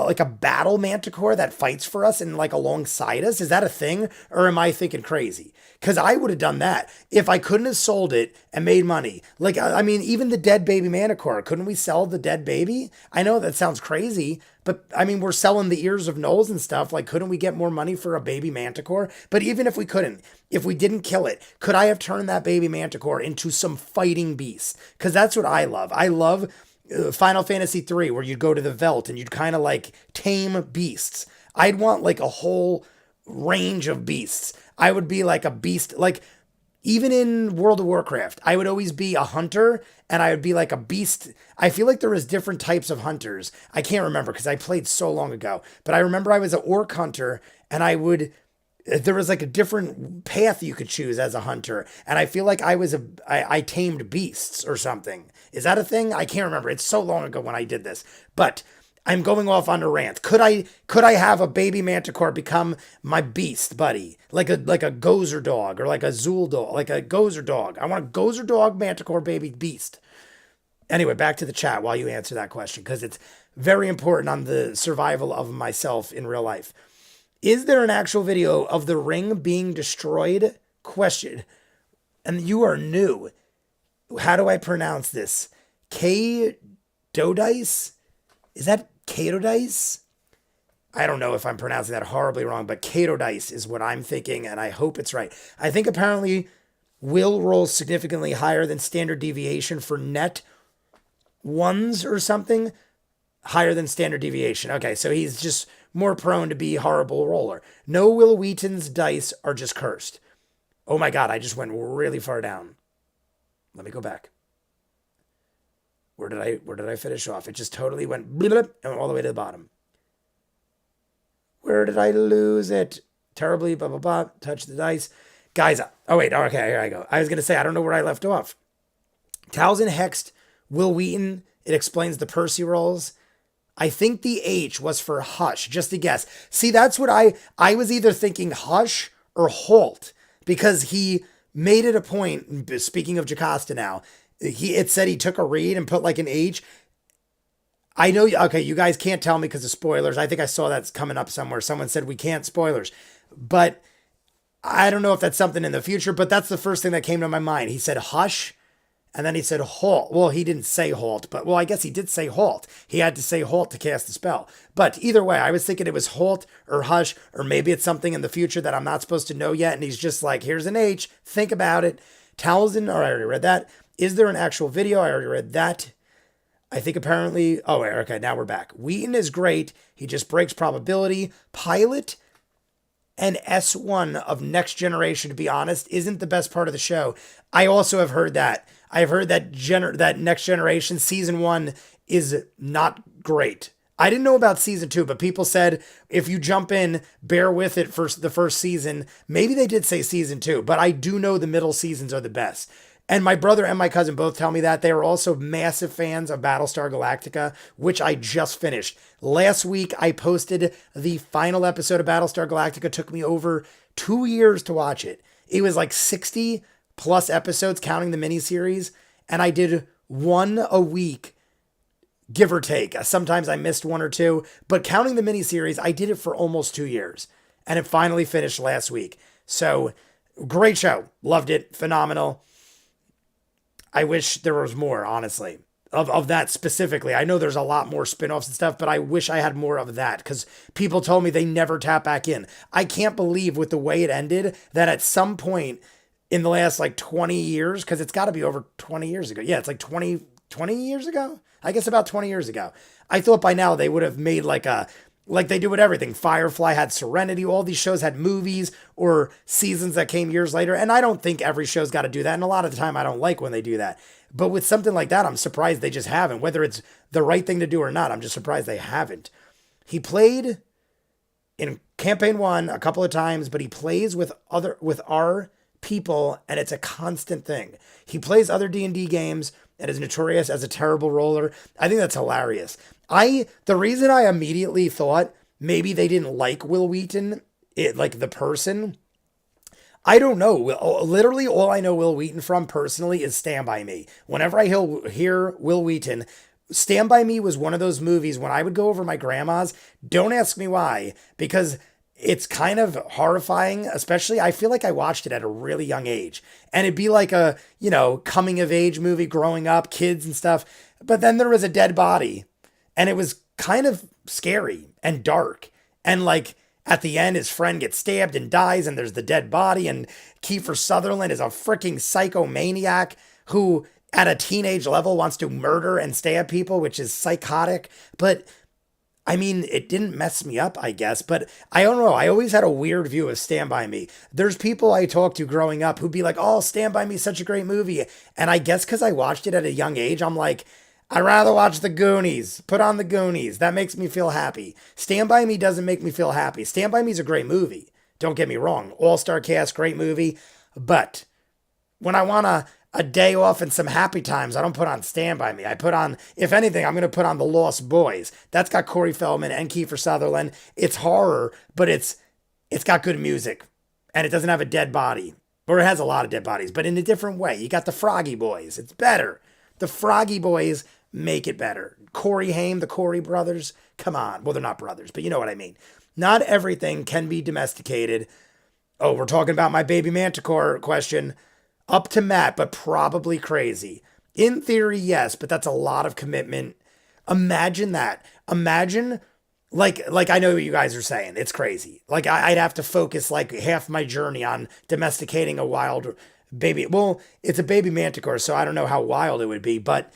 like a battle manticore that fights for us and like alongside us? Is that a thing? Or am I thinking crazy? Because I would have done that if I couldn't have sold it and made money. Like, I mean, even the dead baby manticore, couldn't we sell the dead baby? I know that sounds crazy, but I mean, we're selling the ears of Knowles and stuff. Like, couldn't we get more money for a baby manticore? But even if we couldn't, if we didn't kill it, could I have turned that baby manticore into some fighting beast? Because that's what I love. I love Final Fantasy 3, where you'd go to the Veldt and you'd kind of like tame beasts. I'd want like a whole range of beasts. I would be like a beast, like even in World of Warcraft, I would always be a hunter and I would be like a beast. I feel like there was different types of hunters. I can't remember because I played so long ago, but I remember I was an orc hunter and there was like a different path you could choose as a hunter. And I feel like I tamed beasts or something. Is that a thing? I can't remember. It's so long ago when I did this, but I'm going off on a rant. Could I have a baby manticore become my beast buddy? Like a gozer dog or like a zool dog, like a gozer dog. I want a gozer dog manticore baby beast. Anyway, back to the chat while you answer that question, because it's very important on the survival of myself in real life. Is there an actual video of the ring being destroyed? Question. And you are new. How do I pronounce this? K-Dodice? Is that K-Dodice? I don't know if I'm pronouncing that horribly wrong, but K-Dodice is what I'm thinking, and I hope it's right. I think apparently Will rolls significantly higher than standard deviation for net ones or something. Higher than standard deviation. Okay, so he's just more prone to be a horrible roller. No Will Wheaton's dice are just cursed. Oh my God, I just went really far down. Let me go back. Where did I finish off? It just totally went blip and all the way to the bottom. Where did I lose it? Terribly, blah, blah, blah. Touch the dice. Guys, oh wait, okay, here I go. I was going to say, I don't know where I left off. Tal'dorei hexed Will Wheaton. It explains the Percy rolls. I think the H was for hush, just a guess. See, that's what I was either thinking hush or halt, because he made it a point, speaking of Jocasta now, it said he took a read and put like an H. I know, okay, you guys can't tell me because of spoilers. I think I saw that's coming up somewhere. Someone said we can't spoilers, but I don't know if that's something in the future, but that's the first thing that came to my mind. He said hush, and then he said halt. Well, he didn't say halt, but well, I guess he did say halt. He had to say halt to cast the spell. But either way, I was thinking it was halt or hush, or maybe it's something in the future that I'm not supposed to know yet. And he's just like, here's an H, think about it. Tal'dorei, I already read that. Is there an actual video? I already read that. I think apparently, oh, wait, okay, now we're back. Wheaton is great. He just breaks probability. Pilot and S1 of Next Generation, to be honest, isn't the best part of the show. I also have heard that. I've heard that that Next Generation season 1 is not great. I didn't know about season 2, but people said if you jump in, bear with it for the first season. Maybe they did say season 2, but I do know the middle seasons are the best. And my brother and my cousin both tell me that. They are also massive fans of Battlestar Galactica, which I just finished. Last week, I posted the final episode of Battlestar Galactica. It took me over 2 years to watch it. It was like 60 plus episodes, counting the miniseries. And I did one a week, give or take. Sometimes I missed one or two. But counting the miniseries, I did it for almost 2 years. And it finally finished last week. So, great show. Loved it. Phenomenal. I wish there was more, honestly, of that specifically. I know there's a lot more spin-offs and stuff, but I wish I had more of that because people told me they never tap back in. I can't believe with the way it ended that at some point in the last like 20 years, because it's got to be over 20 years ago. Yeah, it's like 20 years ago? I guess about 20 years ago. I thought by now they would have made like they do with everything. Firefly had Serenity. All these shows had movies or seasons that came years later. And I don't think every show's got to do that. And a lot of the time I don't like when they do that. But with something like that, I'm surprised they just haven't. Whether it's the right thing to do or not, I'm just surprised they haven't. He played in campaign 1 a couple of times, but he plays with our people, and it's a constant thing. He plays other D&D games and is notorious as a terrible roller. I think that's hilarious. The reason I immediately thought maybe they didn't like Will Wheaton, like the person, I don't know. Literally all I know Will Wheaton from personally is Stand By Me. Whenever I hear Will Wheaton, Stand By Me was one of those movies when I would go over my grandma's. Don't ask me why, because it's kind of horrifying, especially I feel like I watched it at a really young age. And it'd be like a, coming of age movie growing up, kids and stuff. But then there was a dead body and it was kind of scary and dark. And like at the end, his friend gets stabbed and dies, and there's the dead body. And Kiefer Sutherland is a freaking psychomaniac who, at a teenage level, wants to murder and stab people, which is psychotic. But I mean, it didn't mess me up, I guess, but I don't know. I always had a weird view of Stand By Me. There's people I talked to growing up who'd be like, oh, Stand By Me is such a great movie. And I guess because I watched it at a young age, I'm like, I'd rather watch The Goonies. Put on The Goonies. That makes me feel happy. Stand By Me doesn't make me feel happy. Stand By Me is a great movie. Don't get me wrong. All-star cast, great movie. But when I want a day off and some happy times, I don't put on Stand By Me. I put on, if anything, I'm going to put on The Lost Boys. That's got Corey Feldman and Kiefer Sutherland. It's horror, but it's got good music. And it doesn't have a dead body. Or it has a lot of dead bodies, but in a different way. You got the Froggy Boys. It's better. The Froggy Boys make it better. Corey Haim, the Corey brothers. Come on. Well, they're not brothers, but you know what I mean. Not everything can be domesticated. Oh, we're talking about my baby manticore question. Up to Matt, but probably crazy. In theory, yes, but that's a lot of commitment. Imagine that. Imagine, like I know what you guys are saying. It's crazy. Like I'd have to focus like half my journey on domesticating a wild baby. Well, it's a baby manticore, so I don't know how wild it would be. But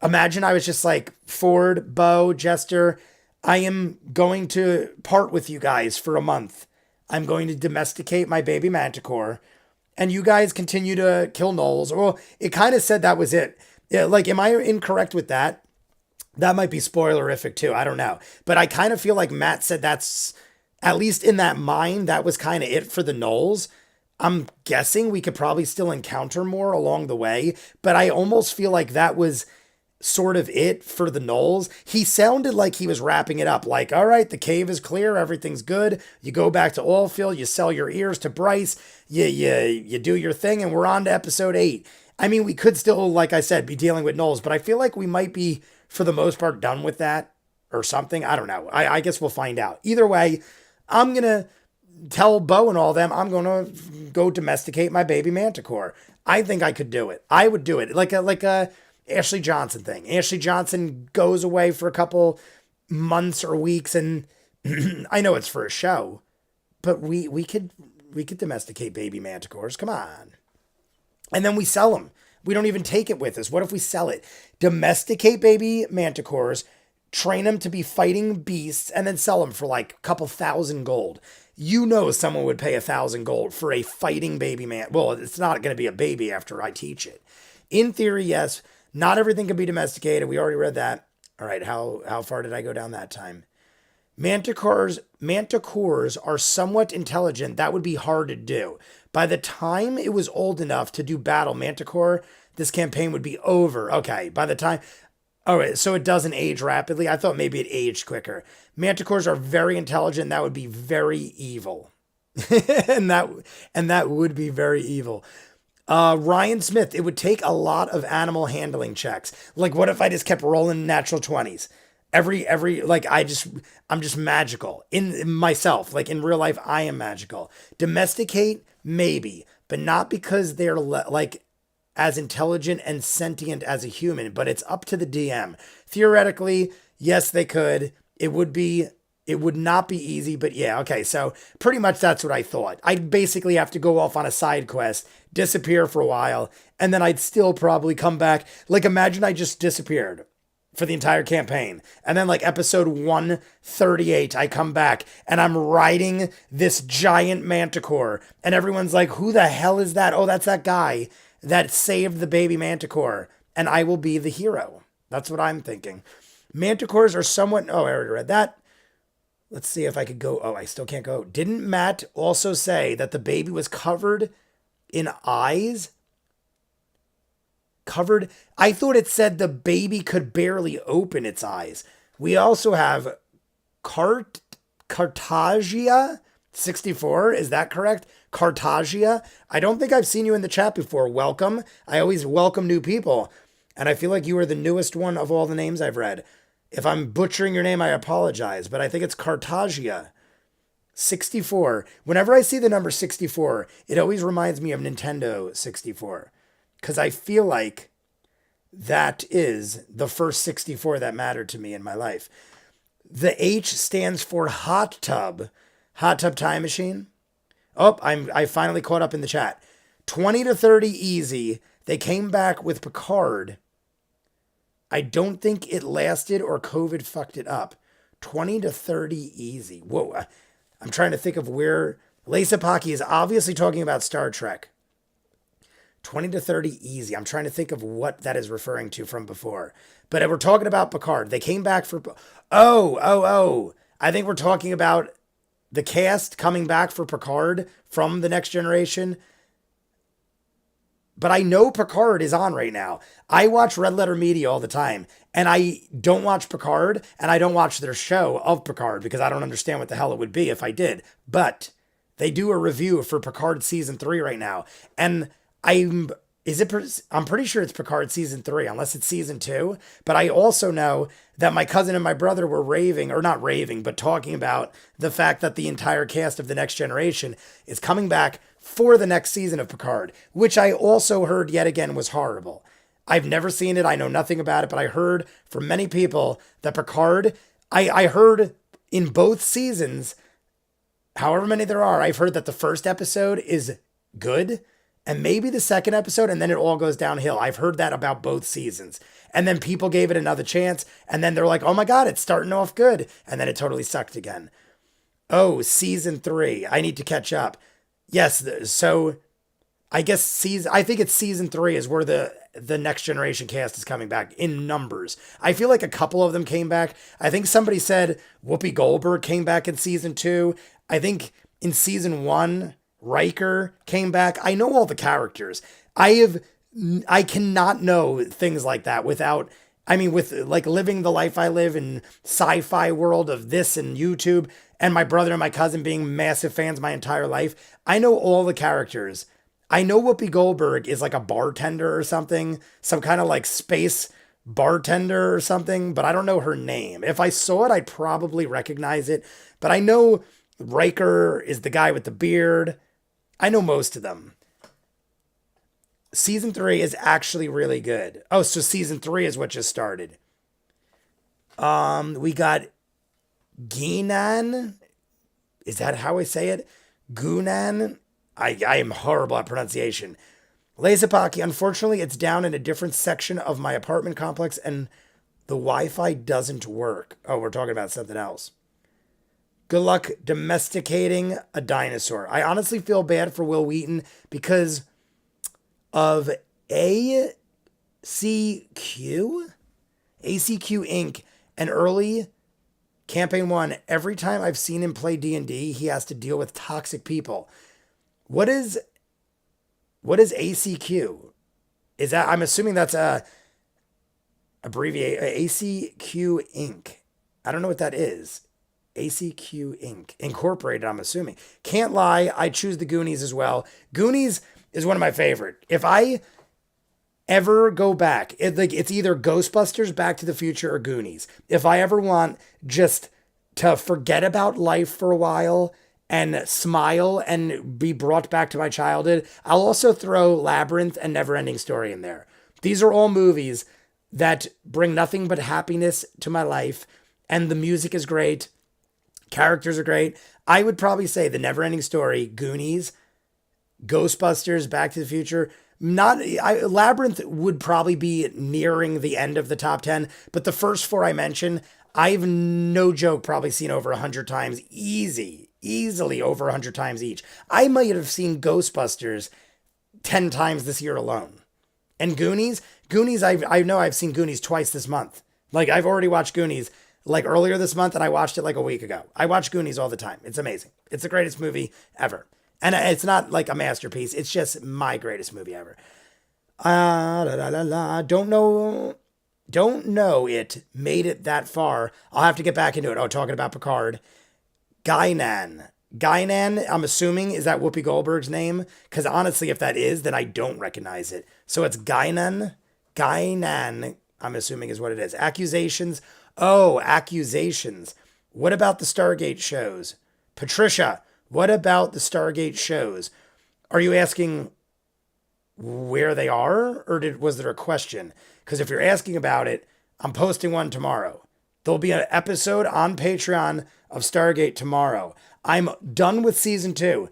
imagine I was just like, Ford, Bo, Jester, I am going to part with you guys for a month. I'm going to domesticate my baby manticore. And you guys continue to kill gnolls. Well, it kind of said that was it. Yeah, like, am I incorrect with that? That might be spoilerific too. I don't know. But I kind of feel like Matt said that's, at least in that mind, that was kind of it for the gnolls. I'm guessing we could probably still encounter more along the way. But I almost feel like that was sort of it for the gnolls. He sounded like he was wrapping it up. Like, all right, the cave is clear. Everything's good. You go back to Oilfield. You sell your ears to Bryce. You do your thing, and we're on to episode 8. I mean, we could still, like I said, be dealing with gnolls, but I feel like we might be, for the most part, done with that or something. I don't know. I guess we'll find out. Either way, I'm going to tell Bo and all them, I'm going to go domesticate my baby manticore. I think I could do it. I would do it. Like a Ashley Johnson thing. Ashley Johnson goes away for a couple months or weeks, and I know it's for a show, but we could domesticate baby manticores. Come on. And then we sell them. We don't even take it with us. What if we sell it? Domesticate baby manticores, train them to be fighting beasts, and then sell them for like a couple thousand gold. You know someone would pay 1,000 gold for a fighting baby man. Well, it's not going to be a baby after I teach it. In theory, yes. Not everything can be domesticated. We already read that. All right, how far did I go down that time? Manticores are somewhat intelligent. That would be hard to do. By the time it was old enough to do battle manticore, this campaign would be over. Okay, by the time... All right, so it doesn't age rapidly. I thought maybe it aged quicker. Manticores are very intelligent. That would be very evil. and that would be very evil. Ryan Smith, it would take a lot of animal handling checks. Like, what if I just kept rolling natural 20s? Every like, I'm just magical in myself. Like in real life, I am magical. Domesticate, maybe, but not because they're like as intelligent and sentient as a human, but it's up to the DM. Theoretically, yes, they could. It would not be easy, but yeah, okay. So pretty much that's what I thought. I'd basically have to go off on a side quest, disappear for a while, and then I'd still probably come back. Like, imagine I just disappeared for the entire campaign. And then like episode 138, I come back and I'm riding this giant manticore. And everyone's like, who the hell is that? Oh, that's that guy that saved the baby manticore. And I will be the hero. That's what I'm thinking. Manticores are somewhat... Oh, I already read that. Let's see if I could go. Oh, I still can't go. Didn't Matt also say that the baby was covered in eyes? Covered? I thought it said the baby could barely open its eyes. We also have Cartagia 64. Is that correct? Cartagia? I don't think I've seen you in the chat before. Welcome. I always welcome new people. And I feel like you are the newest one of all the names I've read. If I'm butchering your name, I apologize, but I think it's Cartagia. 64. Whenever I see the number 64, it always reminds me of Nintendo 64. Because I feel like that is the first 64 that mattered to me in my life. The H stands for hot tub. Hot tub time machine. Oh, I finally caught up in the chat. 20 to 30 easy. They came back with Picard. I don't think it lasted or COVID fucked it up. 20 to 30 easy. Whoa. I'm trying to think of where Lisa Pocky is obviously talking about Star Trek. 20 to 30 easy. I'm trying to think of what that is referring to from before. But we're talking about Picard. They came back for... Oh. I think we're talking about the cast coming back for Picard from The Next Generation. But I know Picard is on right now. I watch Red Letter Media all the time. And I don't watch Picard. And I don't watch their show of Picard because I don't understand what the hell it would be if I did. But they do a review for Picard Season 3 right now. And I'm pretty sure it's Picard Season 3, unless it's Season 2. But I also know that my cousin and my brother were raving, or not raving, but talking about the fact that the entire cast of The Next Generation is coming back for the next season of Picard, which I also heard yet again was horrible. I've never seen it. I know nothing about it, but I heard from many people that Picard, I heard in both seasons, however many there are, I've heard that the first episode is good and maybe the second episode, and then it all goes downhill. I've heard that about both seasons. And then people gave it another chance, and then they're like, oh my God, it's starting off good. And then it totally sucked again. Oh, Season 3. I need to catch up. Yes, so I think it's Season 3 is where the Next Generation cast is coming back in numbers. I feel like a couple of them came back. I think somebody said Whoopi Goldberg came back in Season 2. I think in Season 1, Riker came back. I know all the characters. I cannot know things like that with like living the life I live in sci-fi world of this and YouTube, and my brother and my cousin being massive fans my entire life. I know all the characters. I know Whoopi Goldberg is like a bartender or something, some kind of like space bartender or something, but I don't know her name. If I saw it, I'd probably recognize it. But I know Riker is the guy with the beard. I know most of them. Season 3 is actually really good. Oh, so Season 3 is what just started. We got Guinan. Is that how I say it? Gunan. I am horrible at pronunciation. Lazapaki, unfortunately, it's down in a different section of my apartment complex and the Wi-Fi doesn't work. Oh, we're talking about something else. Good luck domesticating a dinosaur. I honestly feel bad for Will Wheaton because of ACQ Inc. and early Campaign 1. Every time I've seen him play D&D, he has to deal with toxic people. What is ACQ? Is that, I'm assuming that's a abbreviate ACQ Inc. I don't know what that is. ACQ Inc. Incorporated, I'm assuming. Can't lie, I choose the Goonies as well. Goonies is one of my favorite. If I ever go back, it's either Ghostbusters, Back to the Future, or Goonies. If I ever want just to forget about life for a while and smile and be brought back to my childhood, I'll also throw Labyrinth and Neverending Story in there. These are all movies that bring nothing but happiness to my life, and the music is great. Characters are great. I would probably say The Neverending Story, Goonies, Ghostbusters, Back to the Future. Labyrinth would probably be nearing the end of the top 10, but the first four I mentioned, I've no joke probably seen over 100 times. Easily over 100 times each. I might have seen Ghostbusters 10 times this year alone. And Goonies, I know I've seen Goonies twice this month. Like, I've already watched Goonies like earlier this month, and I watched it like a week ago. I watch Goonies all the time. It's amazing. It's the greatest movie ever. And it's not like a masterpiece. It's just my greatest movie ever. Don't know it made it that far. I'll have to get back into it. Oh, talking about Picard. Guinan, I'm assuming, is that Whoopi Goldberg's name? Because honestly, if that is, then I don't recognize it. So it's Guinan. Gainan, I'm assuming is what it is. Accusations. Oh, accusations. What about the Stargate shows? Patricia, what about the Stargate shows? Are you asking where they are, or was there a question? Because if you're asking about it, I'm posting one tomorrow. There'll be an episode on Patreon of Stargate tomorrow. I'm done with season 2.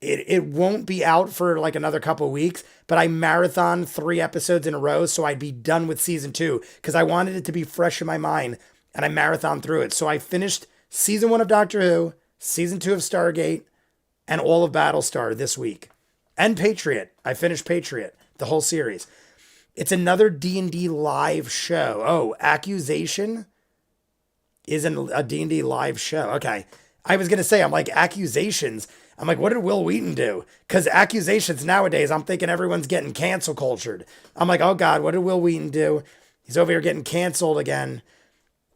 It won't be out for like another couple weeks, but I marathon 3 episodes in a row, so I'd be done with season 2 because I wanted it to be fresh in my mind, and I marathon through it. So I finished season 1 of Doctor Who, season 2 of Stargate, and all of Battlestar this week. And Patriot. I finished Patriot, the whole series. It's another D&D live show. Oh, Accusation is a D&D live show. Okay. I was going to say, I'm like, Accusations. I'm like, what did Will Wheaton do? Because Accusations nowadays, I'm thinking everyone's getting cancel cultured. I'm like, oh God, what did Will Wheaton do? He's over here getting canceled again.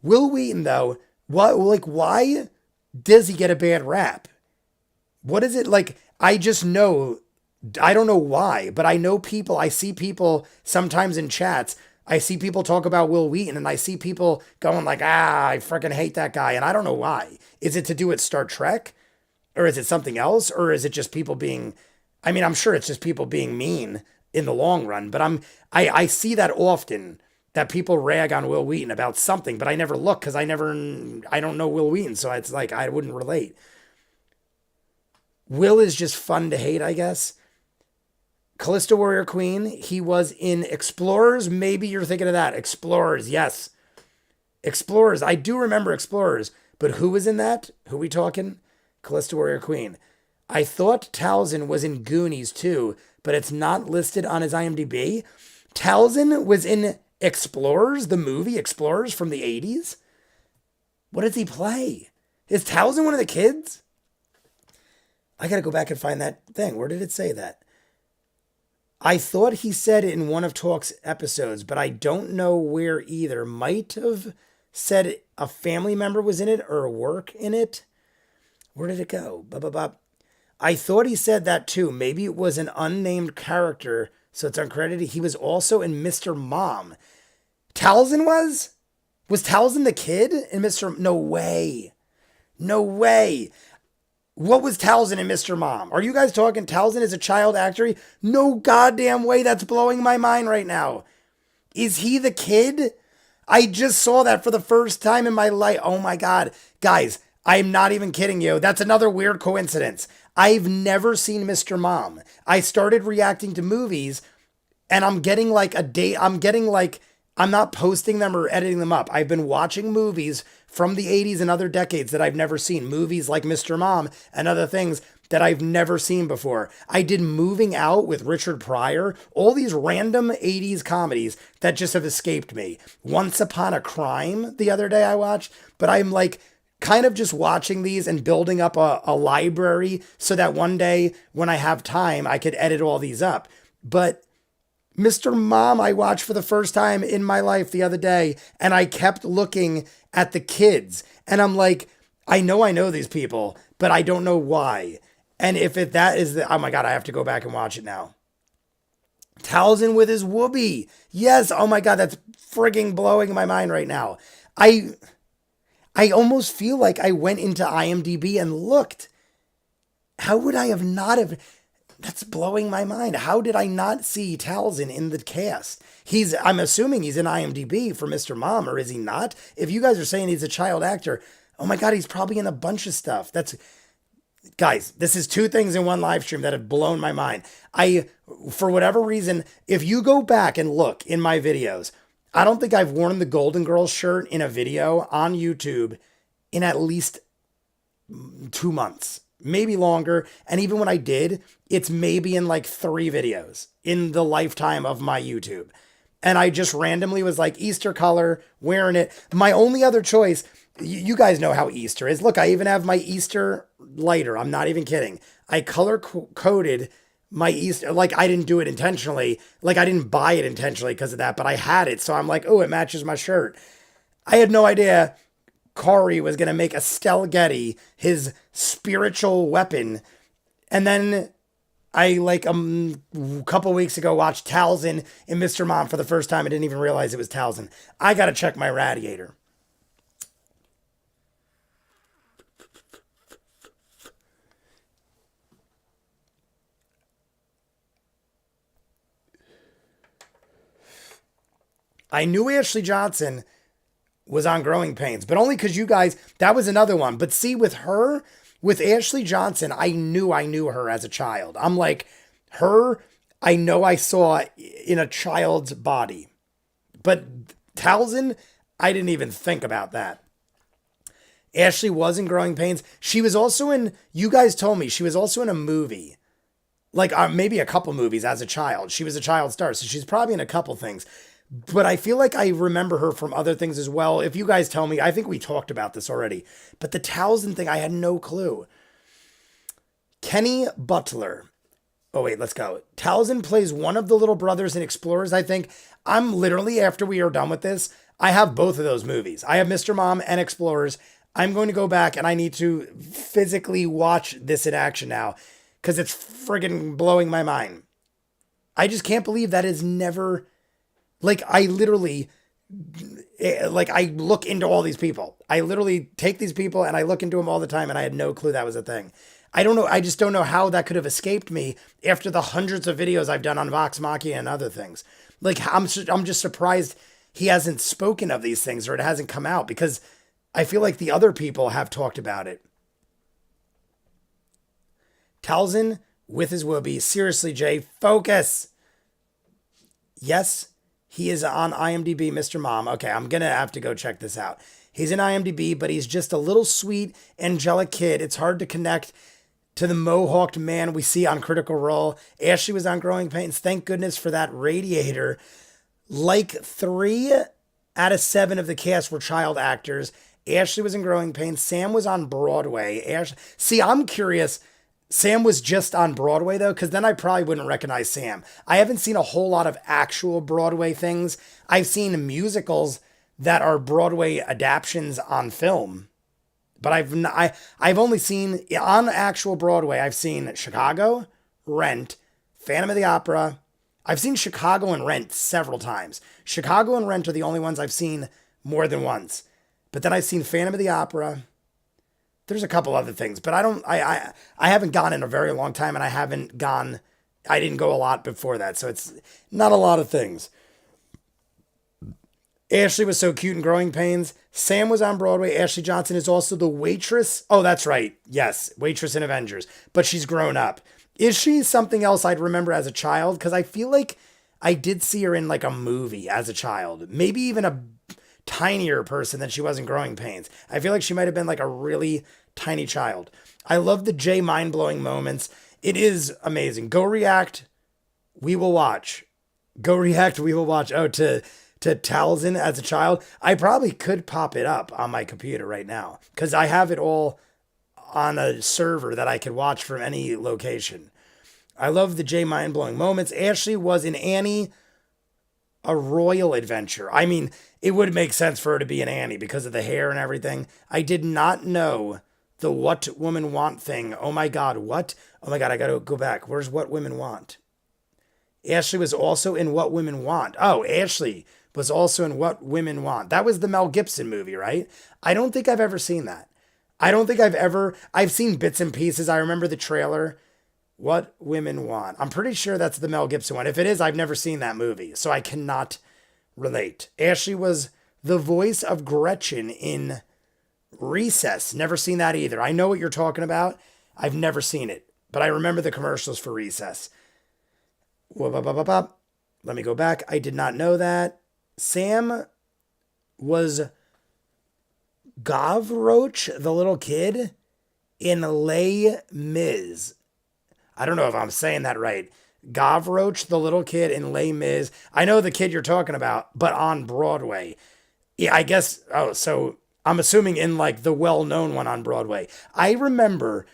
Will Wheaton, though, why does he get a bad rap? What is it like? I just know, I don't know why, but I know people, I see people sometimes in chats, I see people talk about Will Wheaton, and I see people going like, I freaking hate that guy, and I don't know why. Is it to do with Star Trek? Or is it something else? Or is it just people being, I mean, I'm sure it's just people being mean in the long run, but I see that often, that people rag on Will Wheaton about something, but I never look because I don't know Will Wheaton, so it's like, I wouldn't relate. Will is just fun to hate, I guess. Callisto Warrior Queen, he was in Explorers. Maybe you're thinking of that. Explorers, yes. Explorers, I do remember Explorers, but who was in that? Who we talking? Callisto Warrior Queen. I thought Tal'dorei was in Goonies too, but it's not listed on his IMDb. Tal'dorei was in Explorers, the movie Explorers from the 80s? What does he play? Is Tal'dorei one of the kids? I gotta go back and find that thing. Where did it say that? I thought he said it in one of Talk's episodes, but I don't know where either. Might have said a family member was in it or work in it. Where did it go? I thought he said that too. Maybe it was an unnamed character, so it's uncredited. He was also in Mr. Mom. Tal'dorei was? Was Tal'dorei the kid in Mr. No way. No way. What was Tal'dorei in Mr. Mom? Are you guys talking Tal'dorei is a child actor? No goddamn way. That's blowing my mind right now. Is he the kid? I just saw that for the first time in my life. Oh my God. Guys, I'm not even kidding you. That's another weird coincidence. I've never seen Mr. Mom. I started reacting to movies and I'm getting like a date. I'm not posting them or editing them up. I've been watching movies from the 80s and other decades that I've never seen. Movies like Mr. Mom and other things that I've never seen before. I did Moving Out with Richard Pryor. All these random 80s comedies that just have escaped me. Once Upon a Crime the other day I watched. But I'm like kind of just watching these and building up a library so that one day when I have time, I could edit all these up. But Mr. Mom, I watched for the first time in my life the other day, and I kept looking at the kids. And I'm like, I know these people, but I don't know why. And if that is oh my God, I have to go back and watch it now. Tal'dorei with his whoopee. Yes, oh my God, that's frigging blowing my mind right now. I almost feel like I went into IMDb and looked. How would I have not have... That's blowing my mind. How did I not see Tal'dorei in the cast? I'm assuming he's in IMDb for Mr. Mom, or is he not? If you guys are saying he's a child actor, oh my God, he's probably in a bunch of stuff. Guys, this is 2 things in one live stream that have blown my mind. For whatever reason, if you go back and look in my videos, I don't think I've worn the Golden Girls shirt in a video on YouTube in at least 2 months. Maybe longer. And even when I did, it's maybe in like 3 videos in the lifetime of my YouTube. And I just randomly was like Easter color, wearing it. My only other choice, you guys know how Easter is. Look, I even have my Easter lighter. I'm not even kidding. I color coded my Easter, like I didn't do it intentionally. Like I didn't buy it intentionally because of that, but I had it. So I'm like, oh, it matches my shirt. I had no idea Khary was going to make a Stelgetti his spiritual weapon. And then I like a couple weeks ago watched Tal'dorei and Mr. Mom for the first time. I didn't even realize it was Tal'dorei. I gotta check my radiator. I knew Ashley Johnson was on Growing Pains, but only because you guys, that was another one. But see, with her, with Ashley Johnson, I knew her as a child. I'm like, her, I know I saw in a child's body. But Tal'dorei, I didn't even think about that. Ashley was in Growing Pains. She was also in, you guys told me, she was also in a movie. Like maybe a couple movies as a child. She was a child star, so she's probably in a couple things. But I feel like I remember her from other things as well. If you guys tell me, I think we talked about this already. But the Tal'dorei thing, I had no clue. Kenny Butler. Oh, wait, let's go. Tal'dorei plays one of the little brothers in Explorers, I think. I'm literally, after we are done with this, I have both of those movies. I have Mr. Mom and Explorers. I'm going to go back and I need to physically watch this in action now because it's friggin' blowing my mind. I just can't believe that is never... Like, I literally, like, I look into all these people. I literally take these people and I look into them all the time, and I had no clue that was a thing. I don't know. I just don't know how that could have escaped me after the hundreds of videos I've done on Vox Machina and other things. Like, I'm just surprised he hasn't spoken of these things or it hasn't come out, because I feel like the other people have talked about it. Tal'dorei with his whoopee. Seriously, Jay, focus. Yes. He is on IMDb, Mr. Mom. Okay, I'm going to have to go check this out. He's in IMDb, but he's just a little sweet, angelic kid. It's hard to connect to the mohawked man we see on Critical Role. Ashley was on Growing Pains. Thank goodness for that radiator. Like 3 out of 7 of the cast were child actors. Ashley was in Growing Pains. Sam was on Broadway. See, I'm curious. Sam was just on Broadway, though, because then I probably wouldn't recognize Sam. I haven't seen a whole lot of actual Broadway things. I've seen musicals that are Broadway adaptions on film. But I've only seen, on actual Broadway, I've seen Chicago, Rent, Phantom of the Opera. I've seen Chicago and Rent several times. Chicago and Rent are the only ones I've seen more than once. But then I've seen Phantom of the Opera. There's a couple other things, but I haven't gone in a very long time, and I didn't go a lot before that, so it's not a lot of things. Ashley was so cute in Growing Pains. Sam was on Broadway. Ashley Johnson is also the waitress. Oh, that's right. Yes, waitress in Avengers, but she's grown up. Is she something else I'd remember as a child? Because I feel like I did see her in like a movie as a child, maybe even a tinier person than she was in Growing Pains. I feel like she might have been like a really tiny child. I love the Jay mind-blowing moments. It is amazing. Go react. We will watch. Go react. We will watch. Oh, to Tal'dorei as a child. I probably could pop it up on my computer right now because I have it all on a server that I could watch from any location. I love the Jay mind-blowing moments. Ashley was in Annie, a royal adventure. I mean, it would make sense for her to be an Annie because of the hair and everything. I did not know the What Women Want thing. Oh my God, what? Oh my God, I gotta go back. Where's What Women Want? Ashley was also in What Women Want. Oh, Ashley was also in What Women Want. That was the Mel Gibson movie, right? I don't think I've ever seen that. I've seen bits and pieces. I remember the trailer. What Women Want. I'm pretty sure that's the Mel Gibson one. If it is, I've never seen that movie, so I cannot relate. Ashley was the voice of Gretchen in Recess. Never seen that either. I know what you're talking about. I've never seen it, but I remember the commercials for Recess. Let me go back. I did not know that. Sam was Gavroche, the little kid, in Les Mis. I don't know if I'm saying that right. Gavroche, the little kid in Les Mis. I know the kid you're talking about, but on Broadway. Yeah, I guess. Oh, so I'm assuming in like the well-known one on Broadway. I remember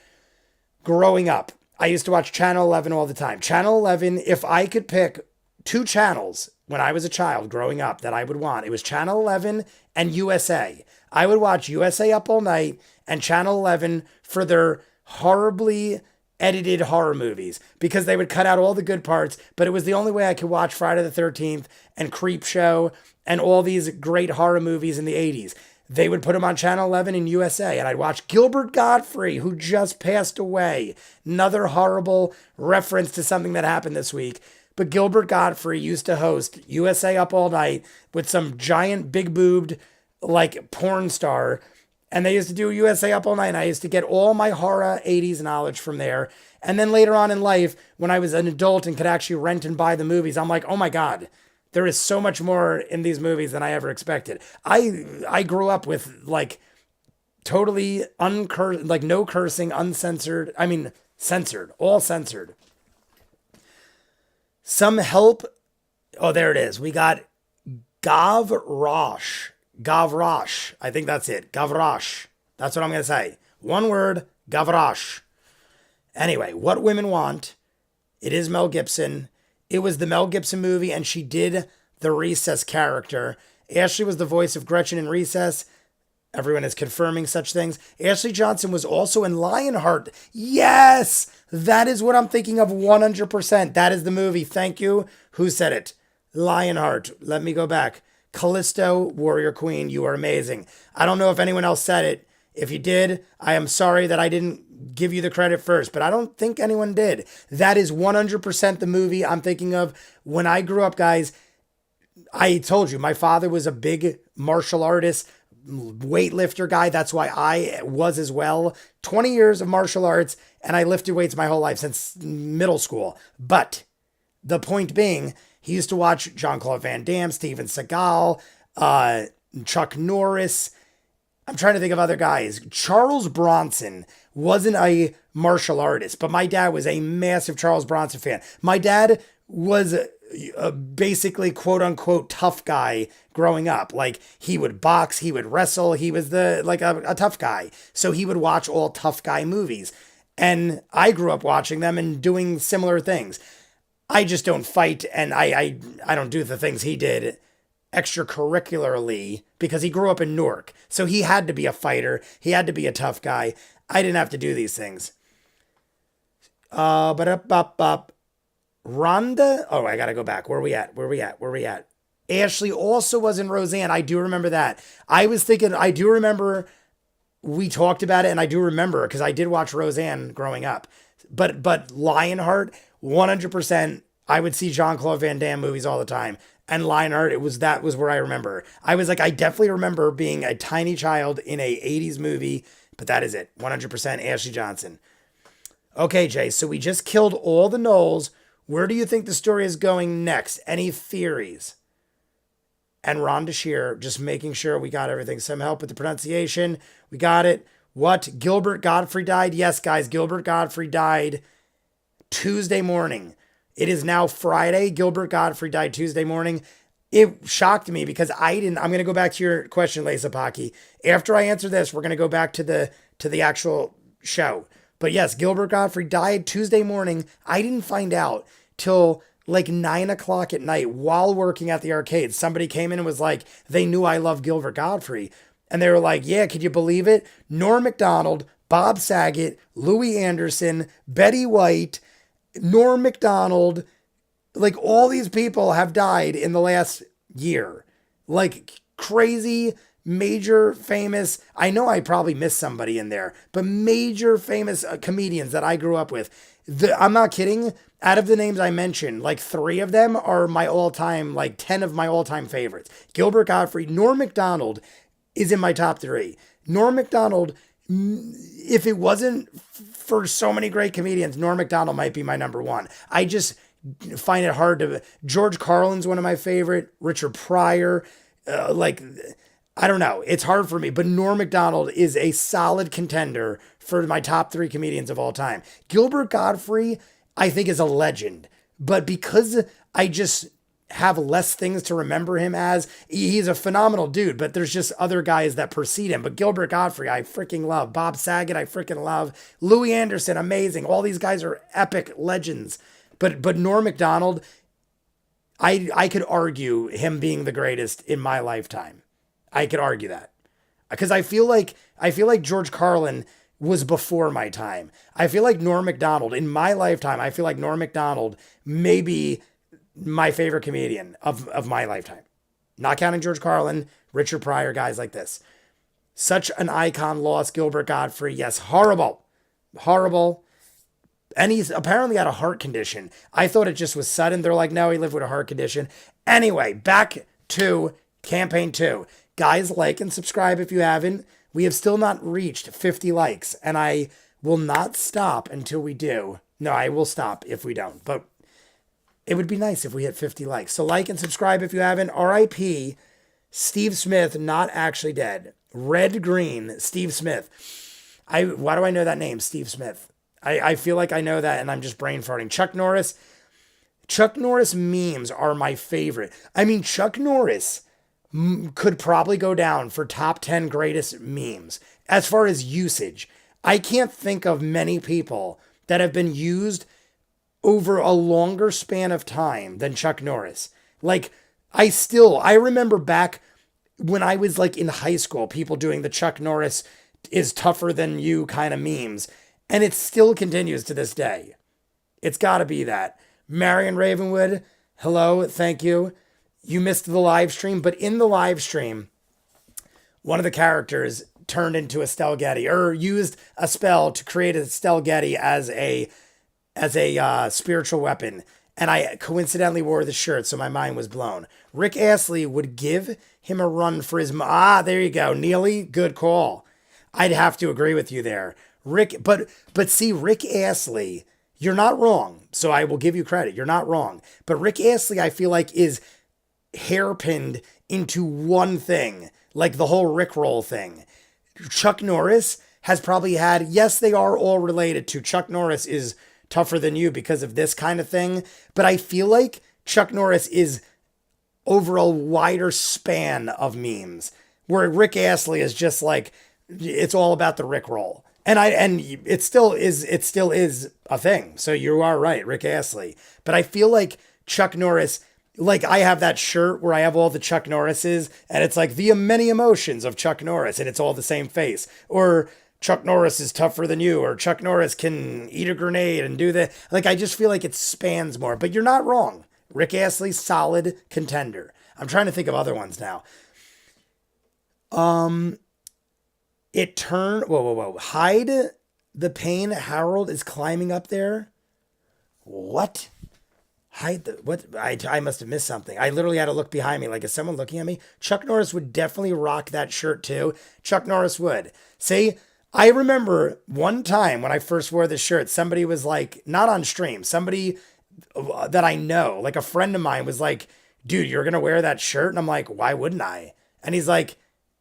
growing up, I used to watch Channel 11 all the time. Channel 11, if I could pick 2 channels when I was a child growing up that I would want, it was Channel 11 and USA. I would watch USA Up All Night and Channel 11 for their horribly edited horror movies because they would cut out all the good parts, but it was the only way I could watch Friday the 13th and Creepshow and all these great horror movies in the 80s. They would put them on Channel 11 in USA, and I'd watch Gilbert Gottfried, who just passed away. Another horrible reference to something that happened this week. But Gilbert Gottfried used to host USA Up All Night with some giant big-boobed, like, porn star. And they used to do USA Up All Night, and I used to get all my horror 80s knowledge from there. And then later on in life, when I was an adult and could actually rent and buy the movies, I'm like, oh my God, there is so much more in these movies than I ever expected. I grew up with, like, totally like, no cursing, uncensored. I mean, censored, all censored. Some help. Oh, there it is. We got Gavroche. Gavroche. I think that's it. Gavroche. That's what I'm going to say. One word, Gavroche. Anyway, What Women Want. It is Mel Gibson. It was the Mel Gibson movie, and she did the Recess character. Ashley was the voice of Gretchen in Recess. Everyone is confirming such things. Ashley Johnson was also in Lionheart. Yes! That is what I'm thinking of 100%. That is the movie. Thank you. Who said it? Lionheart. Let me go back. Callisto, Warrior Queen, you are amazing. I don't know if anyone else said it. If you did, I am sorry that I didn't give you the credit first, but I don't think anyone did. That is 100% the movie I'm thinking of. When I grew up, guys, I told you, my father was a big martial artist, weightlifter guy. That's why I was as well. 20 years of martial arts, and I lifted weights my whole life since middle school. But the point being, he used to watch Jean-Claude Van Damme, Steven Seagal, Chuck Norris. I'm trying to think of other guys. Charles Bronson wasn't a martial artist, but my dad was a massive Charles Bronson fan. My dad was a basically quote unquote tough guy growing up. Like, he would box, he would wrestle, he was a tough guy. So he would watch all tough guy movies. And I grew up watching them and doing similar things. I just don't fight, and I don't do the things he did extracurricularly because he grew up in Newark. So he had to be a fighter. He had to be a tough guy. I didn't have to do these things. Rhonda. Oh, I got to go back. Where are we at? Ashley also was in Roseanne. I do remember that. I was thinking, I do remember we talked about it, and I do remember because I did watch Roseanne growing up. But Lionheart, 100%, I would see Jean-Claude Van Damme movies all the time. And Lionheart, that was where I remember. I was like, I definitely remember being a tiny child in a 80s movie, but that is it. 100% Ashley Johnson. Okay, Jay, so we just killed all the Knowles. Where do you think the story is going next? Any theories? And Rhonda Shear, just making sure we got everything. Some help with the pronunciation. We got it. What? Gilbert Gottfried died? Yes, guys, Gilbert Gottfried died Tuesday morning. It is now Friday. Gilbert Gottfried died Tuesday morning. It shocked me because I'm going to go back to your question, Lisa Pocky. After I answer this, we're going to go back to the actual show. But yes, Gilbert Gottfried died Tuesday morning. I didn't find out till like 9 o'clock at night while working at the arcade. Somebody came in and was like, they knew I love Gilbert Gottfried. And they were like, yeah, could you believe it? Norm Macdonald, Bob Saget, Louis Anderson, Betty White, Norm Macdonald, like all these people have died in the last year. Like crazy, major, famous. I know I probably missed somebody in there, but major famous comedians that I grew up with. I'm not kidding. Out of the names I mentioned, like 3 of them are my all-time, like 10 of my all-time favorites. Gilbert Gottfried, Norm Macdonald is in my top 3. Norm Macdonald, if it wasn't for so many great comedians, Norm Macdonald might be my number 1. I just find it hard to... George Carlin's one of my favorite. Richard Pryor. I don't know. It's hard for me. But Norm Macdonald is a solid contender for my top 3 comedians of all time. Gilbert Gottfried, I think, is a legend. But because I just have less things to remember him as, he's a phenomenal dude, but there's just other guys that precede him. But Gilbert Gottfried, I freaking love. Bob Saget, I freaking love. Louis Anderson, amazing. All these guys are epic legends. But Norm Macdonald, I could argue him being the greatest in my lifetime. I could argue that. Because I feel like George Carlin was before my time. I feel like Norm Macdonald, in my lifetime, I feel like Norm Macdonald may be my favorite comedian of my lifetime. Not counting George Carlin, Richard Pryor, guys like this. Such an icon lost. Gilbert Gottfried. Yes, horrible. Horrible. And he's apparently had a heart condition. I thought it just was sudden. They're like, no, he lived with a heart condition. Anyway, back to campaign 2. Guys, like and subscribe if you haven't. We have still not reached 50 likes, and I will not stop until we do. No, I will stop if we don't, but it would be nice if we hit 50 likes. So like and subscribe if you haven't. RIP, Steve Smith, not actually dead. Red Green, Steve Smith. Why do I know that name, Steve Smith? I feel like I know that, and I'm just brain farting. Chuck Norris. Chuck Norris memes are my favorite. I mean, Chuck Norris could probably go down for top 10 greatest memes as far as usage. I can't think of many people that have been used over a longer span of time than Chuck Norris. Like, I remember back when I was like in high school, people doing the Chuck Norris is tougher than you kind of memes. And it still continues to this day. It's got to be that. Marion Ravenwood, hello, thank you. You missed the live stream, but in the live stream, one of the characters turned into a Stelgetti, or used a spell to create a Stelgetti as a spiritual weapon. And I coincidentally wore the shirt, so my mind was blown. Rick Astley would give him a run for his... there you go. Neely, good call. I'd have to agree with you there. But see, Rick Astley, you're not wrong. So I will give you credit. You're not wrong. But Rick Astley, I feel like, is hairpinned into one thing, like the whole Rickroll thing. Chuck Norris has probably had, yes, they are all related to Chuck Norris is tougher than you because of this kind of thing. But I feel like Chuck Norris is over a wider span of memes, where Rick Astley is just like, it's all about the Rickroll. And it still is a thing. So you are right, Rick Astley. But I feel like Chuck Norris, like I have that shirt where I have all the Chuck Norrises, and it's like the many emotions of Chuck Norris, and it's all the same face. Or Chuck Norris is tougher than you, or Chuck Norris can eat a grenade and do that. Like, I just feel like it spans more. But you're not wrong. Rick Astley, solid contender. I'm trying to think of other ones now. It turned... Whoa. Hide the pain. Harold is climbing up there. What? Hide the... What? I must have missed something. I literally had to look behind me. Like, is someone looking at me? Chuck Norris would definitely rock that shirt too. Chuck Norris would. See, I remember one time when I first wore this shirt, somebody was like, not on stream, somebody that I know, like a friend of mine was like, dude, you're going to wear that shirt? And I'm like, why wouldn't I? And he's like,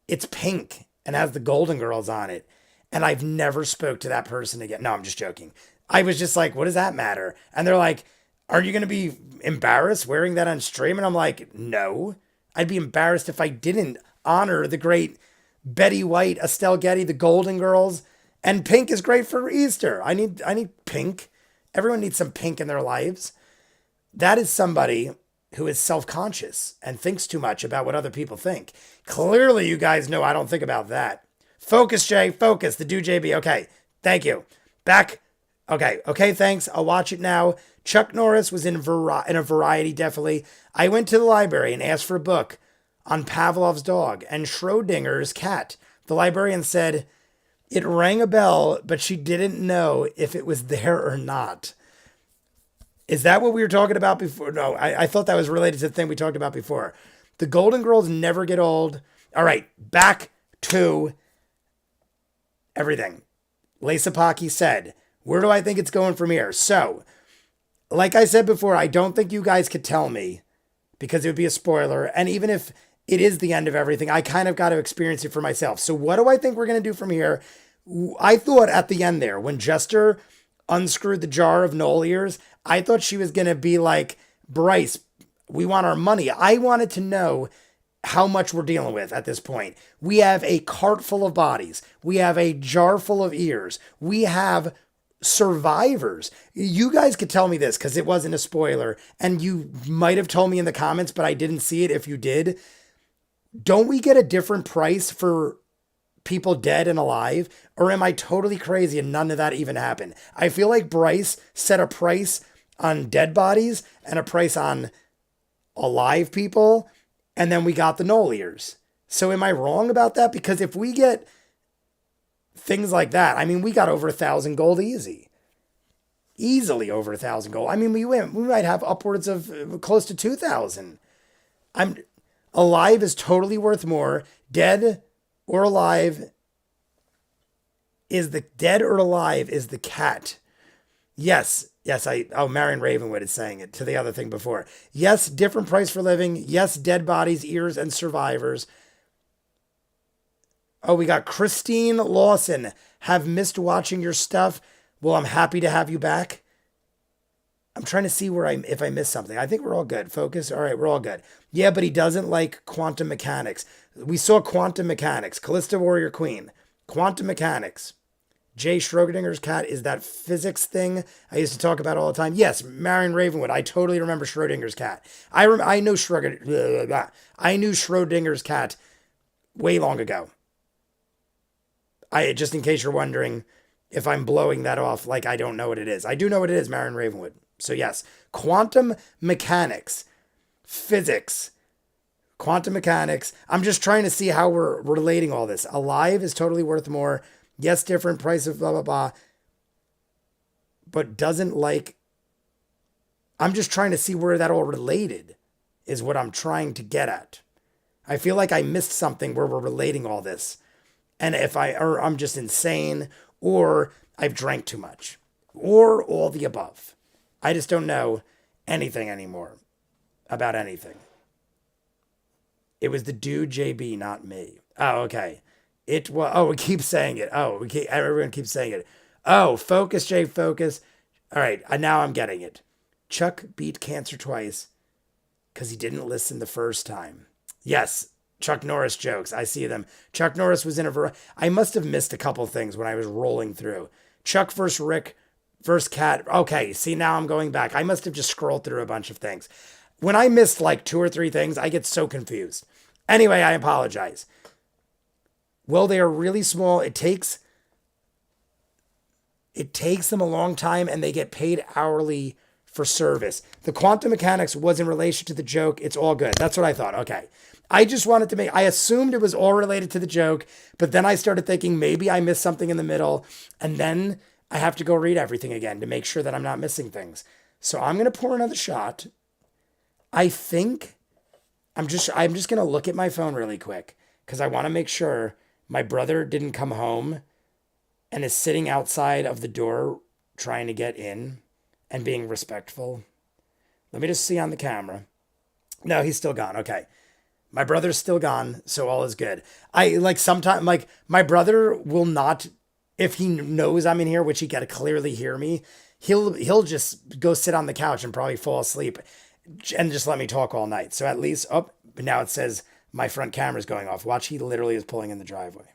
it's pink and has the Golden Girls on it. And I've never spoke to that person again. No, I'm just joking. I was just like, what does that matter? And they're like, aren't you going to be embarrassed wearing that on stream? And I'm like, no, I'd be embarrassed if I didn't honor the great Betty White, Estelle Getty, the Golden Girls. And pink is great for Easter. I need pink. Everyone needs some pink in their lives. That is somebody who is self-conscious and thinks too much about what other people think. Clearly, you guys know I don't think about that. Focus, Jay. Focus. The do JB. Okay. Thank you. Back. Okay. Thanks. I'll watch it now. Chuck Norris was in a variety, definitely. I went to the library and asked for a book on Pavlov's dog and Schrodinger's cat. The librarian said it rang a bell, but she didn't know if it was there or not. Is that what we were talking about before? No, I thought that was related to the thing we talked about before. The Golden Girls never get old. All right, back to everything. Lisa Pocky said, where do I think it's going from here? So, like I said before, I don't think you guys could tell me because it would be a spoiler. And even if it is the end of everything, I kind of got to experience it for myself. So what do I think we're going to do from here? I thought at the end there, when Jester unscrewed the jar of Knoll ears, I thought she was going to be like, Bryce, we want our money. I wanted to know how much we're dealing with at this point. We have a cart full of bodies. We have a jar full of ears. We have survivors. You guys could tell me this because it wasn't a spoiler, and you might have told me in the comments, but I didn't see it if you did. Don't we get a different price for people dead and alive? Or am I totally crazy and none of that even happened? I feel like Bryce set a price on dead bodies and a price on alive people, and then we got the Noliers. So am I wrong about that? Because if we get things like that, I mean, we got over 1,000 gold easy. Easily over 1,000 gold. I mean, we might have upwards of close to 2,000. Alive is totally worth more. Dead or alive is the cat. Yes, Marion Ravenwood is saying it to the other thing before. Yes, different price for living. Yes, dead bodies, ears, and survivors. Oh, we got Christine Lawson. Have missed watching your stuff. Well, I'm happy to have you back. I'm trying to see if I missed something. I think we're all good. Focus. All right, we're all good. Yeah, but he doesn't like quantum mechanics. We saw quantum mechanics. Callista Warrior Queen. Quantum mechanics. Jay Schrodinger's cat is that physics thing I used to talk about all the time. Yes, Marion Ravenwood. I totally remember Schrodinger's cat. I knew Schrodinger's cat way long ago. Just in case you're wondering if I'm blowing that off like I don't know what it is. I do know what it is, Marion Ravenwood. So yes, quantum mechanics, physics, quantum mechanics. I'm just trying to see how we're relating all this. Alive is totally worth more. Yes, different price of blah, blah, blah. But doesn't like... I'm just trying to see where that all related is what I'm trying to get at. I feel like I missed something where we're relating all this. And or I'm just insane, or I've drank too much, or all the above. I just don't know anything anymore about anything. It was the dude JB, not me. Oh, okay. It was. Oh, we keep saying it. Oh, everyone keeps saying it. Oh, focus, Jay, focus. All right, now I'm getting it. Chuck beat cancer twice because he didn't listen the first time. Yes. Chuck Norris jokes. I see them. Chuck Norris was in I must have missed a couple things when I was rolling through. Chuck versus Rick versus Cat. Okay, see, now I'm going back. I must have just scrolled through a bunch of things. When I missed like 2 or 3 things, I get so confused. Anyway, I apologize. Well, they are really small. It takes them a long time, and they get paid hourly for service. The quantum mechanics was in relation to the joke. It's all good. That's what I thought. Okay. I just wanted to I assumed it was all related to the joke, but then I started thinking maybe I missed something in the middle, and then I have to go read everything again to make sure that I'm not missing things. So I'm going to pour another shot. I think I'm just going to look at my phone really quick because I want to make sure my brother didn't come home and is sitting outside of the door trying to get in and being respectful. Let me just see on the camera. No, he's still gone. Okay. My brother's still gone, so all is good. Sometimes my brother will not, if he knows I'm in here, which he can clearly hear me, he'll just go sit on the couch and probably fall asleep and just let me talk all night. So at least, but now it says my front camera's going off. Watch, he literally is pulling in the driveway.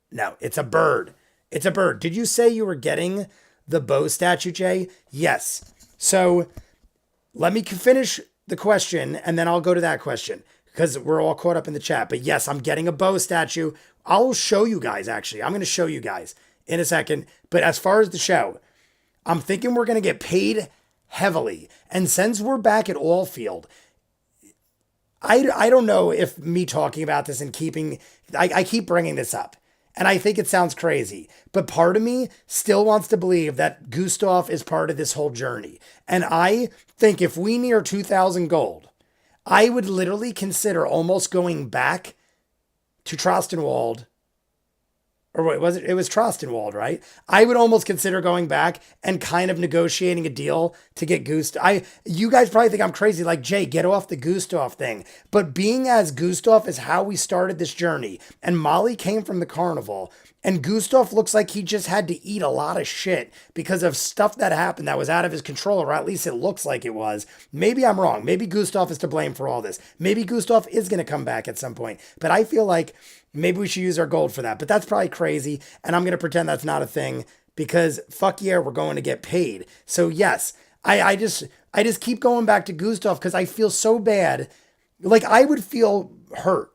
No, it's a bird. It's a bird. Did you say you were getting the bow statue, Jay? Yes. So let me finish the question, and then I'll go to that question because we're all caught up in the chat. But yes, I'm getting a bow statue. I'll show you guys, actually. I'm going to show you guys in a second. But as far as the show, I'm thinking we're going to get paid heavily. And since we're back at Allfield, I don't know if me talking about this and I keep bringing this up. And I think it sounds crazy, but part of me still wants to believe that Gustav is part of this whole journey. And I think if we near 2,000 gold, I would literally consider almost going back to Trostenwald. Or wait, it was Trostenwald, right? I would almost consider going back and kind of negotiating a deal to get Gustav. You guys probably think I'm crazy, like, Jay, get off the Gustav thing. But being as Gustav is how we started this journey. And Molly came from the carnival. And Gustav looks like he just had to eat a lot of shit because of stuff that happened that was out of his control, or at least it looks like it was. Maybe I'm wrong. Maybe Gustav is to blame for all this. Maybe Gustav is going to come back at some point. But I feel like maybe we should use our gold for that. But that's probably crazy. And I'm going to pretend that's not a thing because fuck yeah, we're going to get paid. So yes, I just keep going back to Gustav because I feel so bad. Like I would feel hurt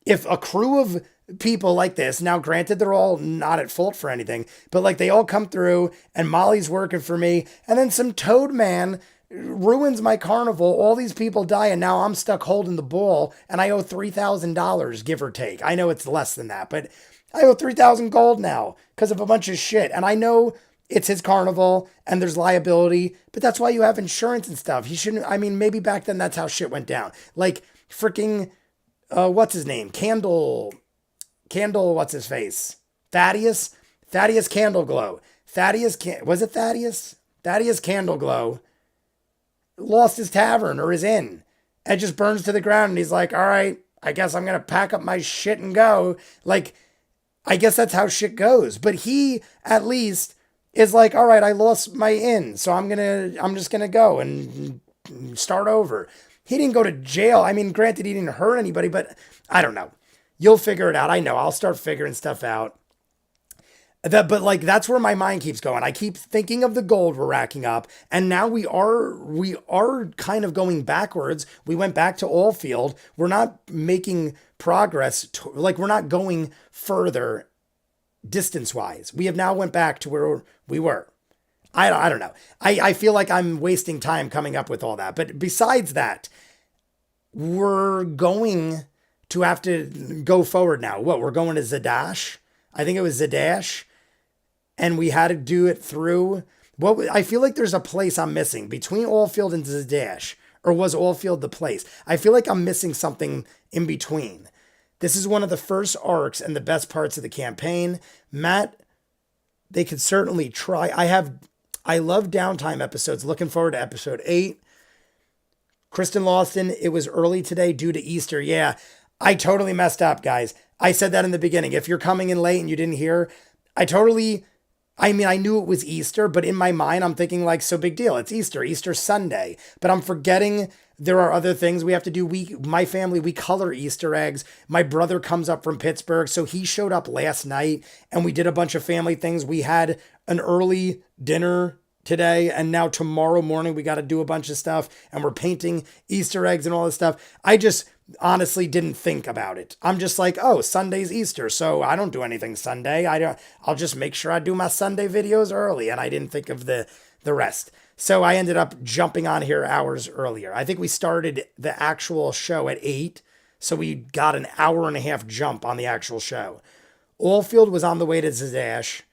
if a crew of people like this, now granted they're all not at fault for anything, but like they all come through and Molly's working for me, and then some toad man ruins my carnival, all these people die, and now I'm stuck holding the ball and I owe $3,000, give or take. I know it's less than that, but I owe 3,000 gold now because of a bunch of shit. And I know it's his carnival and there's liability, but that's why you have insurance and stuff. He shouldn't, I mean, maybe back then that's how shit went down. Like freaking, what's his name? Candle, what's his face? Thaddeus Candleglow. Was it Thaddeus? Thaddeus Candleglow lost his tavern or his inn and just burns to the ground. And he's like, all right, I guess I'm going to pack up my shit and go. Like, I guess that's how shit goes. But he at least is like, all right, I lost my inn, so I'm just gonna go and start over. He didn't go to jail. I mean, granted, he didn't hurt anybody, but I don't know. You'll figure it out. I know. I'll start figuring stuff out. But like that's where my mind keeps going. I keep thinking of the gold we're racking up, and now we are kind of going backwards. We went back to Allfield. We're not making progress. Like we're not going further distance wise. We have now went back to where we were. I don't know. I feel like I'm wasting time coming up with all that. But besides that, we're going to have to go forward now. What? We're going to Zadash. I think it was Zadash. And we had to do it through. Well, I feel like there's a place I'm missing between Allfield and Zadash. Or was Allfield the place? I feel like I'm missing something in between. This is one of the first arcs and the best parts of the campaign. Matt, they could certainly try. I love downtime episodes. Looking forward to episode 8. Kristen Lawson, it was early today due to Easter. Yeah, I totally messed up, guys. I said that in the beginning. If you're coming in late and you didn't hear, I knew it was Easter, but in my mind, I'm thinking like, so big deal. It's Easter Sunday. But I'm forgetting there are other things we have to do. My family, we color Easter eggs. My brother comes up from Pittsburgh, so he showed up last night and we did a bunch of family things. We had an early dinner today, and now tomorrow morning we got to do a bunch of stuff, and we're painting Easter eggs and all this stuff. I just honestly didn't think about it. I'm just like, oh, Sunday's Easter, so I don't do anything Sunday. I'll just make sure I do my Sunday videos early, and I didn't think of the rest. So I ended up jumping on here hours earlier. I think we started the actual show at 8, so we got an hour and a half jump on the actual show. Allfield was on the way to Zadash.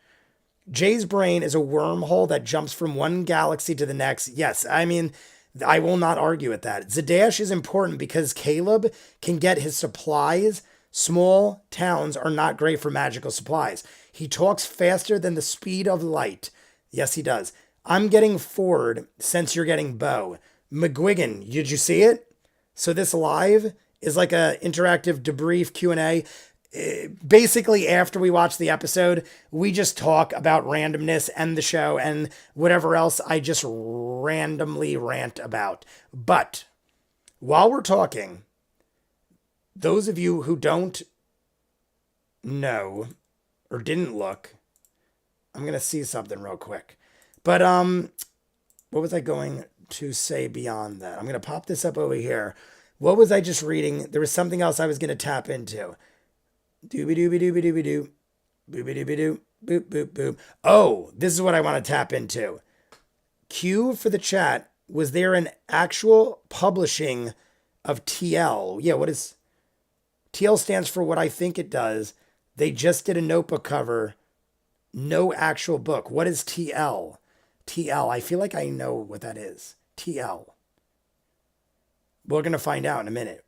Jay's brain is a wormhole that jumps from one galaxy to the next. Yes, I mean, I will not argue with that. Zadash is important because Caleb can get his supplies. Small towns are not great for magical supplies. He talks faster than the speed of light. Yes, he does. I'm getting Ford since you're getting Bo. McGuigan, did you see it? So this live is like a interactive debrief Q&A. Basically, after we watch the episode, we just talk about randomness and the show and whatever else I just randomly rant about. But while we're talking, those of you who don't know or didn't look, I'm going to see something real quick. But what was I going to say beyond that? I'm going to pop this up over here. What was I just reading? There was something else I was going to tap into. Dooby dooby dooby dooby doo. Booby dooby doo. Boop boop boop. Oh, this is what I want to tap into. Q for the chat. Was there an actual publishing of TL? Yeah, what is... TL stands for what I think it does. They just did a notebook cover. No actual book. What is TL? TL. I feel like I know what that is. TL. We're going to find out in a minute.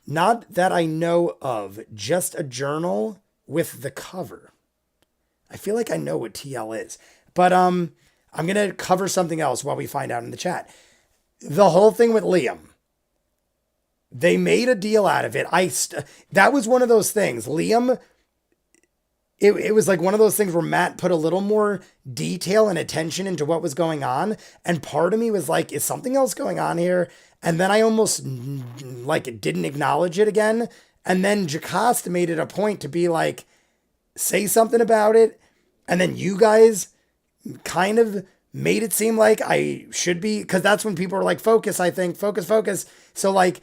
Not that I know of, just a journal with the cover. I feel like I know what TL is. But I'm going to cover something else while we find out in the chat. The whole thing with Liam. They made a deal out of it. That was one of those things. Liam, it was like one of those things where Matt put a little more detail and attention into what was going on. And part of me was like, is something else going on here? And then I almost like didn't acknowledge it again. And then Jocasta made it a point to be like, say something about it. And then you guys kind of made it seem like I should be, because that's when people are like, focus, I think, focus. So like,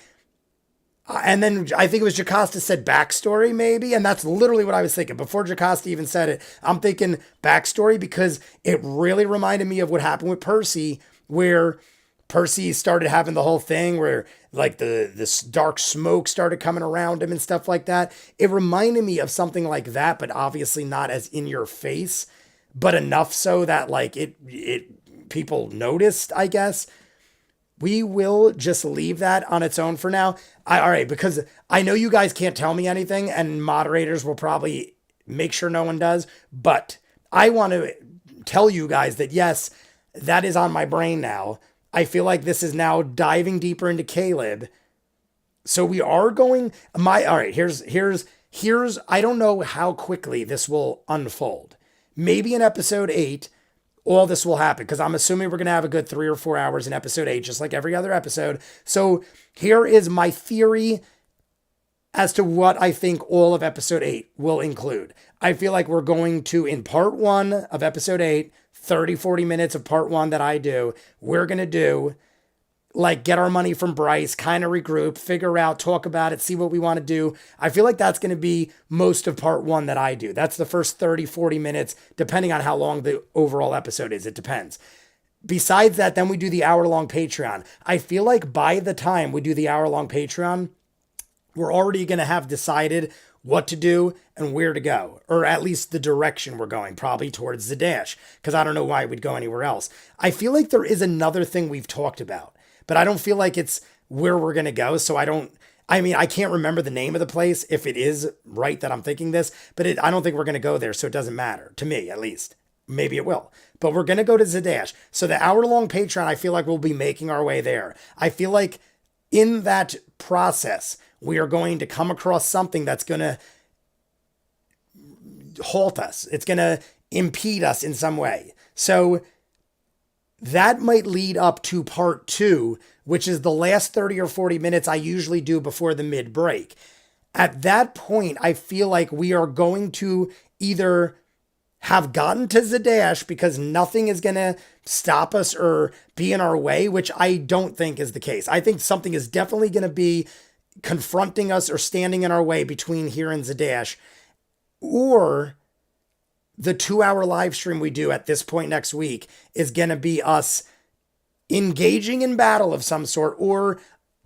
And then I think it was Jocasta said backstory, maybe. And that's literally what I was thinking. Before Jocasta even said it, I'm thinking backstory because it really reminded me of what happened with Percy, where Percy started having the whole thing where like this dark smoke started coming around him and stuff like that. It reminded me of something like that, but obviously not as in your face, but enough so that like it people noticed, I guess. We will just leave that on its own for now. All right, because I know you guys can't tell me anything, and moderators will probably make sure no one does. But I want to tell you guys that yes, that is on my brain now. I feel like this is now diving deeper into Caleb. So we are going. All right. Here's. I don't know how quickly this will unfold. Maybe in episode 8. All this will happen because I'm assuming we're going to have a good 3 or 4 hours in episode 8, just like every other episode. So here is my theory as to what I think all of episode 8 will include. I feel like we're going to, in part 1 of episode 8, 30, 40 minutes of part 1 that I do, we're going to do like get our money from Bryce, kind of regroup, figure out, talk about it, see what we want to do. I feel like that's going to be most of part 1 that I do. That's the first 30, 40 minutes, depending on how long the overall episode is. It depends. Besides that, then we do the hour-long Patreon. I feel like by the time we do the hour-long Patreon, we're already going to have decided what to do and where to go, or at least the direction we're going, probably towards the dash, because I don't know why we'd go anywhere else. I feel like there is another thing we've talked about, but I don't feel like it's where we're going to go. So I can't remember the name of the place if it is right that I'm thinking this, but I don't think we're going to go there. So it doesn't matter to me, at least. Maybe it will, but we're going to go to Zadash. So the hour-long Patreon, I feel like we'll be making our way there. I feel like in that process, we are going to come across something that's going to halt us. It's going to impede us in some way. So that might lead up to part 2, which is the last 30 or 40 minutes I usually do before the mid break. At that point, I feel like we are going to either have gotten to Zadash because nothing is going to stop us or be in our way, which I don't think is the case. I think something is definitely going to be confronting us or standing in our way between here and Zadash, or the 2-hour live stream we do at this point next week is going to be us engaging in battle of some sort or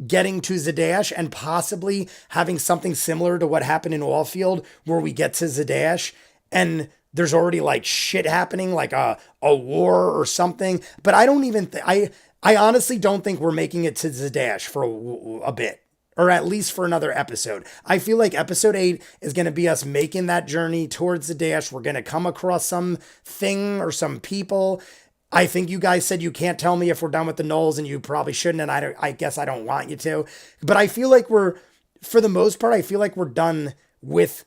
getting to Zadash and possibly having something similar to what happened in Allfield where we get to Zadash and there's already like shit happening, like a war or something. But I don't even, I honestly don't think we're making it to Zadash for a bit. Or at least for another episode. I feel like episode 8 is going to be us making that journey towards the dash. We're going to come across some thing or some people. I think you guys said you can't tell me if we're done with the Knolls, and you probably shouldn't, and I guess I don't want you to. But I feel like for the most part, I feel like we're done with,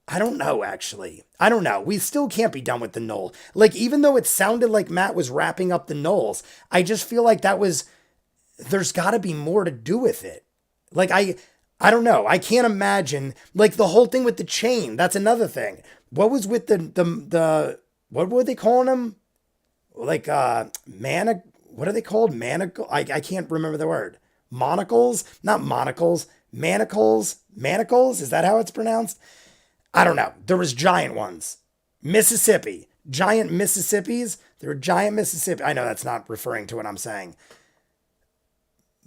I don't know, actually. I don't know. We still can't be done with the Knoll. Like, even though it sounded like Matt was wrapping up the Knolls, I just feel like there's got to be more to do with it. Like, I don't know. I can't imagine, like, the whole thing with the chain. That's another thing. What was with the what were they calling them? Like, what are they called? Manacle? I can't remember the word. Monocles? Not monocles. Manacles? Manacles? Is that how it's pronounced? I don't know. There was giant ones. Mississippi. Giant Mississippis. There were giant Mississippi. I know that's not referring to what I'm saying.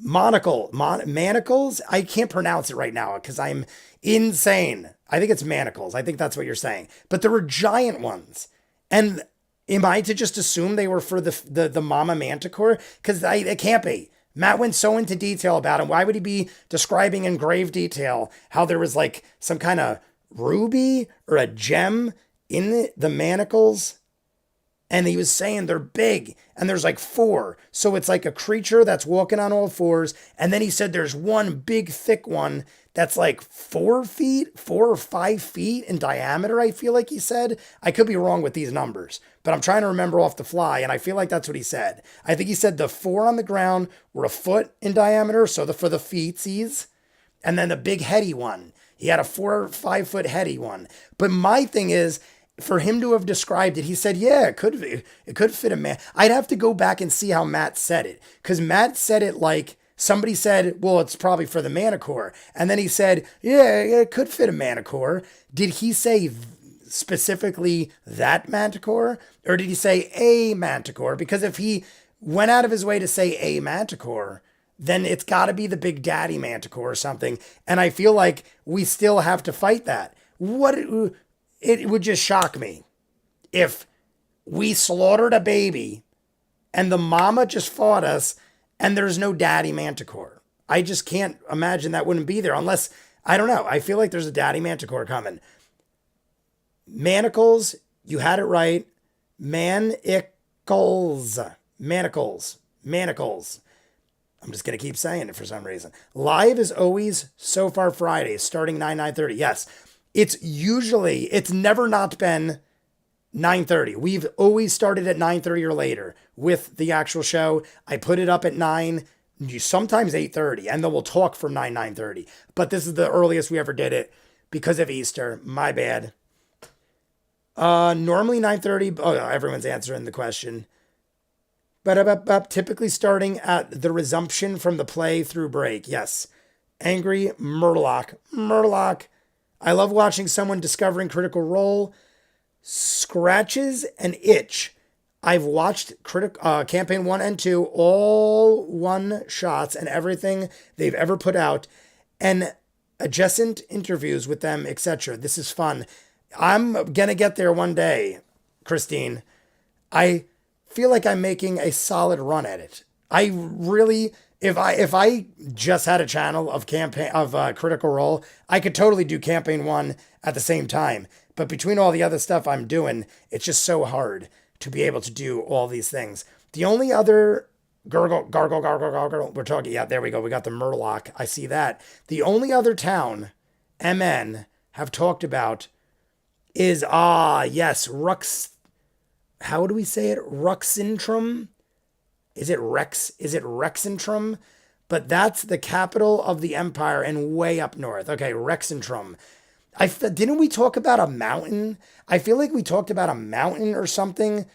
Manacles? I can't pronounce it right now because I'm insane. I think it's manacles. I think that's what you're saying. But there were giant ones. And am I to just assume they were for the mama manticore? Because it can't be. Matt went so into detail about him. Why would he be describing in grave detail how there was like some kind of ruby or a gem in the manacles? And he was saying they're big and there's like 4. So it's like a creature that's walking on all 4s. And then he said there's one big thick one that's like 4 or 5 feet in diameter. I feel like he said. I could be wrong with these numbers, but I'm trying to remember off the fly. And I feel like that's what he said. I think he said the 4 on the ground were a foot in diameter. So for the feetsies. And then the big heady one. He had a 4 or 5 foot heady one. But my thing is, for him to have described it, he said, yeah, it could fit a man. I'd have to go back and see how Matt said it. Because Matt said it like Somebody said, well, it's probably for the manicore. And then he said, yeah, it could fit a manicore. Did he say specifically that manticore? Or did he say a manticore? Because if he went out of his way to say a manticore, then it's got to be the Big Daddy manticore or something. And I feel like we still have to fight that. It would just shock me if we slaughtered a baby and the mama just fought us and there's no daddy manticore. I just can't imagine that wouldn't be there unless, I don't know. I feel like there's a daddy manticore coming. Manacles, you had it right. Manacles. I'm just going to keep saying it for some reason. Live is always so far Fridays, starting 9:30. Yes, it's never not been 9:30. We've always started at 9:30 or later with the actual show. I put it up at 9, sometimes 8:30, and then we'll talk from 9:30. But this is the earliest we ever did it because of Easter. My bad. Normally 9:30. Oh, everyone's answering the question. But typically starting at the resumption from the play through break. Yes. Angry Murloc. I love watching someone discovering Critical Role. Scratches and itch. I've watched campaign 1 and 2, all one shots and everything they've ever put out, and adjacent interviews with them, etc. This is fun. I'm gonna get there one day, Christine. I feel like I'm making a solid run at it. I really, if I just had a channel of Critical Role, I could totally do campaign 1 at the same time. But between all the other stuff I'm doing, it's just so hard to be able to do all these things. The only other gargle, we're talking, yeah, there we go. We got the Murloc. I see that. The only other town MN have talked about is, yes, how do we say it? Ruxintrum? Is it Rexintrum? But that's the capital of the empire and way up north. Okay, Rexintrum. Didn't we talk about a mountain? I feel like we talked about a mountain or something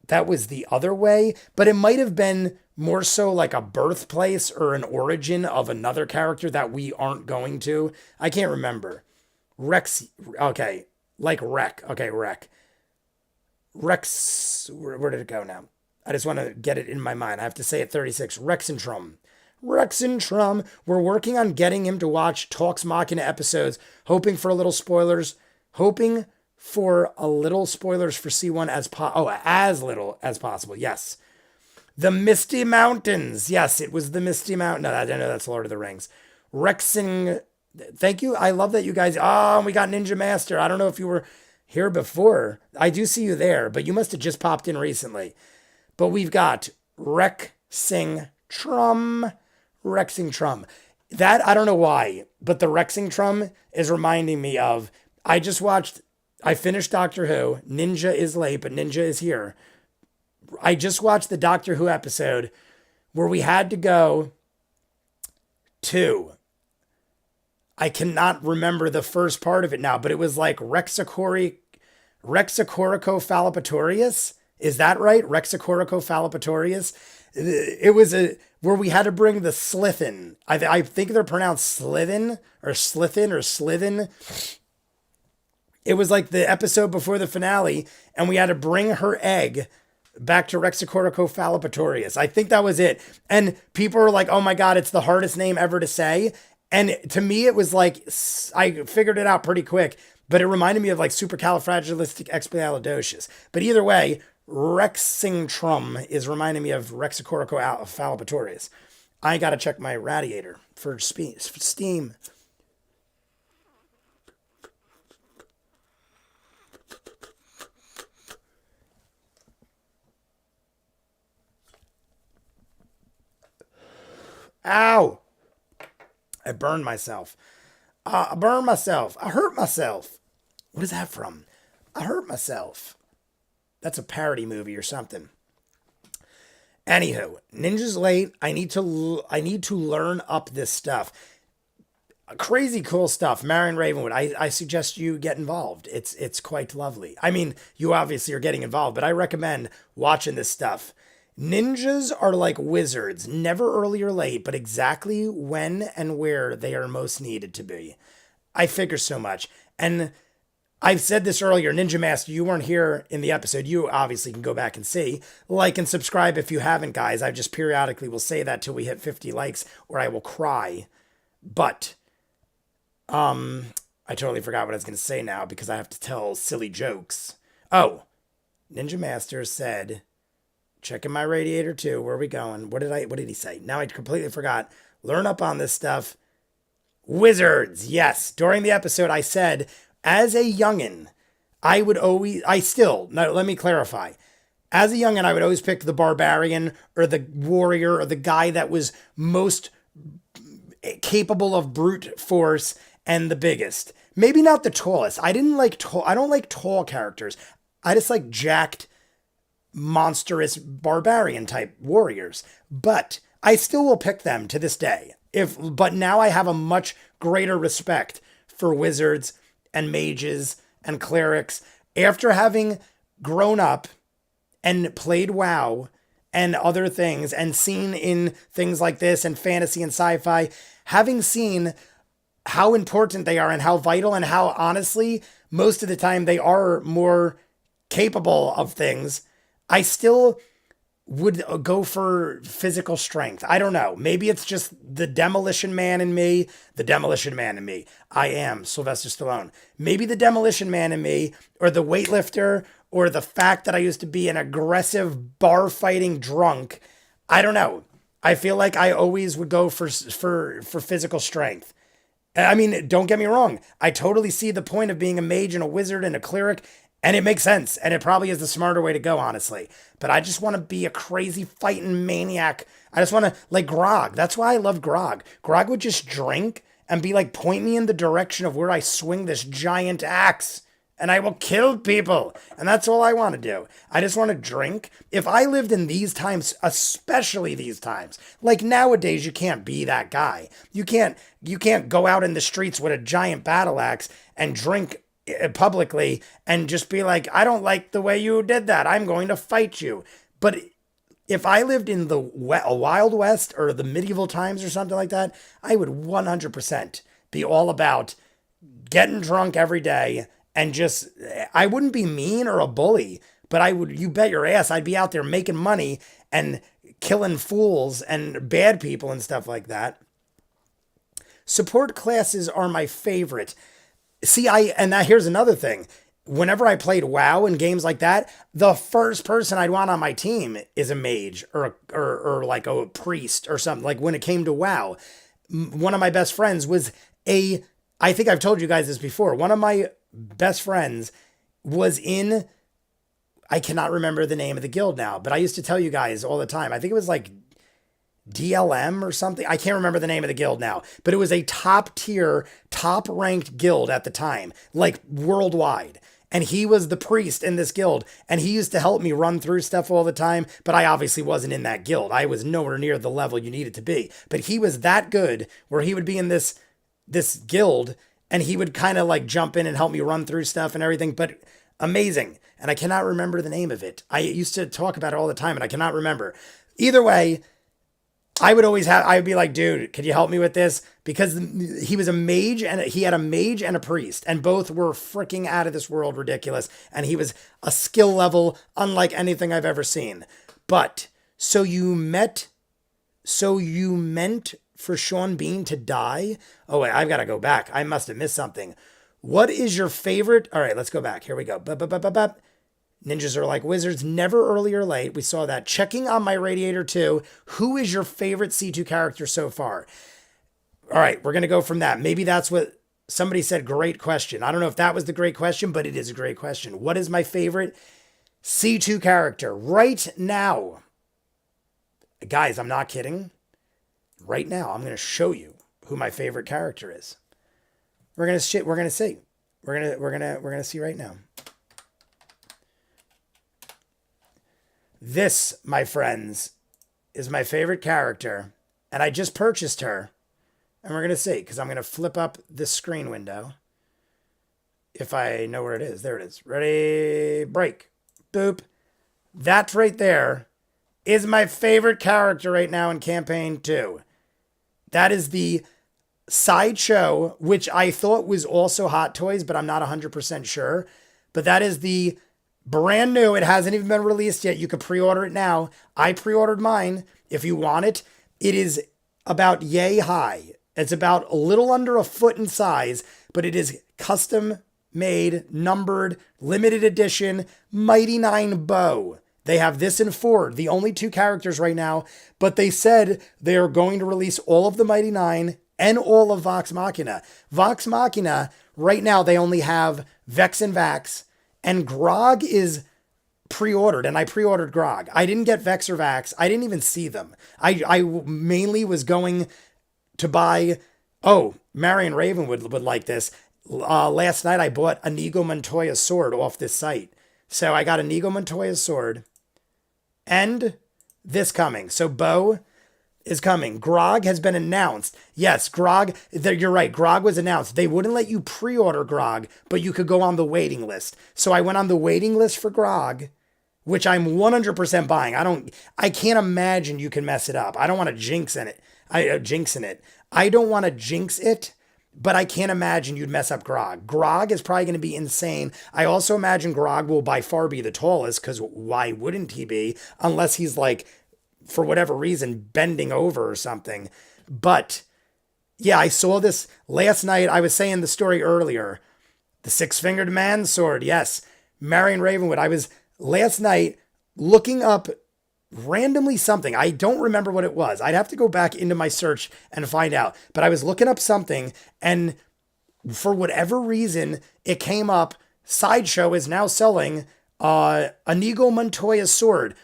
that was the other way, but it might have been more so like a birthplace or an origin of another character that we aren't going to. I can't remember. Rex, okay, like Rec. Okay, Rec. Rex, where did it go now? I just want to get it in my mind. I have to say it 36. Rexintrum. We're working on getting him to watch Talks Machina episodes, hoping for a little spoilers for C1 as little as possible. Yes. The Misty Mountains. Yes, it was the Misty Mountain. No, I don't know. That's Lord of the Rings. Rexing. Thank you. I love that you guys. We got Ninja Master. I don't know if you were here before. I do see you there, but you must have just popped in recently. But we've got Rexingtrum. That, I don't know why, but the Rexingtrum is reminding me of, I finished Doctor Who. Ninja is late, but Ninja is here. I just watched the Doctor Who episode where we had to go to, I cannot remember the first part of it now, but it was like Rexicorico-Fallopatorius. Is that right? Rexicorico-Fallopatorius. It was where we had to bring the Slithin. I think they're pronounced Slithin or Slithin. It was like the episode before the finale, and we had to bring her egg back to Rexicorico-Fallopatorius. I think that was it. And people were like, oh my God, it's the hardest name ever to say. And to me, it was like, I figured it out pretty quick, but it reminded me of like supercalifragilisticexpialidocious. But either way, Rexingtrum is reminding me of Rexicorico-Fallopatorius. I got to check my radiator for steam. Ow! I burned myself. I hurt myself. What is that from? I hurt myself. That's a parody movie or something. Anywho, Ninja's late. I need to learn up this stuff. Crazy cool stuff. Marion Ravenwood, I suggest you get involved. It's quite lovely. I mean, you obviously are getting involved, but I recommend watching this stuff. Ninjas are like wizards, never early or late, but exactly when and where they are most needed to be. I figure so much. And I've said this earlier, Ninja Master, you weren't here in the episode. You obviously can go back and see. Like and subscribe if you haven't, guys. I just periodically will say that till we hit 50 likes or I will cry. But I totally forgot what I was going to say now because I have to tell silly jokes. Oh, Ninja Master said, checking my radiator too. Where are we going? What did he say? Now I completely forgot. Learn up on this stuff. Wizards. Yes. During the episode, I said, as a youngin', no, let me clarify. As a youngin', I would always pick the barbarian or the warrior or the guy that was most capable of brute force and the biggest. Maybe not the tallest. I don't like tall characters. I just like jacked, monstrous barbarian type warriors. But I still will pick them to this day. But now I have a much greater respect for wizards and mages and clerics after having grown up and played WoW and other things and seen in things like this and fantasy and sci-fi, having seen how important they are and how vital and how honestly most of the time they are more capable of things, I still would go for physical strength. I don't know. Maybe it's just the demolition man in me. The demolition man in me. I am Sylvester Stallone. Maybe the demolition man in me, or the weightlifter, or the fact that I used to be an aggressive bar fighting drunk. I don't know. I feel like I always would go for physical strength. I mean, don't get me wrong. I totally see the point of being a mage and a wizard and a cleric, and it makes sense. And it probably is the smarter way to go, honestly. But I just want to be a crazy fighting maniac. I just want to, like Grog. That's why I love Grog. Grog would just drink and be like, point me in the direction of where I swing this giant axe, and I will kill people. And that's all I want to do. I just want to drink. If I lived in these times, especially these times, like nowadays, you can't be that guy. You can't go out in the streets with a giant battle axe and drink publicly and just be like, I don't like the way you did that. I'm going to fight you. But if I lived in the Wild West or the medieval times or something like that, I would 100% be all about getting drunk every day. And just, I wouldn't be mean or a bully, but you bet your ass I'd be out there making money and killing fools and bad people and stuff like that. Support classes are my favorite. See, here's another thing. Whenever I played WoW and games like that, the first person I'd want on my team is a mage or like a priest or something. Like when it came to WoW, one of my best friends was I think I've told you guys this before. One of my best friends was in, I cannot remember the name of the guild now, but I used to tell you guys all the time. I think it was like DLM or something. I can't remember the name of the guild now, but it was a top tier, top ranked guild at the time, like worldwide. And he was the priest in this guild, and he used to help me run through stuff all the time, but I obviously wasn't in that guild. I was nowhere near the level you needed to be, but he was that good where he would be in this guild and he would kind of like jump in and help me run through stuff and everything, but amazing. And I cannot remember the name of it. I used to talk about it all the time and I cannot remember. Either way, I would be like, dude, could you help me with this? Because he was a mage and he had a mage and a priest, and both were freaking out of this world ridiculous. And he was a skill level unlike anything I've ever seen. But so you meant for Sean Bean to die? Oh, wait, I've got to go back. I must have missed something. What is your favorite? All right, let's go back. Here we go. Ninjas are like wizards, never early or late. We saw that. Checking on my radiator too. Who is your favorite C2 character so far? All right, we're going to go from that. Maybe that's what somebody said. Great question. I don't know if that was the great question, but it is a great question. What is my favorite C2 character right now? Guys, I'm not kidding. Right now, I'm going to show you who my favorite character is. We're going to see. We're going to see right now. This, my friends, is my favorite character, and I just purchased her. And we're going to see, because I'm going to flip up this screen window. If I know where it is. There it is. Ready, break. Boop. That right there is my favorite character right now in campaign 2. That is the Sideshow, which I thought was also Hot Toys, but I'm not 100% sure. But that is the brand new. It hasn't even been released yet. You could pre-order it now. I pre-ordered mine. If you want it, it is about yay high. It's about a little under a foot in size, but it is custom made, numbered, limited edition, Mighty Nein bow. They have this in Ford, the only 2 characters right now, but they said they are going to release all of the Mighty Nein and all of Vox Machina. Vox Machina, right now, they only have Vex and Vax, and Grog is pre-ordered, and I pre-ordered Grog. I didn't get Vex or Vax. I didn't even see them. I mainly was going to buy, Marion Raven would like this. Last night, I bought Inigo Montoya's sword off this site. So I got Inigo Montoya's sword, and this coming. So Bo is coming. Grog has been announced. Yes, Grog, you're right. Grog was announced. They wouldn't let you pre-order Grog, but you could go on the waiting list. So I went on the waiting list for Grog, which I'm 100% buying. I can't imagine you can mess it up. I don't want to jinx in it. I don't want to jinx it, but I can't imagine you'd mess up Grog. Grog is probably going to be insane. I also imagine Grog will by far be the tallest, because why wouldn't he be? Unless he's like, for whatever reason, bending over or something. But yeah, I saw this last night. I was saying the story earlier. The 6-fingered man sword. Yes. Marion Ravenwood. I was last night looking up randomly something. I don't remember what it was. I'd have to go back into my search and find out. But I was looking up something, and for whatever reason, it came up. Sideshow is now selling Inigo Montoya's sword.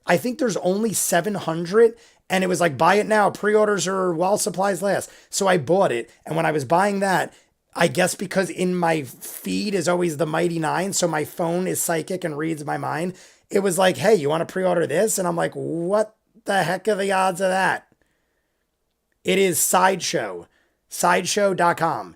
I think there's only 700, and it was like, buy it now. Pre-orders are while supplies last. So I bought it, and when I was buying that, I guess because in my feed is always the Mighty Nein, so my phone is psychic and reads my mind. It was like, hey, you want to pre-order this? And I'm like, what the heck are the odds of that? It is Sideshow. Sideshow.com.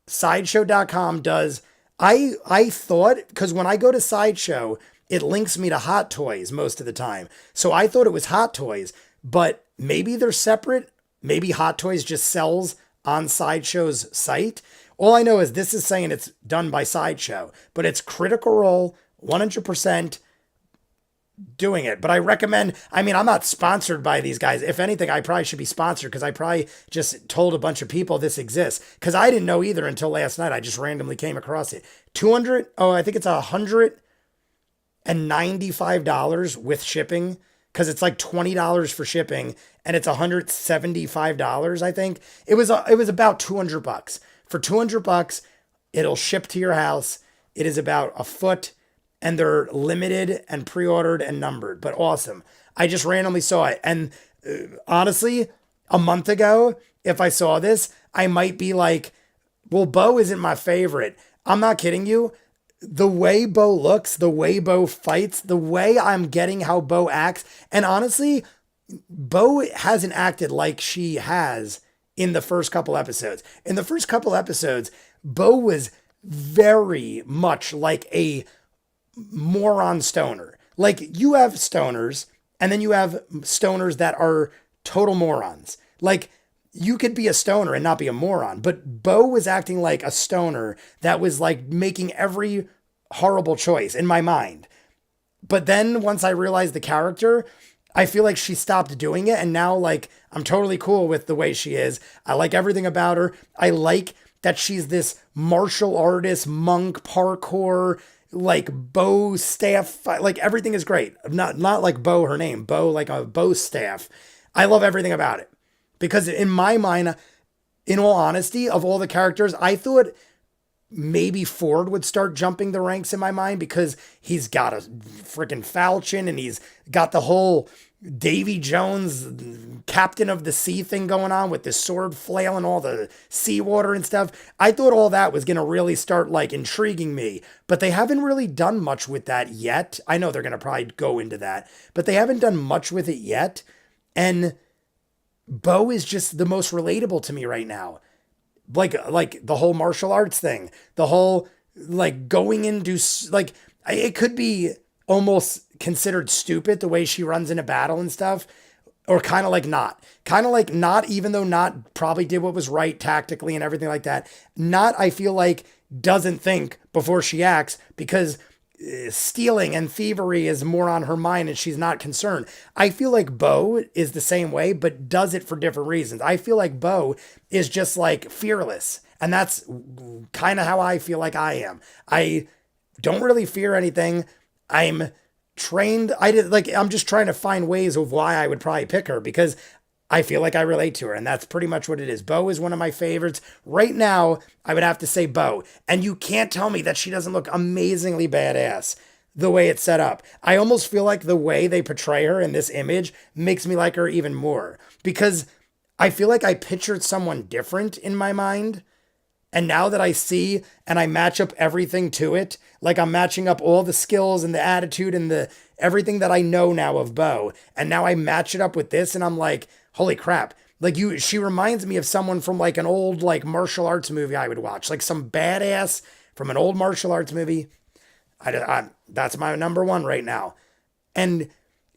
Sideshow.com does... I thought, because when I go to Sideshow, it links me to Hot Toys most of the time. So I thought it was Hot Toys, but maybe they're separate. Maybe Hot Toys just sells on Sideshow's site. All I know is this is saying it's done by Sideshow, but it's Critical Role, 100% doing it. But I recommend, I'm not sponsored by these guys. If anything, I probably should be sponsored, because I probably just told a bunch of people this exists, because I didn't know either until last night. I just randomly came across it. I think it's $195 with shipping, because it's like $20 for shipping, and it's $175, I think. It was about $200. For $200, it'll ship to your house. It is about a foot, and they're limited and pre-ordered and numbered, but awesome. I just randomly saw it. And honestly, a month ago, if I saw this, I might be like, well, Bo isn't my favorite. I'm not kidding you. The way Bo looks, the way Bo fights, the way I'm getting how Bo acts. And honestly, Bo hasn't acted like she has in the first couple episodes. In the first couple episodes, Bo was very much like a moron stoner. Like, you have stoners, and then you have stoners that are total morons. Like, you could be a stoner and not be a moron, but Bo was acting like a stoner that was like making every horrible choice in my mind. But then once I realized the character, I feel like she stopped doing it, and now, like, I'm totally cool with the way she is. I like everything about her. I like that she's this martial artist, monk, parkour, like bow staff, like everything is great. Not like Bo, her name, Bo, like a bow staff. I love everything about it, because in my mind, in all honesty, of all the characters, I thought maybe Ford would start jumping the ranks in my mind, because he's got a freaking falchion, and he's got the whole Davy Jones captain of the sea thing going on with the sword flail and all the seawater and stuff. I thought all that was going to really start like intriguing me, but they haven't really done much with that yet. I know they're going to probably go into that, but they haven't done much with it yet. And Bo is just the most relatable to me right now. Like the whole martial arts thing, the whole like going into, like, it could be almost considered stupid the way she runs into battle and stuff. Or kind of like not. Kind of like not, even though not probably did what was right tactically and everything like that. Not, I feel like, doesn't think before she acts because stealing and thievery is more on her mind and she's not concerned. I feel like Bo is the same way, but does it for different reasons. I feel like Bo is just like fearless. And that's kind of how I feel like I am. I don't really fear anything. I'm trained. I'm just trying to find ways of why I would probably pick her because I feel like I relate to her, and that's pretty much what it is. Bo is one of my favorites. Right now, I would have to say Bo. And you can't tell me that she doesn't look amazingly badass the way it's set up. I almost feel like the way they portray her in this image makes me like her even more because I feel like I pictured someone different in my mind. And now that I see and I match up everything to it, like I'm matching up all the skills and the attitude and the everything that I know now of Bo. And now I match it up with this and I'm like, holy crap. Like she reminds me of someone from like an old like martial arts movie I would watch. Like some badass from an old martial arts movie. That's my number one right now. And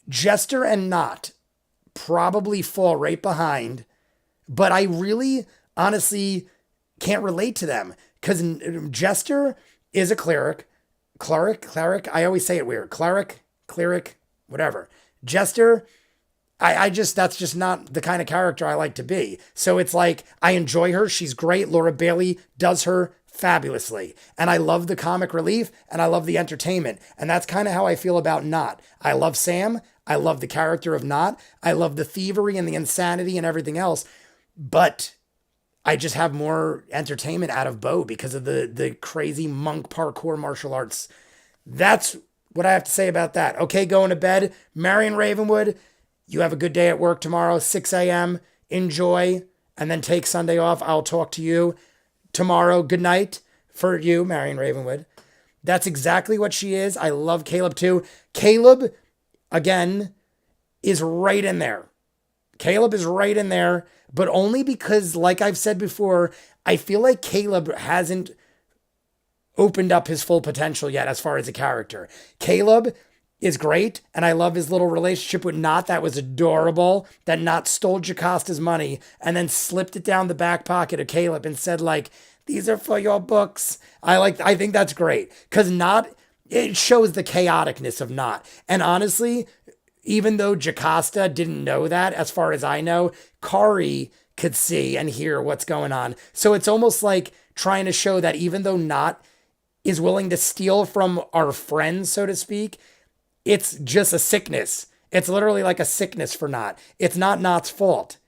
Jester and Not probably fall right behind. But I really, honestly, can't relate to them because Jester is a cleric. I always say it weird. Cleric, whatever. Jester, that's just not the kind of character I like to be. So it's like, I enjoy her. She's great. Laura Bailey does her fabulously. And I love the comic relief and I love the entertainment. And that's kind of how I feel about Not. I love Sam. I love the character of Not. I love the thievery and the insanity and everything else. But I just have more entertainment out of Bo because of the crazy monk parkour martial arts. That's what I have to say about that. Okay, going to bed. Marion Ravenwood, you have a good day at work tomorrow, 6 a.m. Enjoy, and then take Sunday off. I'll talk to you tomorrow. Good night for you, Marion Ravenwood. That's exactly what she is. I love Caleb too. Caleb, again, is right in there. Caleb is right in there, but only because, like I've said before, I feel like Caleb hasn't opened up his full potential yet as far as a character. Caleb is great, and I love his little relationship with Not. That was adorable. That Not stole Jacosta's money and then slipped it down the back pocket of Caleb and said, like, these are for your books. I think that's great because Not, it shows the chaoticness of Not. And honestly, even though Jocasta didn't know that, as far as I know, Khary could see and hear what's going on. So it's almost like trying to show that even though Not is willing to steal from our friends, so to speak, it's just a sickness. It's literally like a sickness for Not. It's not Not's fault.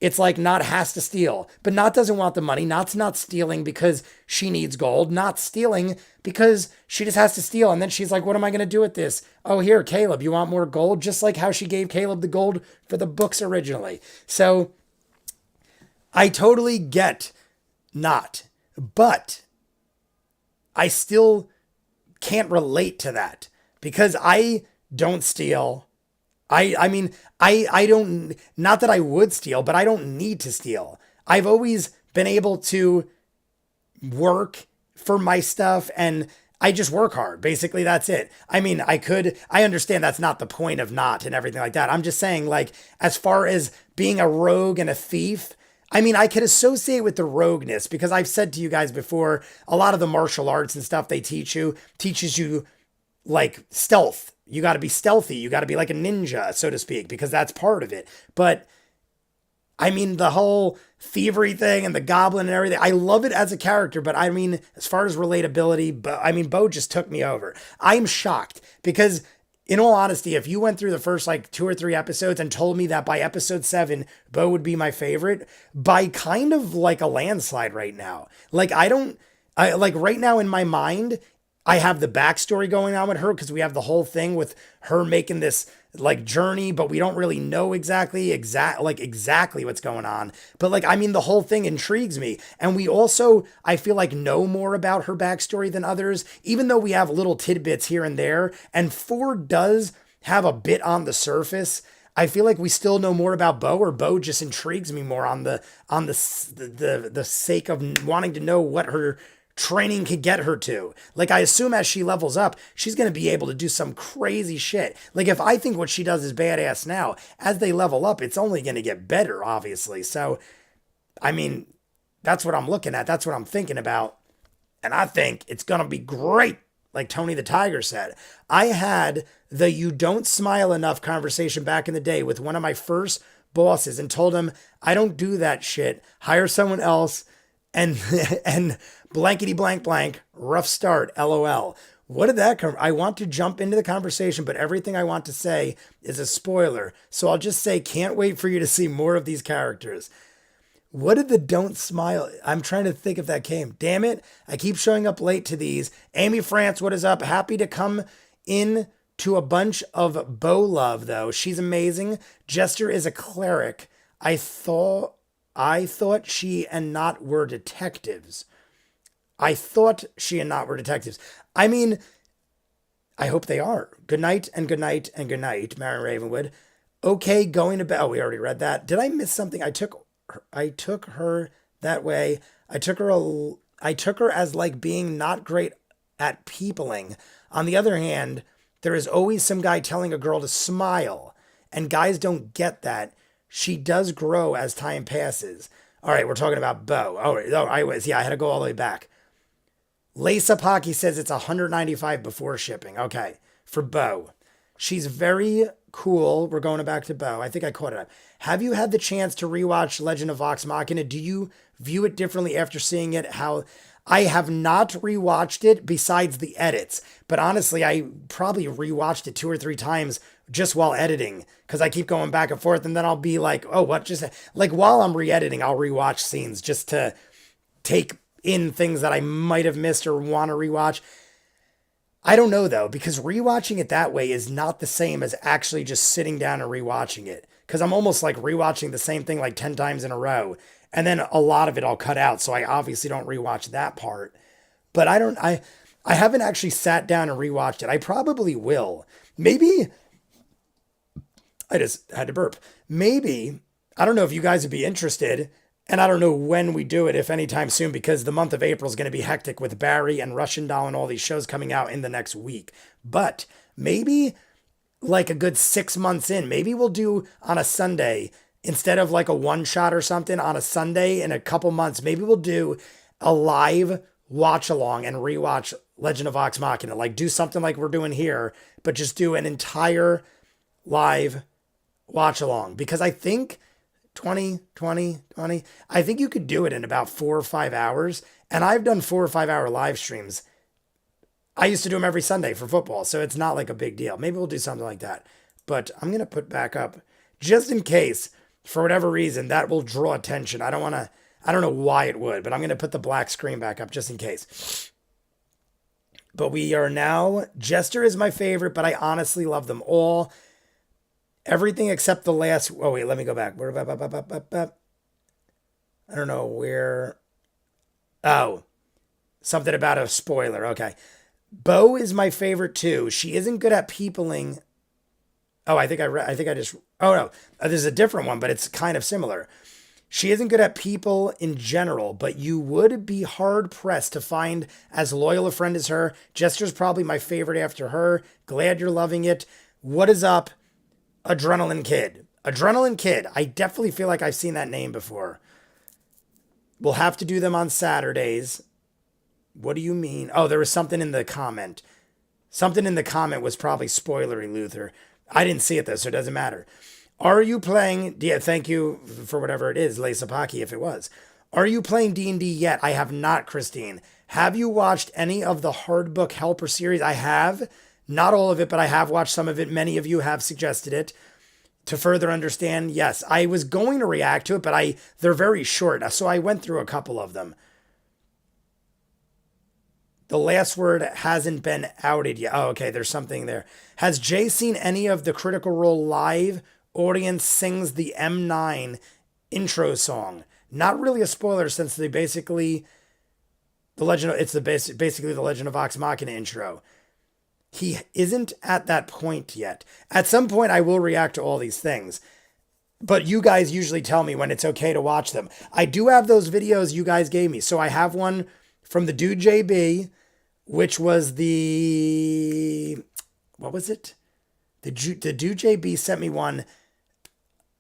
It's like Not has to steal, but Not doesn't want the money. Not's not stealing because she needs gold. Not's stealing because she just has to steal. And then she's like, what am I going to do with this? Oh, here, Caleb, you want more gold? Just like how she gave Caleb the gold for the books originally. So I totally get Not, but I still can't relate to that because I don't steal. I mean, I don't, not that I would steal, but I don't need to steal. I've always been able to work for my stuff and I just work hard. Basically, that's it. I mean, I understand that's not the point of Not and everything like that. I'm just saying, like, as far as being a rogue and a thief, I mean, I could associate with the rogueness because I've said to you guys before, a lot of the martial arts and stuff they teaches you like stealth. You got to be stealthy. You got to be like a ninja, so to speak, because that's part of it. But I mean, the whole thievery thing and the goblin and everything, I love it as a character. But I mean, as far as relatability, Bo just took me over. I'm shocked because in all honesty, if you went through the first like 2 or 3 episodes and told me that by episode 7, Bo would be my favorite by kind of like a landslide right now. Like like right now in my mind, I have the backstory going on with her because we have the whole thing with her making this like journey, but we don't really know exactly what's going on. But like, I mean, the whole thing intrigues me. And we also, I feel like, know more about her backstory than others, even though we have little tidbits here and there. And 4 does have a bit on the surface. I feel like we still know more about Bo, or Bo just intrigues me more on the sake of wanting to know what her training could get her to. Like, I assume as she levels up, she's going to be able to do some crazy shit. Like, if I think what she does is badass now, as they level up, it's only going to get better, obviously. So, I mean, that's what I'm looking at. That's what I'm thinking about. And I think it's going to be great. Like Tony the Tiger said, I had the "you don't smile enough" conversation back in the day with one of my first bosses and told him, I don't do that shit. Hire someone else. And and blankety blank blank, rough start, LOL. What did that come? I want to jump into the conversation, but everything I want to say is a spoiler. So I'll just say, can't wait for you to see more of these characters. What did the "don't smile"? I'm trying to think if that came. Damn it. I keep showing up late to these. Amy France, what is up? Happy to come in to a bunch of Bo love, though. She's amazing. Jester is a cleric. I thought she and Not were detectives. I thought she and Not were detectives. I mean, I hope they are. Good night and good night and good night, Marion Ravenwood. Okay, going to bed. Oh, we already read that. Did I miss something? I took her that way. I took her as like being not great at peopling. On the other hand, there is always some guy telling a girl to smile, and guys don't get that. She does grow as time passes. All right, we're talking about Bo. I had to go all the way back. Lisa Pocky says it's $195 before shipping. Okay, for Bo. She's very cool. We're going back to Bo. I think I caught it up. Have you had the chance to rewatch Legend of Vox Machina? Do you view it differently after seeing it? How I have not rewatched it besides the edits, but honestly, I probably rewatched it 2 or 3 times just while editing because I keep going back and forth, and then I'll be like, oh, what just like while I'm re-editing, I'll rewatch scenes just to take in things that I might have missed or want to rewatch. I don't know though, because rewatching it that way is not the same as actually just sitting down and rewatching it. Because I'm almost like rewatching the same thing like 10 times in a row. And then a lot of it I'll cut out. So I obviously don't rewatch that part. But I haven't actually sat down and rewatched it. I probably will. Maybe, I just had to burp. Maybe, I don't know if you guys would be interested. And I don't know when we do it, if anytime soon, because the month of April is going to be hectic with Barry and Russian Doll and all these shows coming out in the next week. But maybe like a good 6 months in, maybe we'll do on a Sunday, instead of like a one shot or something on a Sunday in a couple months, maybe we'll do a live watch along and rewatch Legend of Vox Machina. Like do something like we're doing here, but just do an entire live watch along. Because I think 20. I think you could do it in about 4 or 5 hours. And I've done 4 or 5 hour live streams. I used to do them every Sunday for football, so it's not like a big deal. Maybe we'll do something like that. But I'm going to put back up just in case, for whatever reason, that will draw attention. I don't know why it would, but I'm going to put the black screen back up just in case. But we are now, Jester is my favorite, but I honestly love them all. Everything except the last, oh wait, let me go back. I don't know where, oh, something about a spoiler, okay. Bo is my favorite too. She isn't good at peopling. Oh, I think I just, oh no, there's a different one, but it's kind of similar. She isn't good at people in general, but you would be hard pressed to find as loyal a friend as her. Jester's probably my favorite after her. Glad you're loving it. What is up? Adrenaline Kid. Adrenaline Kid. I definitely feel like I've seen that name before. We'll have to do them on Saturdays. What do you mean? Oh, there was something in the comment. Something in the comment was probably spoilery, Luther. I didn't see it though, so it doesn't matter. Are you playing... Yeah, thank you for whatever it is, Lisa Pocky, if it was. Are you playing D&D yet? I have not, Christine. Have you watched any of the Hardbook Helper series? I have. Not all of it, but I have watched some of it. Many of you have suggested it. To further understand, yes, I was going to react to it, but they're very short, so I went through a couple of them. The last word hasn't been outed yet. Oh, okay, there's something there. Has Jay seen any of the Critical Role live? Audience sings the M9 intro song. Not really a spoiler since they basically basically the Legend of Vox Machina intro. He isn't at that point yet. At some point, I will react to all these things. But you guys usually tell me when it's okay to watch them. I do have those videos you guys gave me. So I have one from the dude JB, which was what was it? The dude JB sent me one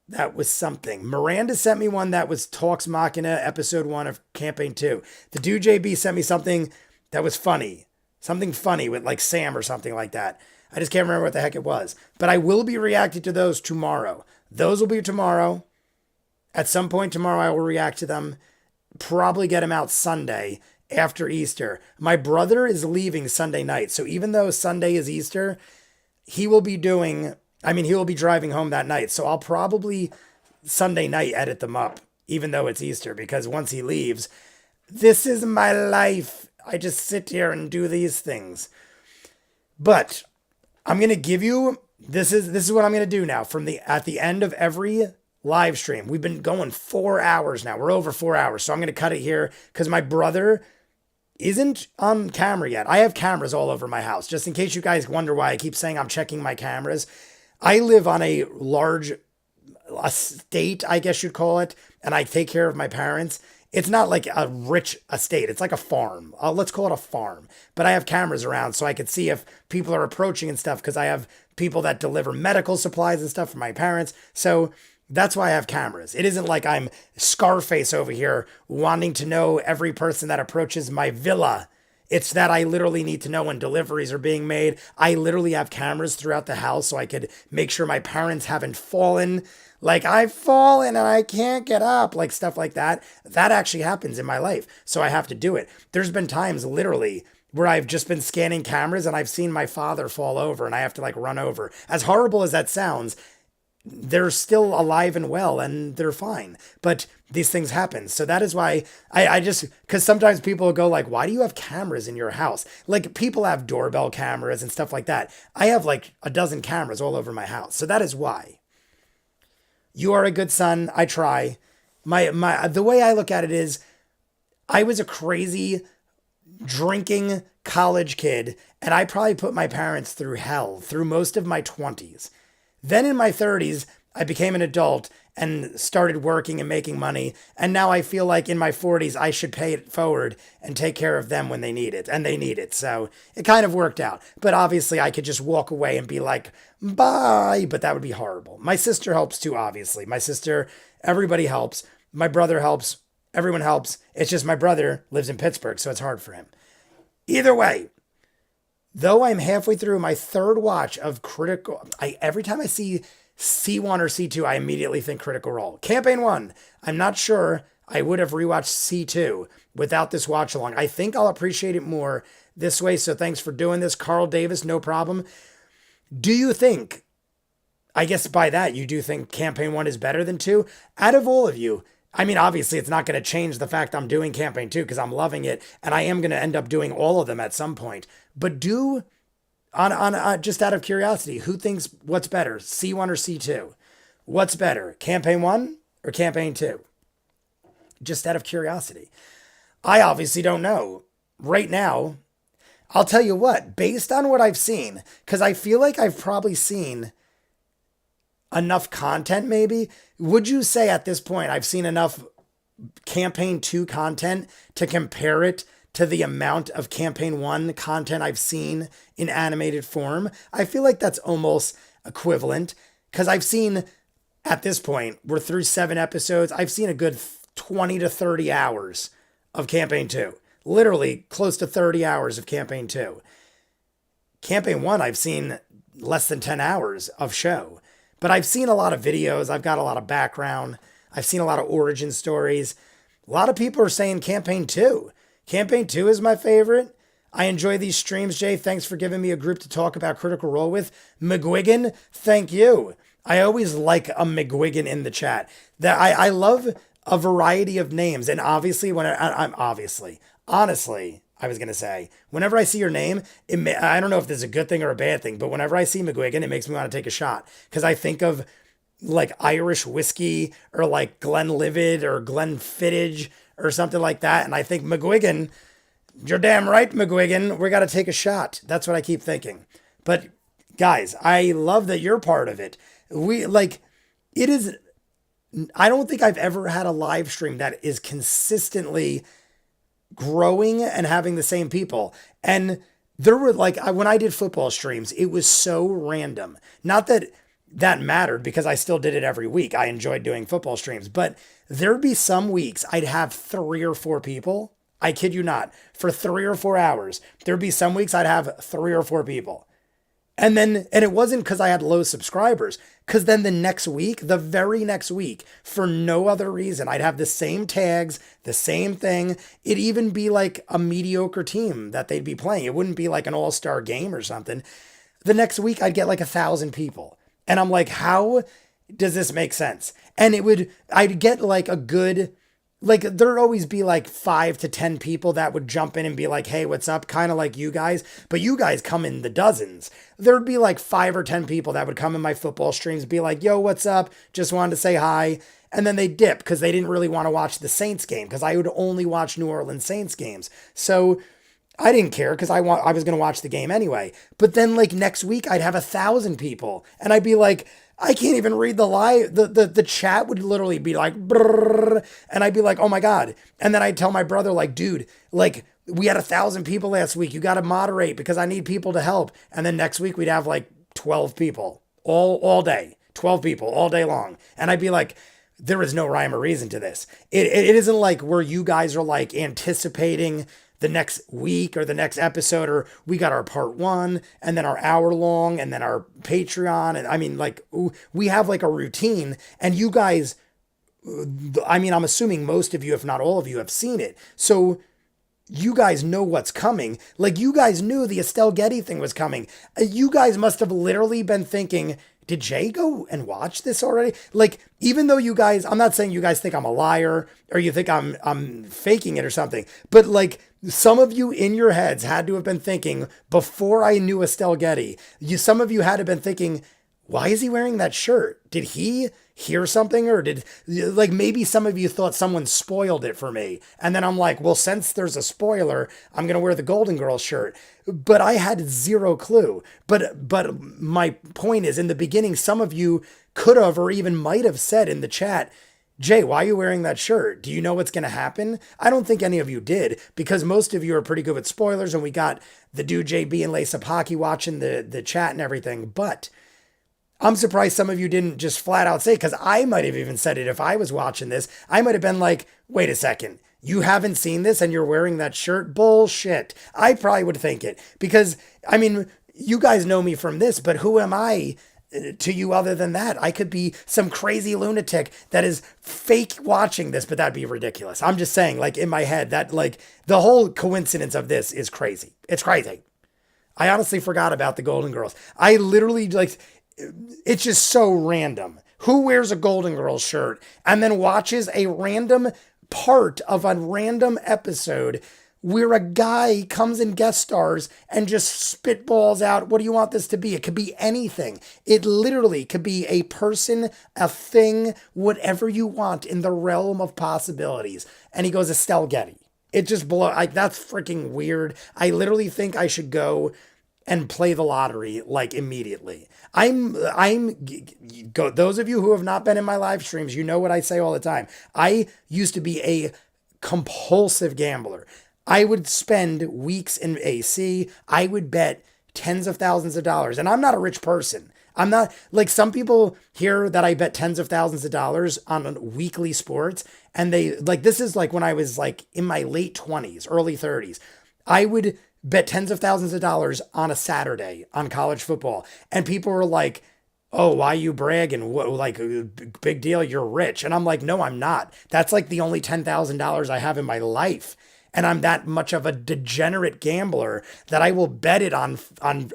that was something. Miranda sent me one that was Talks Machina, episode 1 of campaign 2. The dude JB sent me something that was funny. Something funny with like Sam or something like that. I just can't remember what the heck it was. But I will be reacting to those tomorrow. Those will be tomorrow. At some point tomorrow, I will react to them. Probably get them out Sunday after Easter. My brother is leaving Sunday night. So even though Sunday is Easter, he will be driving home that night. So I'll probably Sunday night edit them up, even though it's Easter, because once he leaves, this is my life. I just sit here and do these things. But I'm going to give you, this is what I'm going to do now at the end of every live stream. We've been going 4 hours now. We're over 4 hours. So I'm going to cut it here because my brother isn't on camera yet. I have cameras all over my house. Just in case you guys wonder why I keep saying I'm checking my cameras. I live on a large estate, I guess you'd call it, and I take care of my parents. It's not like a rich estate. It's like a farm. Let's call it a farm. But I have cameras around so I could see if people are approaching and stuff because I have people that deliver medical supplies and stuff for my parents. So that's why I have cameras. It isn't like I'm Scarface over here wanting to know every person that approaches my villa. It's that I literally need to know when deliveries are being made. I literally have cameras throughout the house so I could make sure my parents haven't fallen. Like, I've fallen and I can't get up, like stuff like that. That actually happens in my life. So I have to do it. There's been times literally where I've just been scanning cameras and I've seen my father fall over and I have to like run over. As horrible as that sounds, they're still alive and well and they're fine. But these things happen. So that is why I just, because sometimes people will go like, why do you have cameras in your house? Like people have doorbell cameras and stuff like that. I have like a dozen cameras all over my house. So that is why. You are a good son. I try. The way I look at it is I was a crazy drinking college kid and I probably put my parents through hell through most of my 20s. Then in my 30s, I became an adult and started working and making money. And now I feel like in my 40s, I should pay it forward and take care of them when they need it. And they need it. So it kind of worked out. But obviously, I could just walk away and be like, bye. But that would be horrible. My sister helps too, obviously. My sister, everybody helps. My brother helps. Everyone helps. It's just my brother lives in Pittsburgh, so it's hard for him. Either way. Though I'm halfway through my third watch of Critical, every time I see C1 or C2, I immediately think Critical Role. Campaign 1, I'm not sure I would have rewatched C2 without this watch along. I think I'll appreciate it more this way, so thanks for doing this. Carl Davis, no problem. Do you think, I guess by that, you do think Campaign 1 is better than 2? Out of all of you, I mean, obviously, it's not going to change the fact I'm doing Campaign 2 because I'm loving it, and I am going to end up doing all of them at some point. But just out of curiosity, who thinks what's better, C1 or C2? What's better, Campaign 1 or Campaign 2? Just out of curiosity. I obviously don't know. Right now, I'll tell you what, based on what I've seen, because I feel like I've probably seen enough content maybe. Would you say at this point I've seen enough Campaign 2 content to compare it to the amount of Campaign 1 content I've seen in animated form? I feel like that's almost equivalent because I've seen, at this point, we're through 7 episodes. I've seen a good 20 to 30 hours of Campaign 2. Literally close to 30 hours of Campaign 2. Campaign 1, I've seen less than 10 hours of show. But I've seen a lot of videos. I've got a lot of background. I've seen a lot of origin stories. A lot of people are saying Campaign 2. Campaign 2 is my favorite. I enjoy these streams, Jay. Thanks for giving me a group to talk about Critical Role with. McGuigan, thank you. I always like a McGuigan in the chat. I love a variety of names. And obviously, honestly, I was going to say, whenever I see your name, I don't know if this is a good thing or a bad thing, but whenever I see McGuigan, it makes me want to take a shot. Because I think of like Irish whiskey or like Glenlivet or Glenfiddich or something like that. And I think McGuigan, you're damn right, McGuigan, we got to take a shot. That's what I keep thinking. But guys, I love that you're part of it. I don't think I've ever had a live stream that is consistently growing and having the same people. And there were like, when I did football streams, it was so random. Not that that mattered because I still did it every week. I enjoyed doing football streams, but there'd be some weeks I'd have 3 or 4 people. I kid you not, for 3 or 4 hours. There'd be some weeks I'd have 3 or 4 people. And it wasn't because I had low subscribers, because then the next week, the very next week, for no other reason, I'd have the same tags, the same thing. It'd even be like a mediocre team that they'd be playing. It wouldn't be like an all-star game or something. The next week, I'd get like 1,000 people. And I'm like, how does this make sense? And I'd get like a good, like there'd always be like 5 to 10 people that would jump in and be like, hey, what's up? Kind of like you guys, but you guys come in the dozens. There'd be like 5 or 10 people that would come in my football streams, be like, yo, what's up? Just wanted to say hi. And then they dip because they didn't really want to watch the Saints game because I would only watch New Orleans Saints games. So I didn't care because I was going to watch the game anyway. But then like next week I'd have 1,000 people and I'd be like, I can't even read the live. The chat would literally be like, brrr, and I'd be like, oh my God. And then I'd tell my brother like, dude, like we had 1,000 people last week. You got to moderate because I need people to help. And then next week we'd have like 12 people all day, 12 people all day long. And I'd be like, there is no rhyme or reason to this. It isn't like where you guys are like anticipating the next week or the next episode, or we got our part 1 and then our hour long and then our Patreon. And I mean, like we have like a routine, and you guys, I mean, I'm assuming most of you, if not all of you, have seen it. So you guys know what's coming. Like you guys knew the Estelle Getty thing was coming. You guys must have literally been thinking, did Jay go and watch this already? Like, even though you guys, I'm not saying you guys think I'm a liar or you think I'm faking it or something, but like some of you in your heads had to have been thinking before I knew Estelle Getty, some of you had to have been thinking, why is he wearing that shirt? Did he hear something, or did like maybe some of you thought someone spoiled it for me? And then I'm like, well, since there's a spoiler, I'm going to wear the Golden Girls shirt. But I had zero clue. But my point is, in the beginning, some of you could have or even might have said in the chat, Jay, why are you wearing that shirt? Do you know what's going to happen? I don't think any of you did, because most of you are pretty good with spoilers, and we got the dude JB and Lisa Pocky watching the chat and everything. But I'm surprised some of you didn't just flat out say, because I might have even said it if I was watching this. I might have been like, wait a second, you haven't seen this and you're wearing that shirt? Bullshit. I probably would think it, because, I mean, you guys know me from this, but who am I to you other than that? I could be some crazy lunatic that is fake watching this, but that'd be ridiculous. I'm just saying, like, in my head, that, like, the whole coincidence of this is crazy. It's crazy. I honestly forgot about the Golden Girls. I literally, like, it's just so random. Who wears a Golden Girls shirt and then watches a random part of a random episode where a guy comes and guest stars and just spitballs out, what do you want this to be? It could be anything. It literally could be a person, a thing, whatever you want in the realm of possibilities. And he goes, Estelle Getty. It just that's freaking weird. I literally think I should go and play the lottery like immediately. Those of you who have not been in my live streams, you know what I say all the time. I used to be a compulsive gambler. I would spend weeks in AC. I would bet tens of thousands of dollars. And I'm not a rich person. I'm not like some people here that I bet tens of thousands of dollars on weekly sports. And they like, this is like when I was like in my late 20s, early 30s. I would bet tens of thousands of dollars on a Saturday on college football. And people were like, oh, why you bragging? What, like, big deal, you're rich. And I'm like, no, I'm not. That's like the only $10,000 I have in my life. And I'm that much of a degenerate gambler that I will bet it on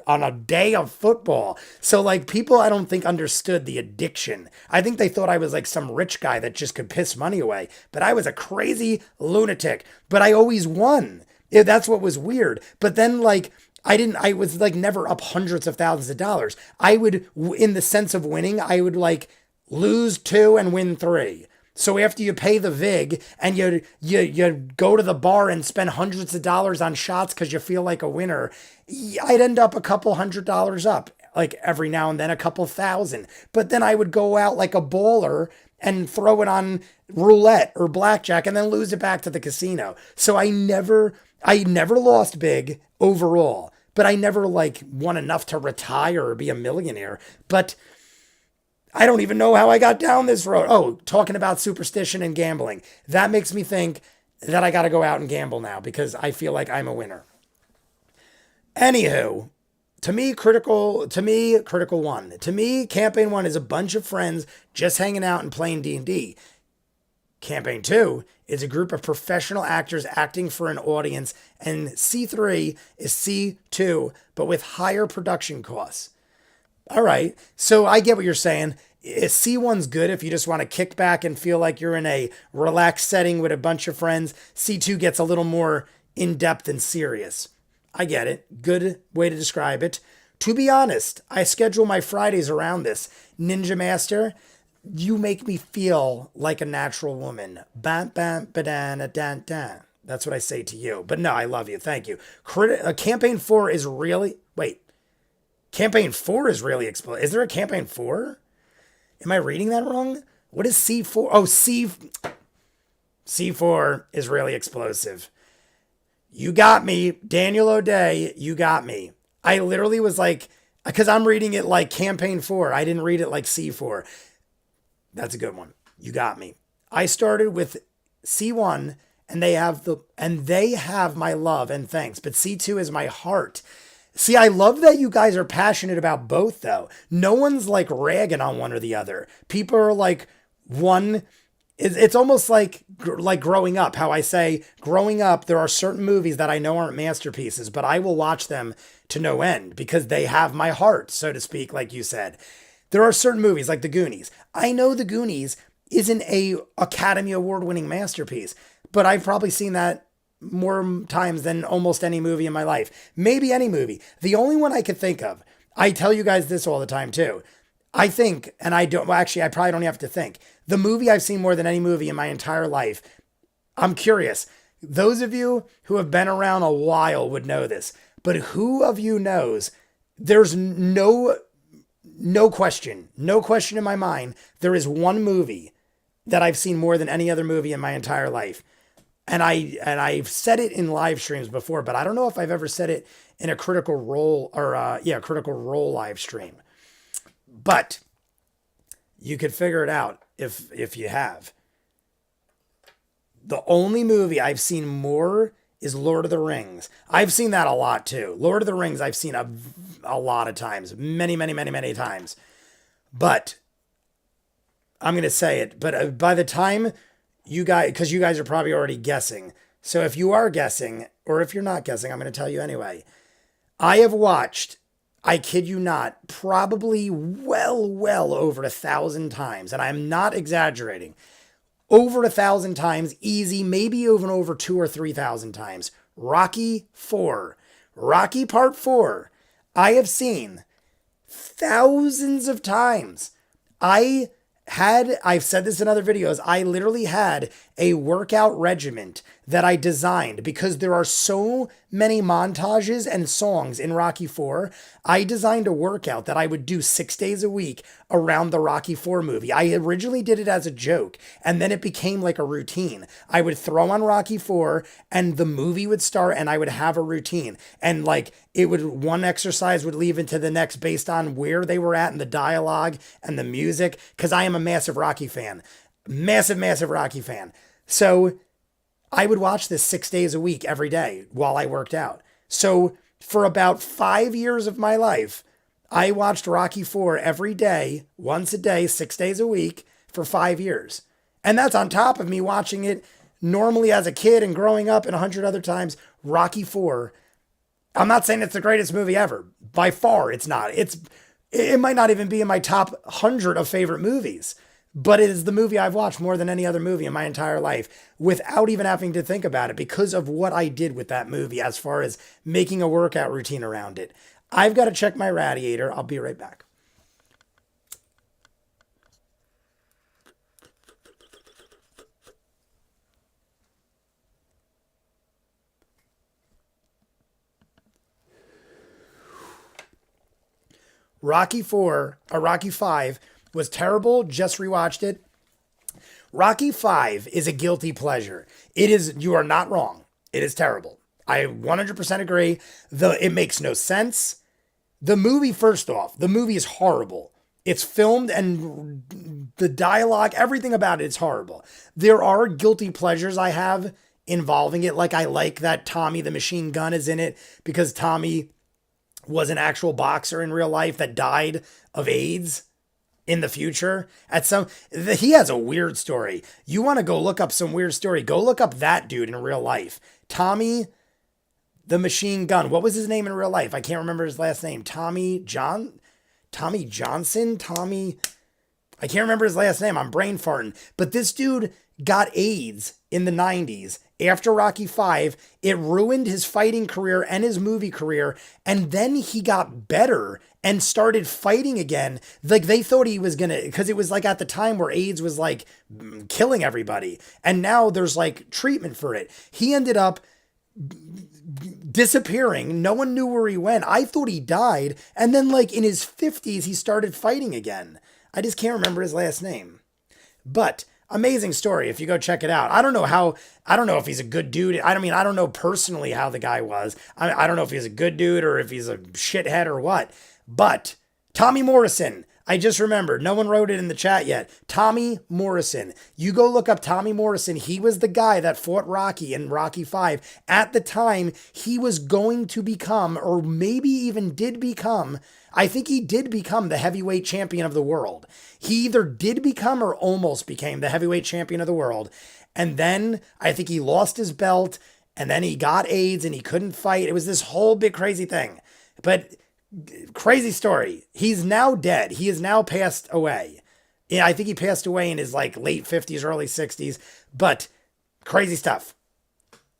a day of football. So like people, I don't think understood the addiction. I think they thought I was like some rich guy that just could piss money away. But I was a crazy lunatic. But I always won. Yeah, that's what was weird. But then like, I was like never up hundreds of thousands of dollars. I would, in the sense of winning, I would like lose 2 and win 3. So after you pay the vig and you go to the bar and spend hundreds of dollars on shots because you feel like a winner, I'd end up a couple $100 up, like every now and then a couple thousand. But then I would go out like a baller and throw it on roulette or blackjack and then lose it back to the casino. So I never lost big overall, but I never like won enough to retire or be a millionaire. But I don't even know how I got down this road. Oh, talking about superstition and gambling. That makes me think that I got to go out and gamble now because I feel like I'm a winner. Anywho, critical one. To me, campaign one is a bunch of friends just hanging out and playing D&D. Campaign 2 is a group of professional actors acting for an audience, and C3 is C2, but with higher production costs. All right, so I get what you're saying. C1's good if you just want to kick back and feel like you're in a relaxed setting with a bunch of friends. C2 gets a little more in-depth and serious. I get it. Good way to describe it. To be honest, I schedule my Fridays around this. Ninja Master, you make me feel like a natural woman. Bam, bam, badana, dan, dan. That's what I say to you. But no, I love you. Thank you. Campaign 4 is really... Wait. Campaign 4 is really explosive. Is there a campaign 4? Am I reading that wrong? What is C4? Oh, C4 is really explosive. You got me. Daniel O'Day, you got me. I literally was like... Because I'm reading it like campaign 4. I didn't read it like C4. That's a good one. You got me. I started with C1 and they have my love and thanks, but C2 is my heart. See, I love that you guys are passionate about both though. No one's like ragging on one or the other. People are like one. It's almost like growing up. How I say growing up, there are certain movies that I know aren't masterpieces, but I will watch them to no end because they have my heart, so to speak, like you said. There are certain movies like The Goonies. I know The Goonies isn't a Academy Award winning masterpiece, but I've probably seen that more times than almost any movie in my life. Maybe any movie. The only one I could think of, I tell you guys this all the time too. I think, and I don't, well, actually, I probably don't have to think. The movie I've seen more than any movie in my entire life. I'm curious. Those of you who have been around a while would know this, but who of you knows there's no question in my mind, there is one movie that I've seen more than any other movie in my entire life. And I've said it in live streams before, but I don't know if I've ever said it in a Critical Role Critical Role live stream. But you could figure it out if you have. The only movie I've seen more is Lord of the Rings. I've seen that a lot too. Lord of the Rings I've seen a lot of times. Many times. But I'm going to say it. But by the time you guys, because you guys are probably already guessing. So if you are guessing, or if you're not guessing, I'm going to tell you anyway. I have watched, I kid you not, probably well over 1,000 times. And I'm not exaggerating. Over 1,000 times, easy, maybe even over 2,000 or 3,000 times. Rocky 4. Rocky Part 4. I have seen thousands of times. I've said this in other videos, I literally had a workout regimen that I designed because there are so many montages and songs in Rocky 4. I designed a workout that I would do 6 days a week around the Rocky 4 movie. I originally did it as a joke, and then it became like a routine. I would throw on Rocky 4 and the movie would start and I would have a routine. And like one exercise would lead into the next based on where they were at and the dialogue and the music, because I am a massive Rocky fan. Massive Rocky fan. So I would watch this 6 days a week every day while I worked out. So for about 5 years of my life, I watched Rocky 4 every day, once a day, 6 days a week for 5 years. And that's on top of me watching it normally as a kid and growing up and 100 other times. Rocky 4. I'm not saying it's the greatest movie ever. By far, it's not. It might not even be in my top 100 of favorite movies. But it is the movie I've watched more than any other movie in my entire life without even having to think about it because of what I did with that movie as far as making a workout routine around it. I've got to check my radiator. I'll be right back. Rocky 5 was terrible. Just rewatched it. Rocky 5 is a guilty pleasure. It is, you are not wrong. It is terrible. I 100% agree. It makes no sense. The movie, first off, the movie is horrible. It's filmed and the dialogue, everything about it is horrible. There are guilty pleasures I have involving it. Like I like that Tommy the Machine Gun is in it because Tommy was an actual boxer in real life that died of AIDS in the future. He has a weird story. You want to go look up some weird story, go look up that dude in real life. Tommy the Machine Gun. What was his name in real life? I can't remember his last name. Tommy Johnson? I can't remember his last name. I'm brain farting. But this dude got AIDS in the 90s. After Rocky 5, it ruined his fighting career and his movie career. And then he got better and started fighting again. Like they thought he was gonna, because it was like at the time where AIDS was like killing everybody. And now there's like treatment for it. He ended up disappearing. No one knew where he went. I thought he died. And then like in his 50s, he started fighting again. I just can't remember his last name. But amazing story if you go check it out. I don't know if he's a good dude. I don't know personally how the guy was. I don't know if he's a good dude or if he's a shithead or what. But Tommy Morrison, I just remembered. No one wrote it in the chat yet. Tommy Morrison. You go look up Tommy Morrison. He was the guy that fought Rocky in Rocky 5. At the time, he was going to become, or maybe even did become, I think he did become the heavyweight champion of the world. He either did become or almost became the heavyweight champion of the world. And then I think he lost his belt and then he got AIDS and he couldn't fight. It was this whole big crazy thing. But crazy story. He's now dead. He is now passed away. Yeah, I think he passed away in his like late 50s, early 60s. But crazy stuff.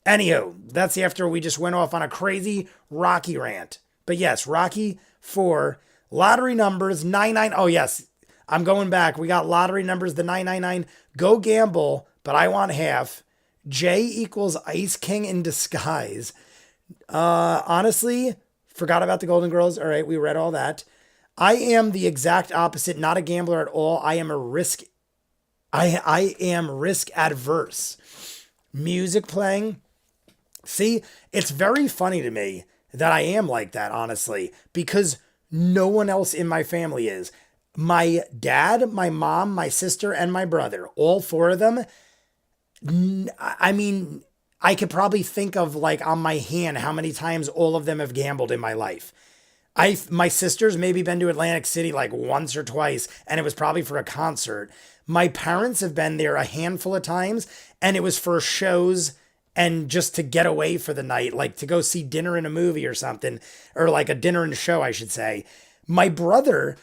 Anywho, that's after we just went off on a crazy Rocky rant. But yes, Rocky 4, lottery numbers, 99. Oh, yes, I'm going back. We got lottery numbers, the 999. Go gamble, but I want half. J equals Ice King in disguise. Honestly, forgot about the Golden Girls. All right, we read all that. I am the exact opposite, not a gambler at all. I am I am risk adverse. Music playing. See, it's very funny to me that I am like that, honestly, because no one else in my family is. My dad, my mom, my sister, and my brother, all four of them. I mean, I could probably think of like on my hand how many times all of them have gambled in my life. My sister's maybe been to Atlantic City like once or twice, and it was probably for a concert. My parents have been there a handful of times, and it was for shows and just to get away for the night, like to go see dinner in a movie or something, or like a dinner and a show, I should say. My brother,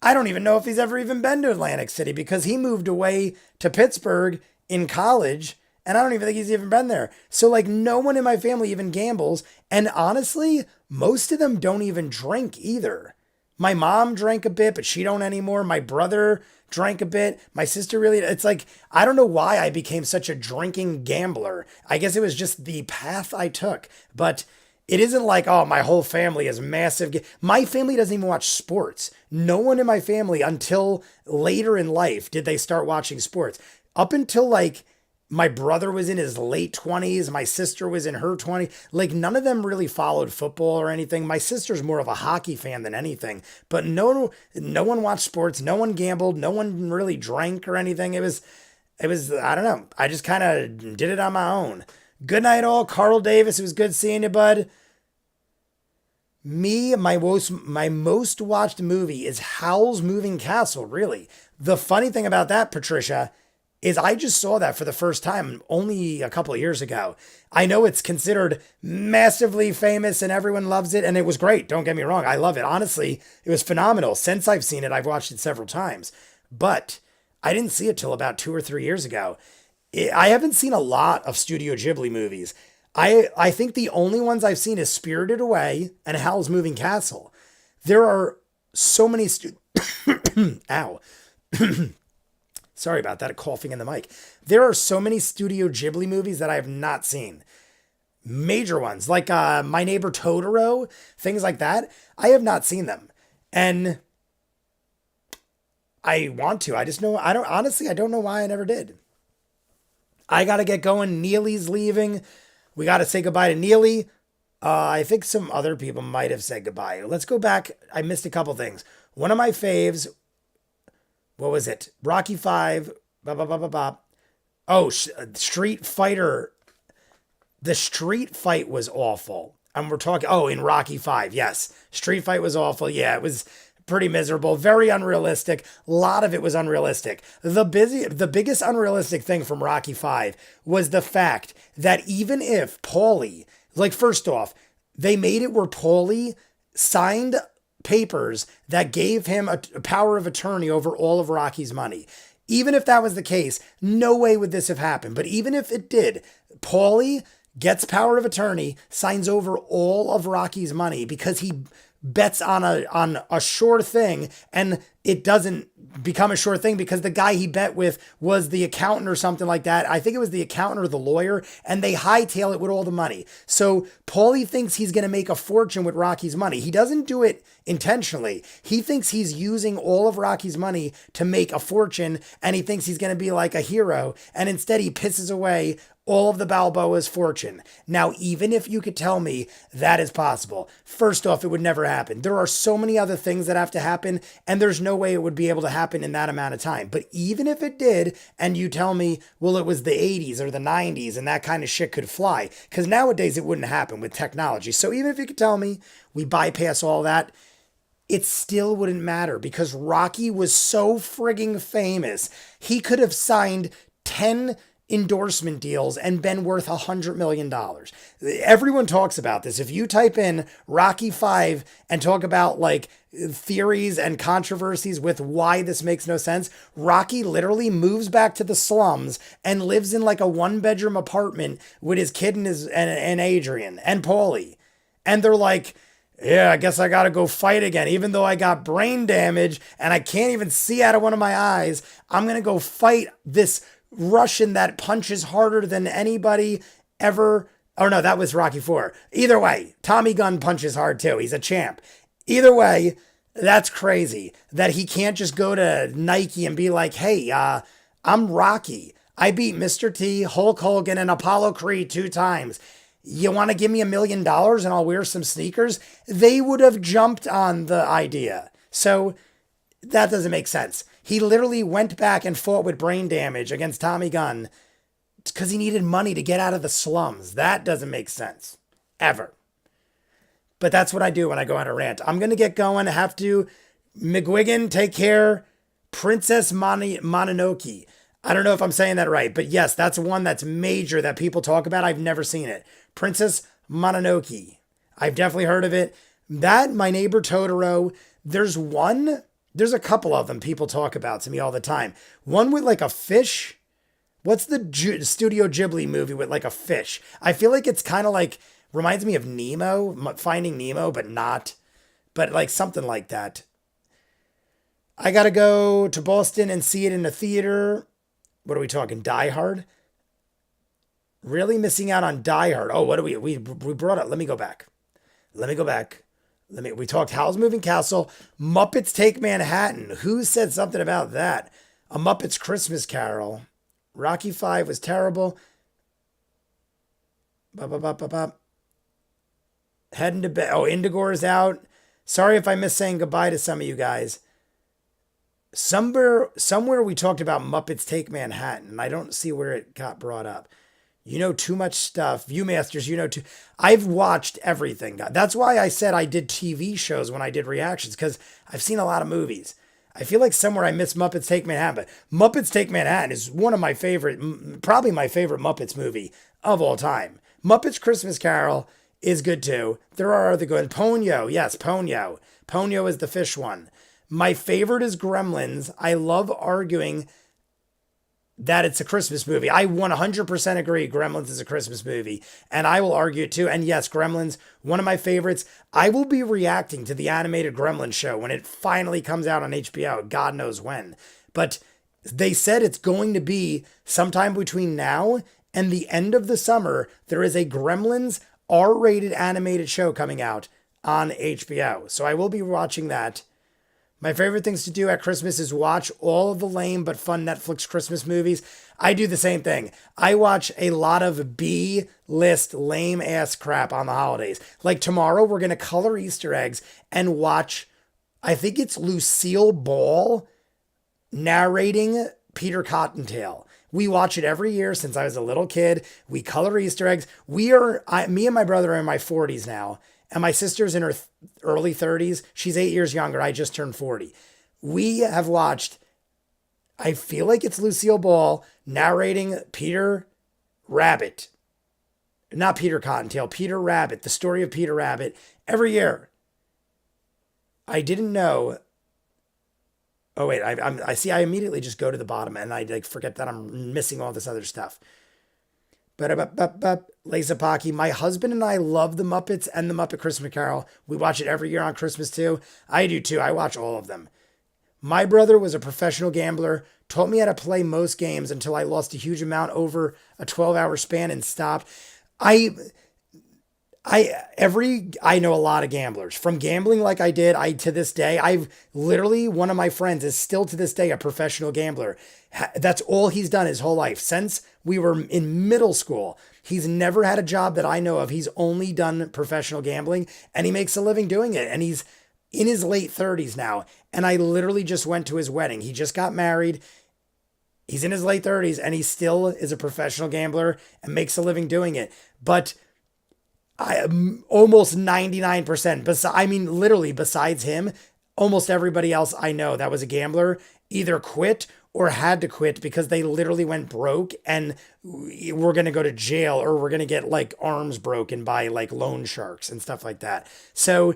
I don't even know if he's ever even been to Atlantic City because he moved away to Pittsburgh in college, and I don't even think he's even been there. So like no one in my family even gambles. And honestly, most of them don't even drink either. My mom drank a bit, but she don't anymore. My brother drank a bit. My sister really, it's like, I don't know why I became such a drinking gambler. I guess it was just the path I took, but it isn't like, oh, my whole family is massive. My family doesn't even watch sports. No one in my family until later in life did they start watching sports. Up until like my brother was in his late 20s. My sister was in her 20s. Like none of them really followed football or anything. My sister's more of a hockey fan than anything, but no one watched sports. No one gambled. No one really drank or anything. It was, I don't know. I just kind of did it on my own. Good night all. Carl Davis. It was good seeing you, bud. My most watched movie is Howl's Moving Castle. Really. The funny thing about that, Patricia, is I just saw that for the first time only a couple of years ago. I know it's considered massively famous and everyone loves it, and it was great. Don't get me wrong. I love it. Honestly, it was phenomenal. Since I've seen it, I've watched it several times, but I didn't see it till about 2 or 3 years ago. I haven't seen a lot of Studio Ghibli movies. I think the only ones I've seen is Spirited Away and Howl's Moving Castle. There are so many Ow. Sorry about that, coughing in the mic. There are so many Studio Ghibli movies that I have not seen. Major ones, like My Neighbor Totoro, things like that. I have not seen them. And I want to. I just know, I don't, honestly, I don't know why I never did. I got to get going. Neely's leaving. We got to say goodbye to Neely. I think some other people might have said goodbye. Let's go back. I missed a couple things. One of my faves, what was it? Rocky 5. Oh, Street Fighter. The street fight was awful. And we're talking, oh, in Rocky 5. Yes. Street fight was awful. Yeah, it was pretty miserable, very unrealistic. A lot of it was unrealistic. The biggest unrealistic thing from Rocky 5 was the fact that even if Paulie, like, first off, they made it where Paulie signed papers that gave him a power of attorney over all of Rocky's money. Even if that was the case, no way would this have happened. But even if it did, Paulie gets power of attorney, signs over all of Rocky's money because he bets on a sure thing, and it doesn't become a sure thing because the guy he bet with was the accountant or something like that. I think it was the accountant or the lawyer, and they hightail it with all the money. So Paulie thinks he's going to make a fortune with Rocky's money. He doesn't do it intentionally. He thinks he's using all of Rocky's money to make a fortune, and he thinks he's going to be like a hero, and instead he pisses away all of the Balboa's fortune. Now, even if you could tell me that is possible, first off, it would never happen. There are so many other things that have to happen, and there's no way it would be able to happen in that amount of time. But even if it did, and you tell me, well, it was the 80s or the 90s and that kind of shit could fly, because nowadays it wouldn't happen with technology. So even if you could tell me we bypass all that, it still wouldn't matter because Rocky was so frigging famous. He could have signed 10 endorsement deals and been worth $100 million. Everyone talks about this. If you type in Rocky 5 and talk about like theories and controversies with why this makes no sense, Rocky literally moves back to the slums and lives in like a 1-bedroom apartment with his kid and Adrian and Paulie. And they're like, yeah, I guess I got to go fight again. Even though I got brain damage and I can't even see out of one of my eyes, I'm going to go fight this Russian that punches harder than anybody ever. Oh no, that was Rocky 4. Either way, Tommy Gunn punches hard too. He's a champ. Either way, that's crazy that he can't just go to Nike and be like, hey, I'm Rocky. I beat Mr. T, Hulk Hogan, and Apollo Creed 2 times. You want to give me $1 million and I'll wear some sneakers? They would have jumped on the idea. So that doesn't make sense. He literally went back and fought with brain damage against Tommy Gunn because he needed money to get out of the slums. That doesn't make sense. Ever. But that's what I do when I go on a rant. I'm going to get going. I have to. McGuigan, take care. Princess Mononoke. I don't know if I'm saying that right, but yes, that's one that's major that people talk about. I've never seen it. Princess Mononoke. I've definitely heard of it. That, My Neighbor Totoro. There's a couple of them people talk about to me all the time. One with like a fish. What's the Studio Ghibli movie with like a fish? I feel like it's kind of like, reminds me of Nemo, Finding Nemo, but not. But like something like that. I got to go to Boston and see it in the theater. What are we talking? Die Hard? Really missing out on Die Hard. Oh, what do we brought up? Let me go back. We talked Howl's Moving Castle, Muppets Take Manhattan. Who said something about that? A Muppets Christmas Carol. Rocky 5 was terrible. Heading to bed. Oh, Indigor's out. Sorry if I missed saying goodbye to some of you guys. Somewhere we talked about Muppets Take Manhattan, and I don't see where it got brought up. You know too much stuff. ViewMasters, you know too. I've watched everything. That's why I said I did TV shows when I did reactions, because I've seen a lot of movies. I feel like somewhere I missed Muppets Take Manhattan, but Muppets Take Manhattan is one of my favorite, probably my favorite Muppets movie of all time. Muppets Christmas Carol is good too. There are other good. Ponyo, yes, Ponyo. Ponyo is the fish one. My favorite is Gremlins. I love arguing that it's a Christmas movie. I 100% agree Gremlins is a Christmas movie, and I will argue it too. And yes, Gremlins, one of my favorites. I will be reacting to the animated Gremlins show when it finally comes out on HBO. God knows when. But they said it's going to be sometime between now and the end of the summer. There is a Gremlins R-rated animated show coming out on HBO. So I will be watching that. My favorite things to do at Christmas is watch all of the lame but fun Netflix Christmas movies. I do the same thing. I watch a lot of B-list lame ass crap on the holidays. Like tomorrow, we're going to color Easter eggs and watch, I think it's Lucille Ball narrating Peter Cottontail. We watch it every year since I was a little kid. We color Easter eggs. Me and my brother are in my 40s now, and my sister's in her early 30s. She's 8 years younger. I just turned 40. We have watched, I feel like it's Lucille Ball narrating Peter Rabbit. Not Peter Cottontail, Peter Rabbit, the story of Peter Rabbit every year. I didn't know. Oh wait, I see. I immediately just go to the bottom and I like forget that I'm missing all this other stuff. But Lisa Pocky, my husband and I love the Muppets and the Muppet Christmas Carol. We watch it every year on Christmas too. I do too. I watch all of them. My brother was a professional gambler, taught me how to play most games until I lost a huge amount over a 12-hour span and stopped. I know a lot of gamblers from gambling like I did. To this day, one of my friends is still to this day a professional gambler. That's all he's done his whole life. Since we were in middle school, he's never had a job that I know of. He's only done professional gambling and he makes a living doing it. And he's in his late 30s now. And I literally just went to his wedding. He just got married. He's in his late 30s and he still is a professional gambler and makes a living doing it. But I am almost 99%. Literally besides him, almost everybody else I know that was a gambler either quit or had to quit because they literally went broke and we're going to go to jail or we're going to get like arms broken by like loan sharks and stuff like that. So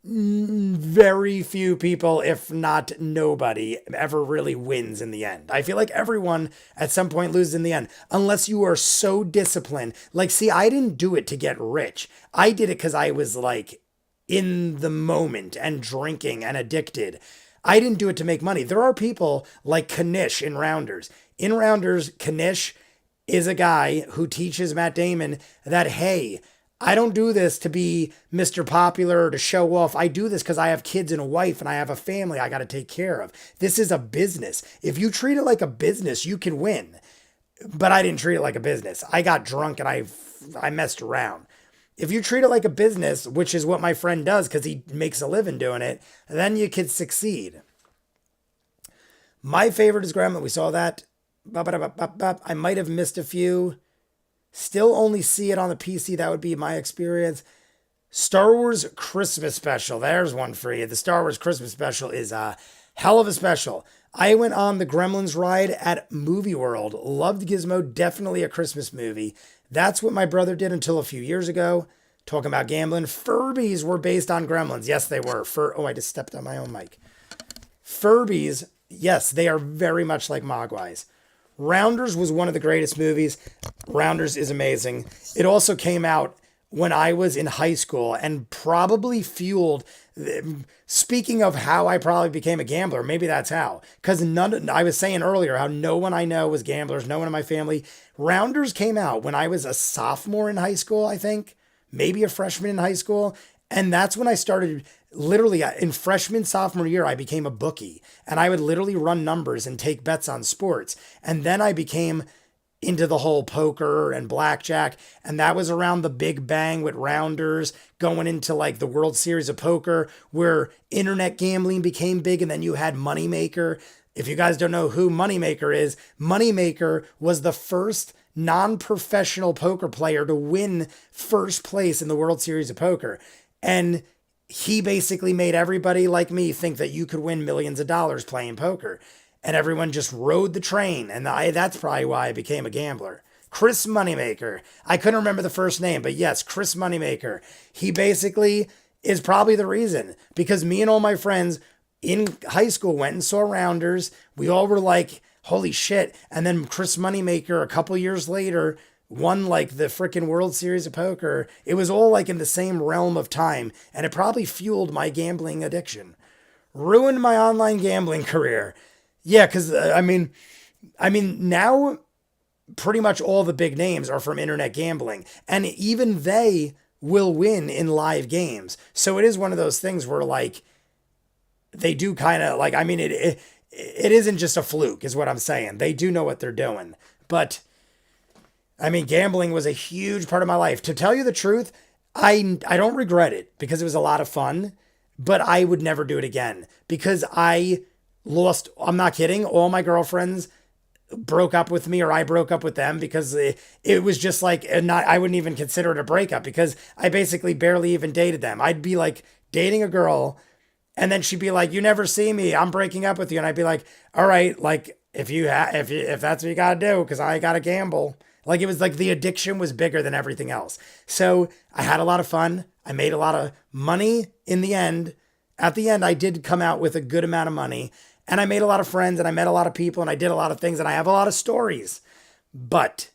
very few people, if not nobody, ever really wins in the end. I feel like everyone at some point loses in the end, unless you are so disciplined. Like, see, I didn't do it to get rich. I did it because I was like in the moment and drinking and addicted. I didn't do it to make money. There are people like Kanish in Rounders. In Rounders, Kanish is a guy who teaches Matt Damon that, hey, I don't do this to be Mr. Popular or to show off. I do this because I have kids and a wife and I have a family I got to take care of. This is a business. If you treat it like a business, you can win. But I didn't treat it like a business. I got drunk and I messed around. If you treat it like a business, which is what my friend does because he makes a living doing it, then you could succeed. My favorite is Gremlin. We saw that. I might have missed a few. Still only see it on the PC. That would be my experience. Star Wars Christmas Special. There's one for you. The Star Wars Christmas Special is a hell of a special. I went on the Gremlins ride at Movie World. Loved Gizmo. Definitely a Christmas movie. That's what my brother did until a few years ago. Talking about gambling. Furbies were based on Gremlins. Yes, they were. I just stepped on my own mic. Furbies, yes, they are very much like Mogwais. Rounders was one of the greatest movies. Rounders is amazing. It also came out when I was in high school and probably fueled, speaking of how I probably became a gambler, maybe that's how. Because I was saying earlier how no one I know was gamblers, no one in my family. Rounders came out when I was a sophomore in high school, I think. Maybe a freshman in high school. And that's when I started, literally in freshman, sophomore year, I became a bookie. And I would literally run numbers and take bets on sports. And then I became into the whole poker and blackjack. And that was around the big bang with Rounders, going into like the World Series of Poker, where internet gambling became big. And then you had Moneymaker. If you guys don't know who Moneymaker is, Moneymaker was the first non-professional poker player to win first place in the World Series of Poker. And he basically made everybody like me think that you could win millions of dollars playing poker. And everyone just rode the train. And that's probably why I became a gambler. Chris Moneymaker. I couldn't remember the first name, but yes, Chris Moneymaker. He basically is probably the reason. Because me and all my friends in high school went and saw Rounders. We all were like, holy shit. And then Chris Moneymaker, a couple years later, won like the freaking World Series of Poker. It was all like in the same realm of time. And it probably fueled my gambling addiction. Ruined my online gambling career. Yeah, because I mean, now pretty much all the big names are from internet gambling. And even they will win in live games. So it is one of those things where like, they do kind of like, I mean, it isn't just a fluke, is what I'm saying. They do know what they're doing. But I mean, gambling was a huge part of my life. To tell you the truth, I don't regret it because it was a lot of fun, but I would never do it again because I lost, I'm not kidding, all my girlfriends broke up with me or I broke up with them because it was just like not, I wouldn't even consider it a breakup because I basically barely even dated them. I'd be like dating a girl and then she'd be like, "You never see me. I'm breaking up with you." And I'd be like, "All right, like if that's what you got to do cuz I got to gamble." Like it was like the addiction was bigger than everything else. So, I had a lot of fun. I made a lot of money in the end. At the end I did come out with a good amount of money. And I made a lot of friends and I met a lot of people and I did a lot of things and I have a lot of stories. But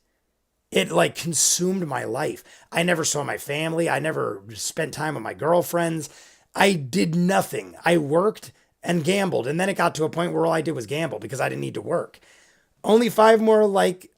it like consumed my life. I never saw my family. I never spent time with my girlfriends. I did nothing. I worked and gambled. And then it got to a point where all I did was gamble because I didn't need to work. Only five more like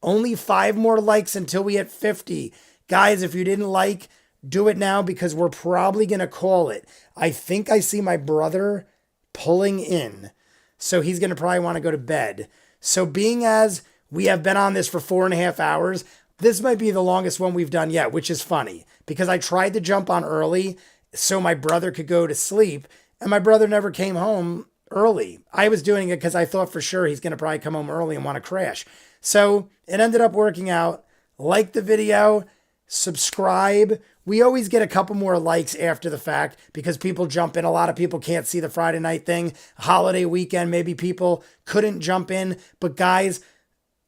only 5 more likes until we hit 50. Guys, if you didn't like, do it now because we're probably going to call it. I think I see my brother pulling in. So he's going to probably want to go to bed. So being as we have been on this for 4.5 hours, this might be the longest one we've done yet, which is funny because I tried to jump on early so my brother could go to sleep and my brother never came home early. I was doing it because I thought for sure he's going to probably come home early and want to crash. So it ended up working out. Like the video, subscribe. We always get a couple more likes after the fact because people jump in. A lot of people can't see the Friday night thing. Holiday weekend, maybe people couldn't jump in. But guys,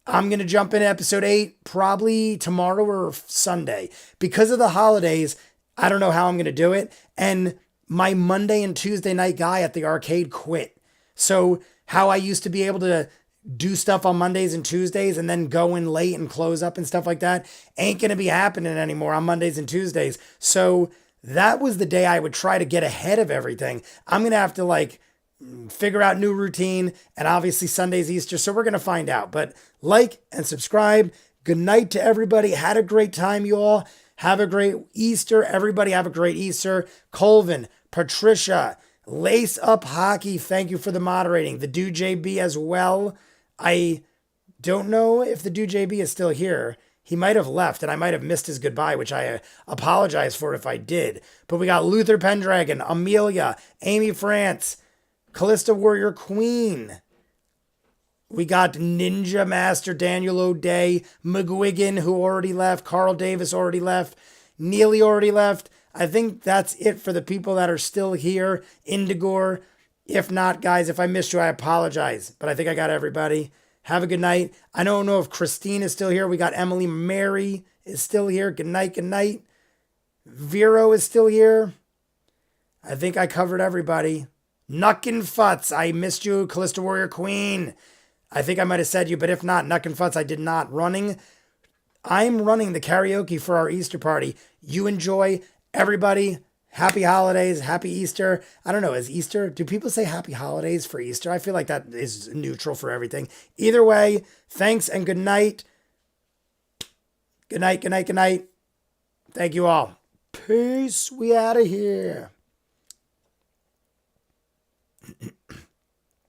I'm going to jump in episode 8 probably tomorrow or Sunday. Because of the holidays, I don't know how I'm going to do it. And my Monday and Tuesday night guy at the arcade quit. So how I used to be able to do stuff on Mondays and Tuesdays and then go in late and close up and stuff like that ain't going to be happening anymore on Mondays and Tuesdays. So that was the day I would try to get ahead of everything. I'm going to have to like figure out new routine and obviously Sunday's Easter. So we're going to find out, but like and subscribe. Good night to everybody. Had a great time, you all. Have a great Easter. Everybody have a great Easter. Colvin, Patricia, Lace Up Hockey. Thank you for the moderating. The Dude JB as well. I don't know if the Dude JB is still here. He might have left and I might have missed his goodbye, which I apologize for if I did. But we got Luther Pendragon, Amelia, Amy France, Callista Warrior Queen. We got Ninja Master Daniel O'Day, McGuigan, who already left, Carl Davis already left, Neely already left. I think that's it for the people that are still here. Indigor. If not, guys, if I missed you, I apologize. But I think I got everybody. Have a good night. I don't know if Christine is still here. We got Emily Mary is still here. Good night, good night. Vero is still here. I think I covered everybody. Nuckin' Futz, I missed you. Callista Warrior Queen. I think I might have said you, but if not, Nuckin' Futz, I did not. I'm running the karaoke for our Easter party. You enjoy. Everybody, happy holidays, happy Easter. I don't know, is Easter, do people say happy holidays for Easter? I feel like that is neutral for everything. Either way, thanks and good night. Good night, good night, good night. Thank you all. Peace. We out of here.